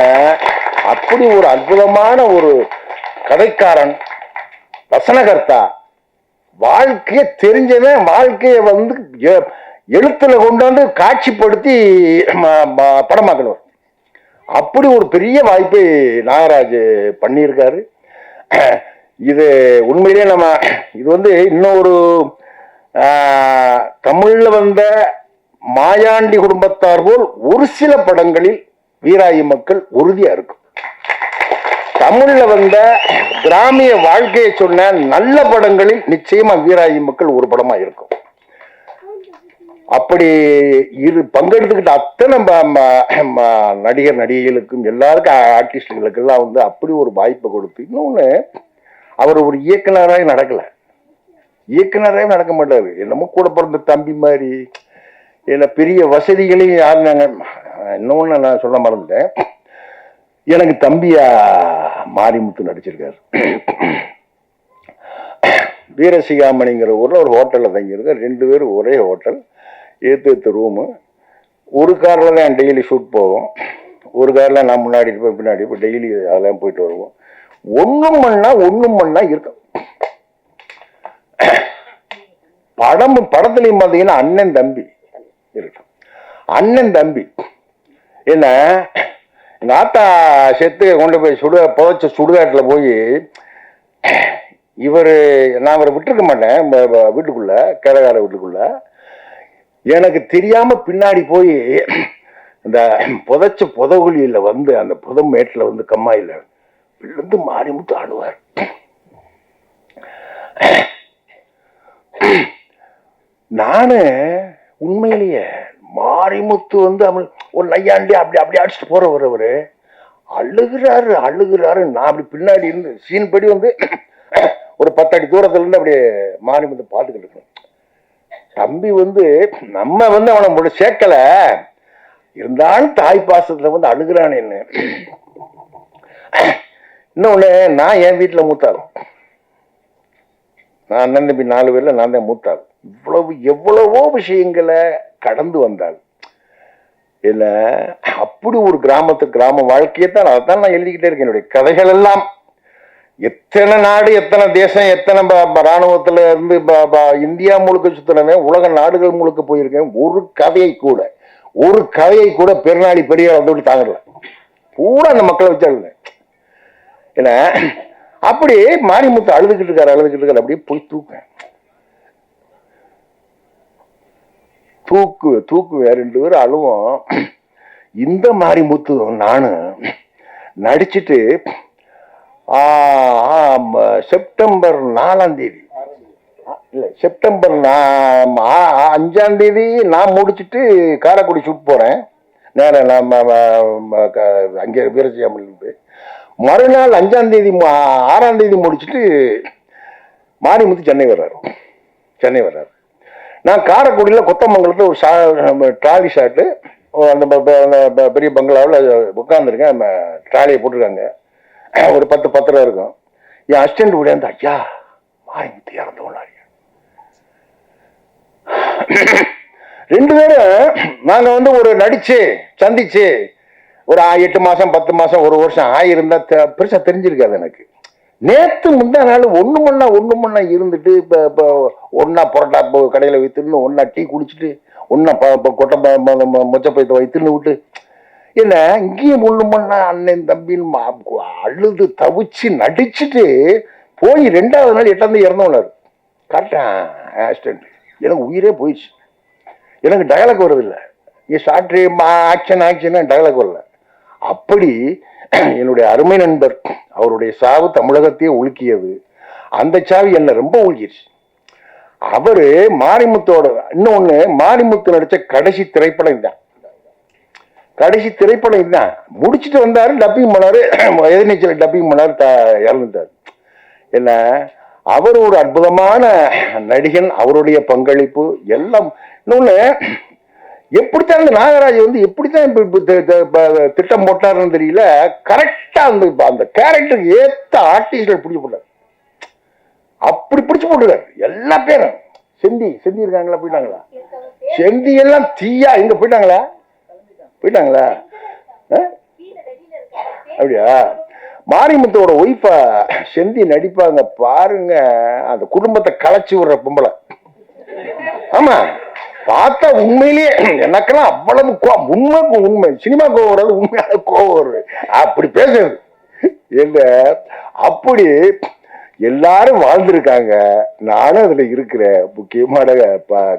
அப்படி ஒரு அற்புதமான ஒரு கதைக்காரன், வசனகர்த்தா, வாழ்க்கைய தெரிஞ்சவன், வாழ்க்கைய எழுத்துல கொண்டாந்து காட்சிப்படுத்தி படமாக்கணும். அப்படி ஒரு பெரிய வாய்ப்பை நாகராஜ் பண்ணியிருக்காரு. இது உண்மையிலேயே இது இன்னொரு தமிழ்ல வந்த மாயாண்டி குடும்பத்தார் போல் ஒரு சில படங்களில் வீராயி மக்கள் உறுதியா இருக்கும். தமிழ்ல வந்த கிராமிய வாழ்க்கையை சொன்ன நல்ல படங்களில் நிச்சயமா வீராயி மக்கள் ஒரு படமா இருக்கும். அப்படி பங்கெடுத்துக்கிட்ட அத்தனை நடிகர் நடிகைகளுக்கும் எல்லாருக்கும் ஆர்டிஸ்டுகளுக்கு எல்லாம் அப்படி ஒரு வாய்ப்பை கொடுத்து, இன்னொன்னு அவர் ஒரு இயக்குனராக நடக்க மாட்டாரு. என்னமோ கூட பிறந்த தம்பி மாதிரி, என்ன பெரிய வசதிகளையும் யாருனாங்க. இன்னொன்னு நான் சொல்ல மறந்துட்டேன், எனக்கு தம்பியா மாரிமுத்து நடிச்சிருக்காரு. வீரசிகாமணிங்கிற ஊர்ல ஒரு ஹோட்டல்ல தங்கியிருக்காரு. 2 பேரும் ஒரே ஹோட்டல், ஏத்து ரூமு. ஒரு கார்ல தான் டெய்லி ஷூட் போவோம், ஒரு கார்ல நான் முன்னாடி இருப்பேன், பின்னாடி இருப்பேன். டெய்லி அதெல்லாம் போயிட்டு வருவோம். ஒண்ணும் மண்ணா இருக்கும். படத்துலையும் பார்த்தீங்கன்னா அண்ணன் தம்பி இருக்கும். அண்ணன் தம்பி என்ன எங்க ஆத்தா செத்து கொண்டு போய் புதைச்ச சுடுகாட்டுல போய் நான் அவரை விட்டுருக்க மாட்டேன் வீட்டுக்குள்ள, கேரகால வீட்டுக்குள்ள. எனக்கு தெரியாம பின்னாடி போய் இந்த புதைச்ச புதகுழியில அந்த புதமேட்டில் கம்மாயில விழுந்து மாரிமுத்து ஆடுவார். நானு உண்மையிலேயே மாரிமுத்து அவன் ஒரு நையாண்டி அப்படி அடிச்சுட்டு போறவர், அவரு அழுகுறாரு. நான் அப்படி பின்னாடி இருந்து சீன் படி ஒரு 10 அடி தூரத்துல இருந்து அப்படியே மாரிமுத்து பார்த்துக்கிட்டு இருக்கணும். தம்பி நம்ம அவனை சேர்க்கல, இருந்தாலும் தாய் பாசத்துல வந்து அழுகிறான் என்ன. இன்னொன்னு, நான் என் வீட்டுல மூத்தாள், நான் அண்ணன் தம்பி 4 பேர்ல நான் தான் மூத்தாள். எவ்வளவோ விஷயங்களை கடந்து வந்தாள். இல்ல அப்படி ஒரு கிராம வாழ்க்கையை தான் அதான் நான் எழுதிக்கிட்டே இருக்கேன். என்னுடைய கதைகள் எல்லாம் எத்தனை நாடு, எத்தனை தேசம், எத்தனை இராணுவத்துல இருந்து இந்தியா முழுக்க சுத்தினேன், உலக நாடுகள் முழுக்க போயிருக்கேன். ஒரு கதையை கூட பெருநாளி பெரிய வந்து தாங்கல, பூரா அந்த மக்களை வச்சு அழுது. ஏன்னா அப்படி மாரிமுத்து அழுதுகிட்டு இருக்காரு. அப்படியே போய் தூக்கு 2 பேரும் அழுவோம். இந்த மாரிமுத்து நானு நடிச்சுட்டு செப்டம்பர் 4ஆம் தேதி இல்ல செப்டம்பர் 5ஆம் தேதி நான் முடிச்சுட்டு காரைக்குடி ஷூட் போறேன். நேரம் நான் அங்கே வீரசியாமல் இருந்து மறுநாள் 5ஆம் தேதி 6ஆம் தேதி முடிச்சுட்டு மாரிமுத்து சென்னை வர்றாரு. நான் காரைக்குடியில் கொத்தமங்கலத்தில் ஒரு ட்ராலி ஷாட்டு, அந்த பெரிய பங்களாவில் உட்காந்துருக்கேன். ட்ராலியை போட்டிருக்காங்க, ஒரு 10 இருக்கும். என் அசிஸ்டன்ட் கூட அந்த ஐயா மாரிமுத்து இறந்தவங்களா 2 பேரும் நாங்க வந்து ஒரு நடிச்சு சந்திச்சு ஒரு 8 மாசம் 10 மாசம் 1 வருஷம் ஆயிருந்தா பெருசா தெரிஞ்சிருக்காது எனக்கு. நேத்து முந்தா நாள் ஒண்ணு மண்ணா இருந்துட்டு இப்ப ஒன்னா பரோட்டா கடையில வைத்துன்னு, ஒன்னா டீ குடிச்சிட்டு, ஒன்னா கொட்டை மொச்சப்பயத்தை வைத்துன்னு விட்டு என்ன இங்கேயும் ஒண்ணு மண்ணா அண்ணன் தம்பின்னு அழுது தவிச்சு நடிச்சுட்டு போய் 2ஆவது நாள் 8ஆம் தேதி இறந்தவனாரு. கரெக்டான் ஆக்சிடென்ட். எனக்கு உயிரே போயிடுச்சு. எனக்கு டயலாக் வருதில்லை. ஷார்ட் ஆக்ஷன் டயலாக் வரல. அப்படி என்னுடைய அருமை நண்பர் அவருடைய சாவு தமிழகத்தையே உலுக்கியது. அந்த சாவு என்ன ரொம்ப உலுக்கிடுச்சு. அவரு மாரிமுத்தோட இன்னொன்னு, மாரிமுத்து நடிச்ச கடைசி திரைப்படம் தான். முடிச்சுட்டு வந்தாரு, டப்பிங் பண்ணாரு, எதிர்நீச்சல் டப்பிங் பண்ணாரு, இறந்துட்டாரு. என்ன அவர் ஒரு அற்புதமான நடிகன். அவருடைய பங்களிப்பு எல்லாம். இன்னொன்னு, எப்படித்தான் இந்த நாகராஜ் வந்து எப்படித்தான் திட்டம் போட்டாருன்னு தெரியல. கரெக்டா அந்த கேரக்டருக்கு ஏத்த ஆர்டிஸ்ட் பிடிச்சு போட்டார். அப்படி பிடிச்சு போட்டுருக்காரு எல்லா பேரும். செந்தி இருக்காங்களா? போயிட்டாங்களா? செந்தி எல்லாம் தீயா இங்க போயிட்டாங்களா? அப்படியா? மாரிமுத்தோட ஒய்ஃபா செந்தி நடிப்பாங்க பாருங்க. அந்த குடும்பத்தை கலைச்சி விடுற பொம்பளை. ஆமா, பார்த்தா உண்மையிலேயே எனக்கெல்லாம் அவ்வளவு உண்மை சினிமா கோவம் வராது, உண்மையான கோவம் வருது. அப்படி பேசுறது என்ன, அப்படி எல்லாரும் வாழ்ந்திருக்காங்க. நானும் அதுல இருக்கிற முக்கியமான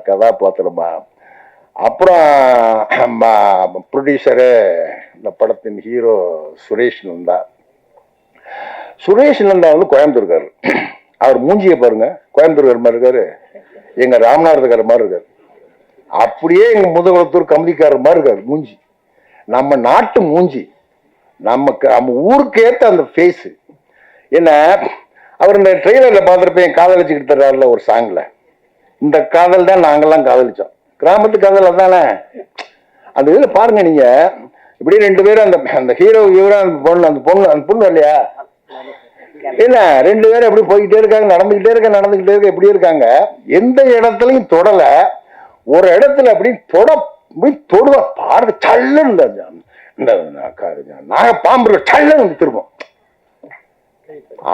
கதாபாத்திரமா. அப்புறம் ப்ரொடியூசரு, இந்த படத்தின் ஹீரோ சுரேஷ் நந்தா வந்து கோயம்புத்தூர்காரு. அவர் மூஞ்சியை பாருங்க, கோயம்புத்தூர்கார் மாதிரி இருக்காரு, எங்க ராமநாதக்காரர் மாதிரி இருக்காரு. அப்படியே எங்க முதுகுளத்தூர் கம்பதிக்காரர் மாதிரி இருக்காரு மூஞ்சி. நம்ம நாட்டு மூஞ்சி, நம்ம ஊருக்கு ஏத்த அந்த ஃபேஸ். என்ன, அவர் இந்த ட்ரெய்லர்ல பார்த்துருப்பேன், காதலிச்சுக்கிட்டு தர்றாருல ஒரு சாங்ல. இந்த காதல் தான் நாங்கெல்லாம் காதலிச்சோம், கிராமத்து காதல் அதானே. அந்த இதுல பாருங்க நீங்க, இப்படி 2 பேரும் அந்த ஹீரோ அந்த பொண்ணு இல்லையா, இல்ல 2 பேரும் எப்படி போய்கிட்டே இருக்காங்க, நடந்துகிட்டே இருக்க எப்படி இருக்காங்க. எந்த இடத்துலயும் தொடல, ஒரு இடத்துல அப்படி தொடுவ பாருங்க, சல்லுன்னு இந்த நாக பாம்பு சல்லுன்னு திரும்பும்.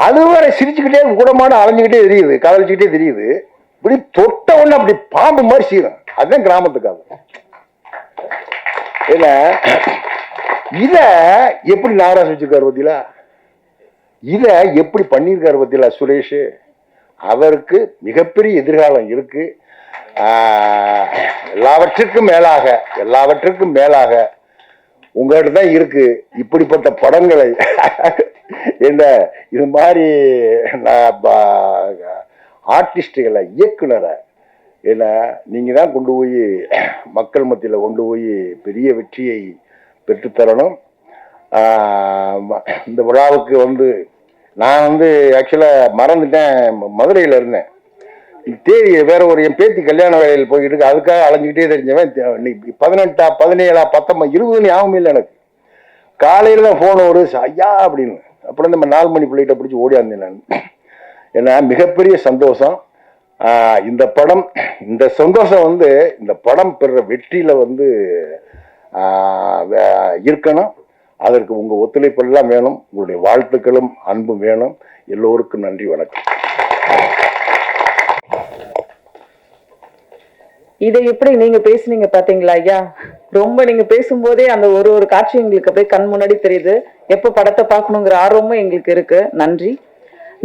அதுவரை சிரிச்சுக்கிட்டே கூடமாட அலைஞ்சுக்கிட்டே தெரியுது, காதலிச்சுக்கிட்டே தெரியுது. இப்படி தொட்ட உடனே அப்படி பாம்பு மாதிரி சீரும். அதுதான் கிராமத்துக்காக. இல்ல இத எப்படி நாகராஜ் வச்சிருக்காரு பத்தியில, இத எப்படி பண்ணிருக்காரு பத்தியில சுரேஷ். அவருக்கு மிகப்பெரிய எதிர்காலம் இருக்கு. எல்லாவற்றுக்கும் மேலாக உங்ககிட்ட தான் இருக்கு இப்படிப்பட்ட படங்களை. என்ன இது மாதிரி ஆர்டிஸ்டுகளை, இயக்குனரை என்ன நீங்க தான் கொண்டு போய் மக்கள் மத்தியில கொண்டு போய் பெரிய வெற்றியை பெற்றுத்தரணும். இந்த விழாவுக்கு நான் ஆக்சுவலா மறந்துட்டேன், மதுரையில இருந்தேன். தேதி வேற ஒரு என் பேத்தி கல்யாண வேலையில் போயிட்டு இருக்கு, அதுக்காக அலைஞ்சிக்கிட்டே தெரிஞ்சவன். இன்னைக்கு 18, 17, 19, 20 ஞாபகம் இல்லை எனக்கு. காலையில தான் ஃபோன் ஒரு ஐயா அப்படின்னு. அப்புறம் நம்ம 4 மணி பிள்ளைகிட்ட பிடிச்சி ஓடியாந்தேன் நான். ஏன்னா மிகப்பெரிய சந்தோஷம் இந்த படம். இந்த சந்தோஷம் வந்து இந்த படம் பெற வெற்றியில வந்து இருக்கணும். அதற்கு உங்க ஒத்துழைப்பு எல்லாம் வேணும், உங்களுடைய வாழ்த்துக்களும் அன்பும் வேணும். எல்லோருக்கும் நன்றி, வணக்கம். இதை எப்படி நீங்க பேசுனீங்க பாத்தீங்களா ஐயா? ரொம்ப நீங்க பேசும்போதே அந்த ஒரு காட்சி எங்களுக்கு அப்படியே கண் முன்னாடி தெரியுது. எப்ப படத்தை பார்க்கணுங்கிற ஆர்வமும் எங்களுக்கு இருக்கு. நன்றி.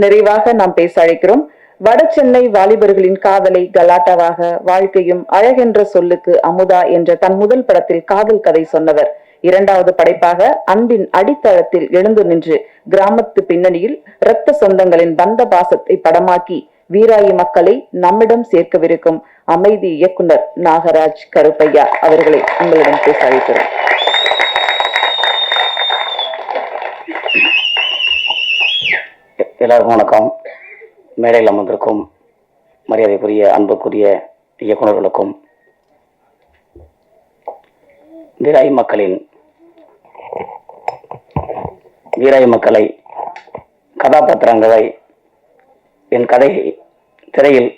நிறைவாக நாம் பேச அழைக்கிறோம். வட சென்னை வாலிபர்களின் காதலை கலாட்டாவாக, வாழ்க்கையும் அழகென்ற சொல்லுக்கு அமுதா என்ற தன் முதல் படத்தில் காதல் கதை சொன்னவர். இரண்டாவது படைப்பாக அன்பின் அடித்தளத்தில் எழுந்து நின்று கிராமத்து பின்னணியில் இரத்த சொந்தங்களின் பந்த பாசத்தை படமாக்கி வீராயி மக்களை நம்மிடம் சேர்க்கவிருக்கும் அமைதி இயக்குனர் நாகராஜ் கருப்பையா அவர்களை உங்களிடம் பேச அழைக்கிறோம். எல்லாருக்கும் வணக்கம். மேடையில் அமர்ந்திருக்கும் மரியாதைக்குரிய அன்புக்குரிய இயக்குநர்களுக்கும் வீராயி மக்களை கதாபாத்திரங்களை என் கதையை திரையில்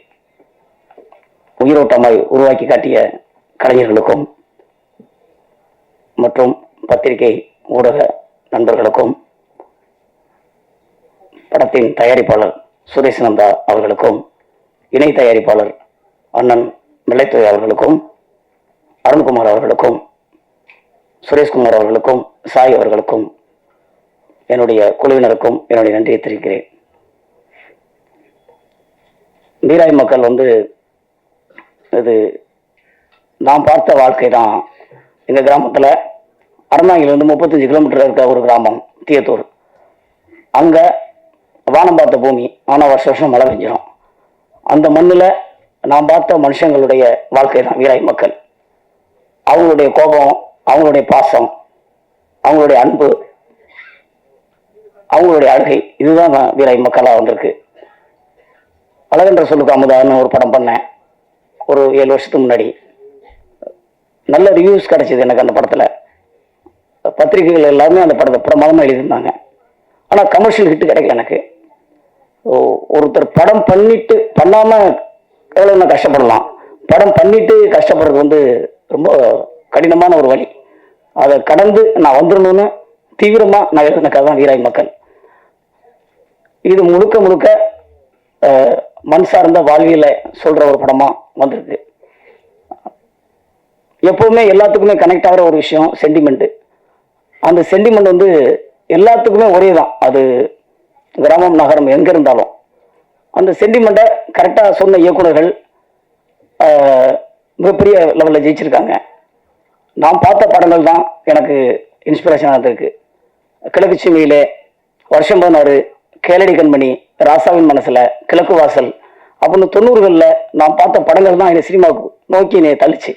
உயிரோட்டமாய் உருவாக்கி காட்டிய கலைஞர்களுக்கும் மற்றும் பத்திரிகை ஊடக நண்பர்களுக்கும் படத்தின் தயாரிப்பாளர் சுரேஷ் நந்தா அவர்களுக்கும் இணை தயாரிப்பாளர் அண்ணன் வெள்ளைத்துறை அவர்களுக்கும் அருண்குமார் அவர்களுக்கும் சுரேஷ்குமார் அவர்களுக்கும் சாய் அவர்களுக்கும் என்னுடைய குழுவினருக்கும் என்னுடைய நன்றியை தெரிவிக்கிறேன். வீராய் மக்கள் வந்து இது நான் பார்த்த வாழ்க்கை தான். எங்கள் கிராமத்தில் அறந்தாங்கிலிருந்து 35 கிலோமீட்டர் இருக்க ஒரு கிராமம் தீயத்தூர். அங்கே வானம் பார்த்த பூமி, ஆனால் வருஷம் மழை பெஞ்சிடும். அந்த மண்ணில் நான் பார்த்த மனுஷங்களுடைய வாழ்க்கை தான் வீராய் மக்கள். அவங்களுடைய கோபம், அவங்களுடைய பாசம், அவங்களுடைய அன்பு, அவங்களுடைய அழுகை, இதுதான் வீராய் மக்களாக வந்திருக்கு. அழகென்ற சொல்லுக்கு அமுதான்னு ஒரு படம் பண்ணேன் ஒரு 7 வருஷத்துக்கு முன்னாடி. நல்ல ரிவ்யூஸ் கிடைச்சிது எனக்கு அந்த படத்தில். பத்திரிகைகள் எல்லாருமே அந்த படத்தை பிரமாதமாக எழுதியிருந்தாங்க. ஆனால் கமர்ஷியல் ஹிட்டு கிடைக்கல எனக்கு. ஒருத்தர் படம் பண்ணிட்டு பண்ணாமல் எவ்வளோ நான் கஷ்டப்படலாம், படம் பண்ணிட்டு கஷ்டப்படுறது வந்து ரொம்ப கடினமான ஒரு வழி. அதை கடந்து நான் வந்துடணும்னு தீவிரமாக நான் எழுதின கதை தான் வீராய் மக்கள். இது முழுக்க முழுக்க மண் சார்ந்த வாழ்வியலை சொல்கிற ஒரு படமாக வந்திருக்கு. எப்போவுமே எல்லாத்துக்குமே கனெக்ட் ஆகிற ஒரு விஷயம் சென்டிமெண்ட்டு. அந்த சென்டிமெண்ட் வந்து எல்லாத்துக்குமே ஒரே தான். அது கிராமம் நகரம் எங்கே இருந்தாலும் அந்த சென்டிமெண்ட்டை கரெக்டாக சொன்ன இயக்குநர்கள் மிகப்பெரிய லெவலில் ஜெயிச்சிருக்காங்க. நான் பார்த்த படங்கள் தான் எனக்கு இன்ஸ்பிரேஷனாக இருந்திருக்கு. கிழக்கு சீமையிலே, வருஷம் 16, கேளடி கண்மணி, ராசாவின் மனசில், கிழக்கு வாசல் அப்படின்னு 90களில் நான் பார்த்த படங்கள் தான் என்னை சினிமாவுக்கு நோக்கி என்னை தள்ளிச்சு.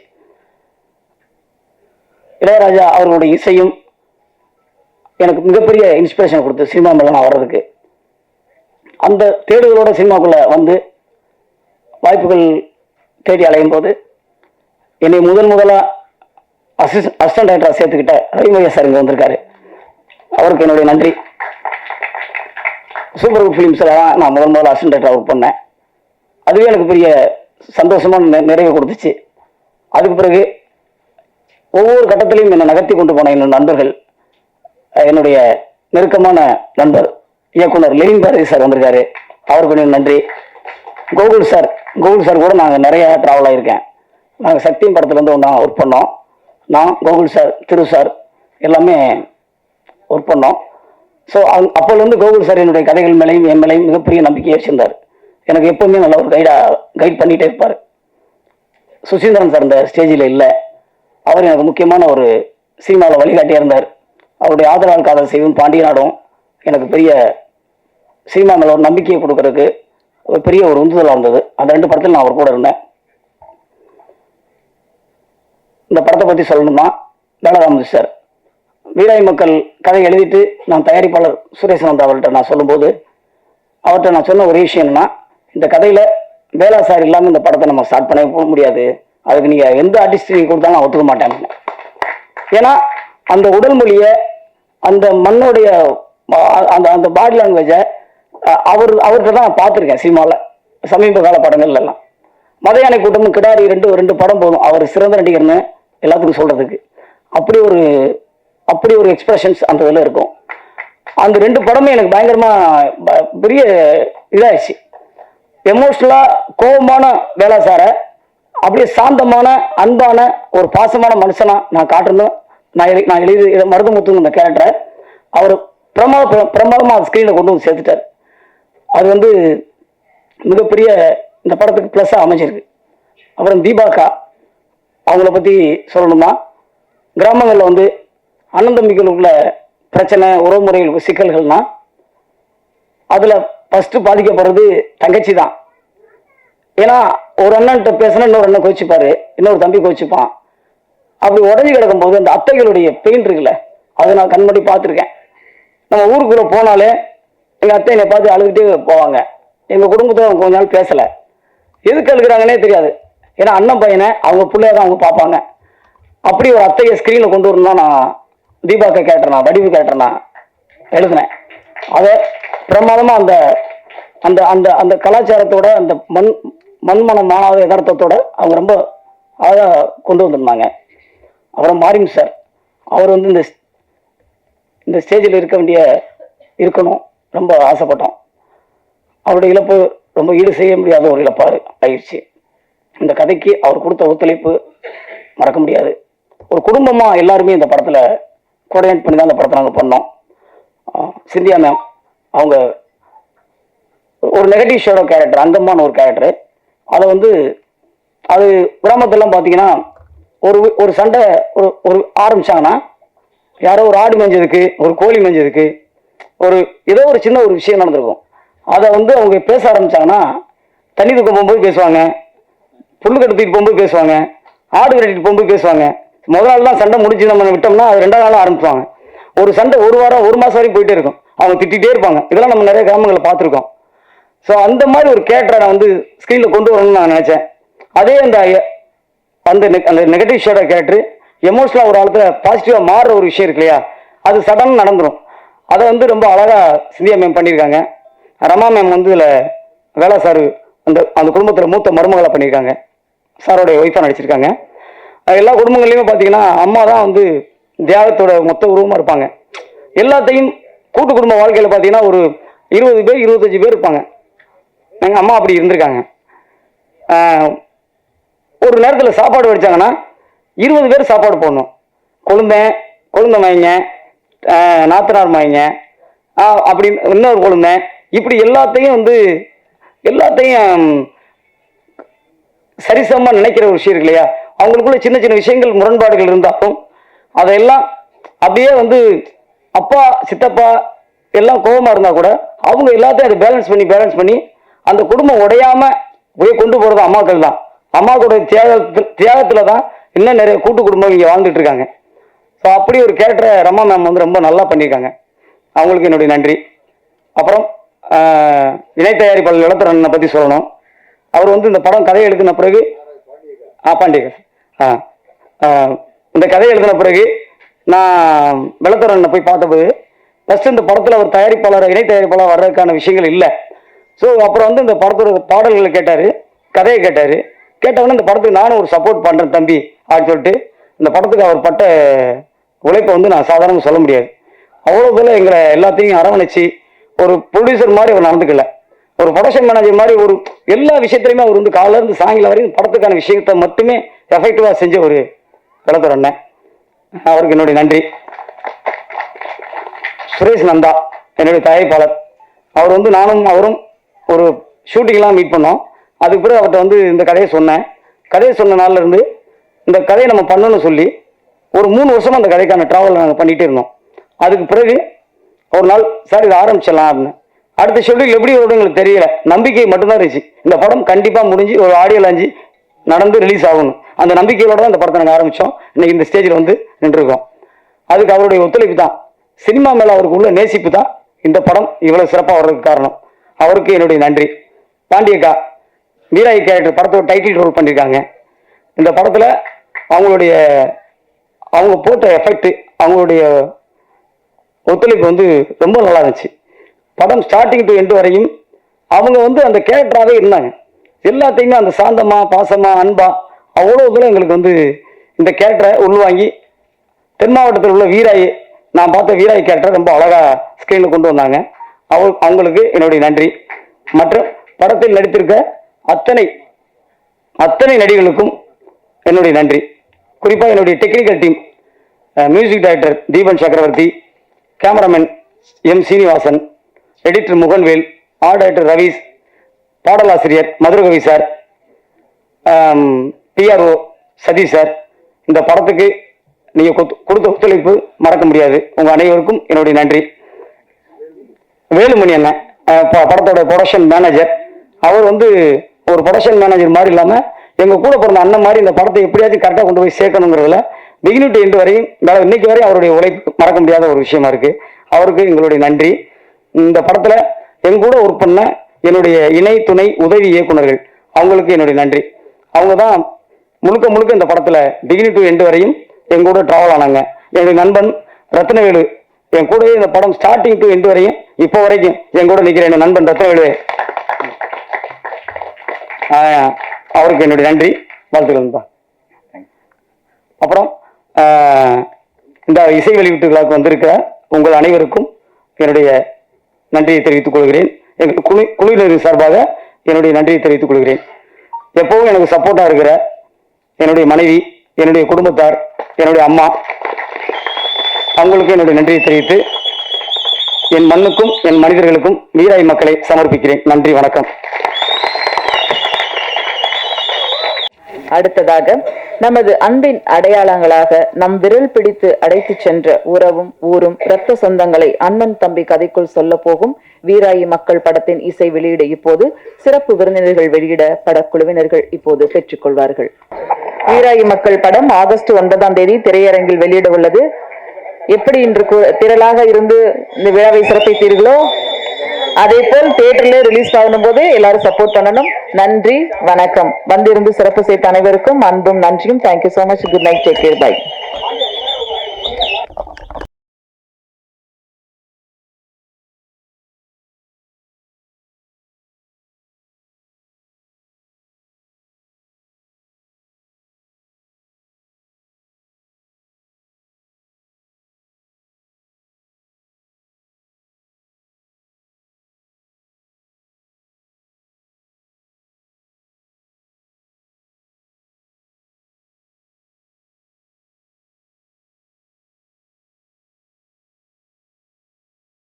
இளையராஜா அவர்களுடைய இசையும் எனக்கு மிகப்பெரிய இன்ஸ்பிரேஷன் கொடுத்து சினிமா மேலே நான் வர்றதுக்கு. அந்த தேடுதலோட சினிமாக்குள்ளே வந்து வாய்ப்புகள் தேடி அலையும் போது என்னை முதலாக அசிஸ்டன்ட் டைரக்டராக சேர்த்துக்கிட்ட ரவிமையா சார் இங்கே வந்திருக்காரு. அவருக்கு என்னுடைய நன்றி. சூப்பர் குட் ஃபிலிம்ஸில் தான் நான் முதல்ல அசிஸ்டன்ட் டைரக்டராக ஒர்க் பண்ணேன். அதுவே எனக்கு பெரிய சந்தோஷமாக நிறைவு கொடுத்துச்சு. அதுக்கு பிறகு ஒவ்வொரு கட்டத்திலையும் என்னை நகர்த்தி கொண்டு போன என்னோட நண்பர்கள், என்னுடைய நெருக்கமான நண்பர் இயக்குனர் லெனின் பாரதி சார் வந்திருக்காரு. அவருக்கு நன்றி. கோகுல் சார் கூட நாங்கள் நிறைய ட்ராவல் ஆகியிருக்கேன். நாங்கள் சக்தியும் படத்துலேருந்து ஒன்றா ஒர்க் பண்ணோம். நான், கோகுல் சார், திரு சார் எல்லாமே ஒர்க் பண்ணோம். ஸோ அப்போலேருந்து கோகுல் சார் என்னுடைய கதைகள் மேலேயும் என் மேலேயும் மிகப்பெரிய நம்பிக்கையை வச்சிருந்தார். எனக்கு எப்போவுமே நல்ல ஒரு கைட் பண்ணிகிட்டே இருப்பார். சுசீந்திரன் சார் இந்த ஸ்டேஜில் இல்லை, அவர் எனக்கு முக்கியமான ஒரு சினிமாவில் வழிகாட்டியாக இருந்தார். அவருடைய ஆதரவால் காதல் செய்யும், பாண்டியநாடும் எனக்கு பெரிய சினிமா மேலே ஒரு நம்பிக்கையை கொடுக்கறதுக்கு ஒரு பெரிய ஒரு உந்துதலாக இருந்தது. அந்த 2 படத்தில் நான் அவர் கூட இருந்தேன். இந்த படத்தை பற்றி சொல்லணும்னா, தானராமதி சார் வீராய் மக்கள் கதை எழுதிட்டு நான் தயாரிப்பாளர் சுரேஷ் நந்தா அவர்கிட்ட நான் சொல்லும்போது அவர்கிட்ட நான் சொன்ன ஒரே விஷயம் என்னன்னா, இந்த கதையில் வேலா சார் இல்லாமல் இந்த படத்தை நம்ம ஸ்டார்ட் பண்ணவே போக முடியாது, அதுக்கு நீங்கள் எந்த ஆர்டிஸ்ட் கொடுத்தாலும் நான் ஒத்துக்க மாட்டேன். ஏன்னா அந்த உடல் மொழியை, அந்த மண்ணோடைய அந்த அந்த பாடி லாங்குவேஜை அவர்கிட்ட தான் நான் பார்த்துருக்கேன் சினிமாவில் சமீப கால படங்கள்ல எல்லாம். மதையானை கூட்டமும் கிடாரி ரெண்டு படம் போதும் அவர் சிறந்த நடிகர்னு எல்லாத்துக்கும் சொல்றதுக்கு. அப்படி ஒரு எக்ஸ்பிரஷன்ஸ் அந்த இதில் இருக்கும். அந்த 2 படமே எனக்கு பயங்கரமா பெரிய இதாகிடுச்சு. எமோஷனலா கோபமான வேலா சாரை அப்படியே சாந்தமான அன்பான ஒரு பாசமான மனுஷனா நான் காட்டணும். நான் எழுதி மருதமுத்துங்க இந்த கேரக்டரை அவர் பிரமாதமா ஸ்கிரீனில் கொண்டு வந்து சேர்த்துட்டார். அது வந்து மிகப்பெரிய இந்த படத்துக்கு ப்ளஸ்ஸாக அமைஞ்சிருக்கு. அப்புறம் தீபாக்கா அவங்கள பற்றி சொல்லணும்னா, கிராமங்களில் வந்து அண்ணன் தம்பிகளுக்குள்ள பிரச்சனை, உறவுமுறைகளுக்கு சிக்கல்கள்னா அதில் ஃபஸ்ட்டு பாதிக்கப்படுறது தங்கச்சி தான். ஏன்னா ஒரு அண்ணன்கிட்ட பேசினா இன்னொரு அண்ணன் கோச்சிப்பாரு, இன்னொரு தம்பி கோச்சிப்பான். அப்படி உடஞ்சி கிடக்கும்போது அந்த அத்தைகளுடைய பெயின் இருக்குல்ல, அதை நான் கண்மணி பார்த்துருக்கேன். நம்ம ஊருக்குள்ளே போனாலே எங்கள் அத்தை என்னை பார்த்து அழுதுகிட்டே போவாங்க. எங்கள் குடும்பத்தை அவங்க கொஞ்ச நாள் பேசலை, எதுக்கு அழுகிறாங்கன்னே தெரியாது. ஏன்னா அண்ணன் பையனை அவங்க பிள்ளைய தான் அவங்க பார்ப்பாங்க. அப்படி ஒரு அத்தையை ஸ்க்ரீனில் கொண்டு வரணும்னா நான் தீபாக்க கேட்டேன், வடிவு கேட்டேன், எழுதினேன். அதை பிரமாதமாக அந்த அந்த அந்த அந்த கலாச்சாரத்தோட அந்த மண்மனம் மாணவ யதார்த்தத்தோட அவங்க ரொம்ப அழகாக கொண்டு வந்திருந்தாங்க. அப்புறம் மாரிம் சார், அவர் வந்து இந்த ஸ்டேஜில் இருக்கணும் ரொம்ப ஆசைப்பட்டோம். அவருடைய இழப்பு ரொம்ப ஈடு செய்ய முடியாத ஒரு இழப்பாறு ஆயிடுச்சு. இந்த கதைக்கு அவர் கொடுத்த ஒத்துழைப்பு மறக்க முடியாது. ஒரு குடும்பமாக எல்லாருமே இந்த படத்தில் கோஆர்டினேட் பண்ணி தான் இந்த படத்தை நாங்கள் பண்ணோம். சிந்தியா மேம் அவங்க ஒரு நெகட்டிவ் ஷேடோ கேரக்டர், அங்கம்மான ஒரு கேரக்டரு. அதை வந்து அது கிராமத்திலாம் பார்த்தீங்கன்னா ஒரு சண்டை ஒரு ஆரம்பிச்சாங்கன்னா, யாரோ ஒரு ஆடு மேஞ்சதுக்கு, ஒரு கோழி மேஞ்சதுக்கு, ஏதோ ஒரு சின்ன ஒரு விஷயம் நடந்திருக்கும். அதை வந்து அவங்க பேச ஆரம்பிச்சாங்கன்னா, தண்ணி தூக்க போகும்போது பேசுவாங்க, புல்லு கட்டுத்திட்டு போகும்போது பேசுவாங்க, ஆடு கட்டிட்டு போகும்போது பேசுவாங்க. முதல் நாள் தான் சண்டை முடிஞ்சு நம்ம விட்டோம்னா அது 2ஆவது நாள் ஆரம்பிச்சுவாங்க. ஒரு சண்டை ஒரு வாரம் 1 மாதம் வரைக்கும் போயிட்டே இருக்கும். அவங்க திட்டிகிட்டே இருப்பாங்க. இதெல்லாம் நம்ம நிறைய கிராமங்களில் பார்த்துருக்கோம். ஸோ அந்த மாதிரி ஒரு கேரக்டரை நான் வந்து ஸ்க்ரீனில் கொண்டு வரணும்னு நான் நினச்சேன். அதே அந்த நெகட்டிவ் ஷேடோ கேரக்டர் எமோஷனலாக ஒரு ஆளுக்கு பாசிட்டிவாக மாறுற ஒரு விஷயம் இருக்கு இல்லையா, அது சடனாக நடந்துடும். அதை வந்து ரொம்ப அழகாக சிந்தியா மேம் பண்ணியிருக்காங்க. ரமா மேம் வந்து இதில் வேலா சார் அந்த குடும்பத்தில் மூத்த மருமகளை பண்ணியிருக்காங்க. சாரோடைய ஒய்ஃபாக நடிச்சிருக்காங்க. எல்லா குடும்பங்கள்லையுமே பார்த்தீங்கன்னா அம்மா தான் வந்து தியாகத்தோட மொத்த உருவமாக இருப்பாங்க. எல்லாத்தையும் கூட்டு குடும்ப வாழ்க்கையில் பார்த்தீங்கன்னா ஒரு 20 பேர் 25 பேர் இருப்பாங்க. எங்கள் அம்மா அப்படி இருந்திருக்காங்க. ஒரு நேரத்தில் சாப்பாடு வடித்தாங்கன்னா 20 பேர் சாப்பாடு போடணும். கொழுந்தை மைங்க, நாத்தனார் மைங்க, அப்படி இன்னொரு கொழுந்தை, இப்படி எல்லாத்தையும் சரிசமமாக நினைக்கிற ஒரு விஷயம் இருக்கு இல்லையா. அவங்களுக்குள்ள சின்ன சின்ன விஷயங்கள் முரண்பாடுகள் இருந்தாலும் அதையெல்லாம் அப்படியே வந்து அப்பா சித்தப்பா எல்லாம் கோபமாக இருந்தால் கூட அவங்க எல்லாத்தையும் அதை பேலன்ஸ் பண்ணி அந்த குடும்பம் உடையாமல் போய் கொண்டு போகிறது அம்மாக்கள் தான். அம்மாக்களுடைய தியாகத்தில் தான் இன்னும் நிறைய கூட்டு குடும்பம் இங்கே வாழ்ந்துட்டு இருக்காங்க. ஸோ அப்படி ஒரு கேரக்டரை ரமா மேம் வந்து ரொம்ப நல்லா பண்ணியிருக்காங்க. அவங்களுக்கு என்னுடைய நன்றி. அப்புறம் இணை தயாரிப்பாளர் இளத்தரனை பற்றி சொல்லணும். அவர் வந்து இந்த படம் கதை எழுதின பிறகு பாண்டியர் இந்த கதை எழுதின பிறகு நான் வெள்ளத்தரனை போய் பார்த்தபோது ஃபஸ்ட்டு இந்த படத்தில் அவர் இணை தயாரிப்பாளர் வர்றதுக்கான விஷயங்கள் இல்லை. ஸோ அப்புறம் வந்து இந்த படத்தோட பாடல்களை கேட்டார், கதையை கேட்டவொடனே இந்த படத்துக்கு நானும் ஒரு சப்போர்ட் பண்ணுறேன் தம்பி அப்படின்னு சொல்லிட்டு இந்த படத்துக்கு அவர் பட்ட உழைப்பை வந்து நான் சாதாரணமாக சொல்ல முடியாது. அவ்வளோ போல எங்களை எல்லாத்தையும் அரவணைச்சு ஒரு ப்ரொடியூசர் மாதிரி அவர் நடந்துக்கல, ஒரு ப்ரொடக்ஷன் மேனேஜர் மாதிரி ஒரு எல்லா விஷயத்துலையுமே அவர் வந்து காலையிலேருந்து சாயங்காலம் வரைக்கும் படத்துக்கான விஷயத்தை மட்டுமே எஃபெக்டிவாக செஞ்ச ஒரு வெள்ளத்தூர் அண்ணன். அவருக்கு என்னுடைய நன்றி. சுரேஷ் நந்தா என்னுடைய தயாரிப்பாளர். அவர் வந்து நானும் அவரும் ஒரு ஷூட்டிங்லாம் மீட் பண்ணோம். அதுக்கு பிறகு அவர்கிட்ட வந்து இந்த கதையை சொன்ன நாள்ல இருந்து இந்த கதையை நம்ம பண்ணணும்னு சொல்லி ஒரு 3 வருஷமா அந்த கதைக்கான ட்ராவல் நாங்கள் பண்ணிகிட்டே இருந்தோம். அதுக்கு பிறகு ஒரு நாள் சார் இதை ஆரம்பிச்சிடலாம் அப்படின்னு. அடுத்த ஷெட்யூல் எப்படி வரும்னு எங்களுக்கு தெரியல, நம்பிக்கை மட்டும்தான் இருந்துச்சு. இந்த படம் கண்டிப்பாக முடிஞ்சு ஒரு ஆடியோ லான்ச் நடந்து ரிலீஸ் ஆகணும், அந்த நம்பிக்கையோட தான் இந்த படத்தை நாங்கள் ஆரம்பித்தோம். இன்னைக்கு இந்த ஸ்டேஜில் வந்து நின்றுருக்கோம். அதுக்கு அவருடைய ஒத்துழைப்பு தான், சினிமா மேலே அவருக்கு உள்ள நேசிப்பு தான் இந்த படம் இவ்வளோ சிறப்பாக வர்றதுக்கு காரணம். அவருக்கு என்னுடைய நன்றி. பாண்டியக்கா வீராய் கேரக்டர் படத்தோட டைட்டில் ரோல் பண்ணியிருக்காங்க. இந்த படத்தில் அவங்க போட்ட எஃபெக்ட், அவங்களுடைய ஒத்துழைப்பு வந்து ரொம்ப நல்லா இருந்துச்சு. படம் ஸ்டார்டிங் டு எண்டு வரையும் அவங்க அந்த கேரக்டராகவே இருந்தாங்க. எல்லாத்தையுமே அந்த சாந்தமா, பாசமா, அன்பா அவ்வளோ தூரம் எங்களுக்கு இந்த கேரக்டரை உள்வாங்கி தென் மாவட்டத்தில் உள்ள வீராய், நான் பார்த்த வீராய் கேரக்டரை ரொம்ப அழகா ஸ்கிரீனில் கொண்டு வந்தாங்க. அவங்களுக்கு என்னுடைய நன்றி. மற்றும் படத்தில் நடித்திருக்க அத்தனை நடிகர்களுக்கும் என்னுடைய நன்றி. குறிப்பாக என்னுடைய technical team, music director Deepan Chakravarthy, cameraman M Srinivasan, editor Muganvel, art director Ravees, பாடலாசிரியர் Madhurakavi sir, PRO Sathish sir. இந்த படத்துக்கு நீங்கள் கொடுத்த ஒத்துழைப்பு மறக்க முடியாது. உங்கள் அனைவருக்கும் என்னுடைய நன்றி. வேலுமணி அண்ணன் படத்தோட ப்ரொடக்ஷன் மேனேஜர். அவர் ஒரு ப்ரொடக்ஷன் மேனேஜர் மாதிரி இல்லாமல் எங்கள் கூட பிறந்த அண்ணன் மாதிரி இந்த படத்தை எப்படியாச்சும் கரெக்டாக கொண்டு போய் சேர்க்கணுங்கிறதுல பிகினிங் டு எண்டு வரையும் இன்னைக்கு வரையும் அவருடைய உழைப்பு மறக்க முடியாத ஒரு விஷயமா இருக்கு. அவருக்கு எங்களுடைய நன்றி. இந்த படத்தில் எங்க கூட ஒர்க் பண்ண என்னுடைய இணை துணை உதவி இயக்குநர்கள், அவங்களுக்கு என்னுடைய நன்றி. அவங்க தான் முழுக்க இந்த படத்தில் பிகினிங் டு எண்டு வரையும் எங்க கூட டிராவல் ஆனாங்க. என்னுடைய நண்பன் ரத்னவேலு என் கூட இந்த படம் ஸ்டார்டிங் டு எண்டு வரையும் இப்போ வரைக்கும் என் கூட நிற்கிற என் நண்பன் ரத்னவேலு, அவருக்கு என்னுடைய நன்றி, வாழ்த்துக்கள் தான். அப்புறம் இந்த இசை வெளியீட்டு விழாவுக்கு வந்திருக்கிற உங்கள் அனைவருக்கும் என்னுடைய நன்றியை தெரிவித்துக் கொள்கிறேன். எங்கள் குழுவினரின் சார்பாக என்னுடைய நன்றியை தெரிவித்துக் கொள்கிறேன். எப்பவும் எனக்கு சப்போர்ட்டா இருக்கிற என்னுடைய மனைவி, என்னுடைய குடும்பத்தார், என்னுடைய அம்மா, அவங்களுக்கு என்னுடைய நன்றியை தெரிவித்து என் மண்ணுக்கும் என் மனிதர்களுக்கும் வீராய் மக்களை சமர்ப்பிக்கிறேன். நன்றி, வணக்கம். அடுத்ததாக நமது அன்பின் அடையாளங்களாக நம் விரல் பிடித்து அடைத்து சென்ற உறவும் ஊரும் இரத்த சொந்தங்களை அண்ணன் தம்பி கதைக்குள் சொல்ல போகும் வீராயி மக்கள் படத்தின் இசை வெளியீடு இப்போது சிறப்பு விருந்தினர்கள் வெளியிட படக்குழுவினர்கள் இப்போது பெற்றுக் கொள்வார்கள். வீராயி மக்கள் படம் ஆகஸ்ட் 9 திரையரங்கில் வெளியிட உள்ளது. எப்படி இன்று திரளாக இருந்து இந்த விழாவை சிறப்பித்தீர்களோ அதே போல் தியேட்டர்ல ரிலீஸ் ஆகும் போது எல்லாரும் சப்போர்ட் பண்ணணும். நன்றி, வணக்கம். வந்திருந்து சிறப்பு செய்த அனைவருக்கும் அன்பும் நன்றியும். Thank you so much. Good night, take care, by.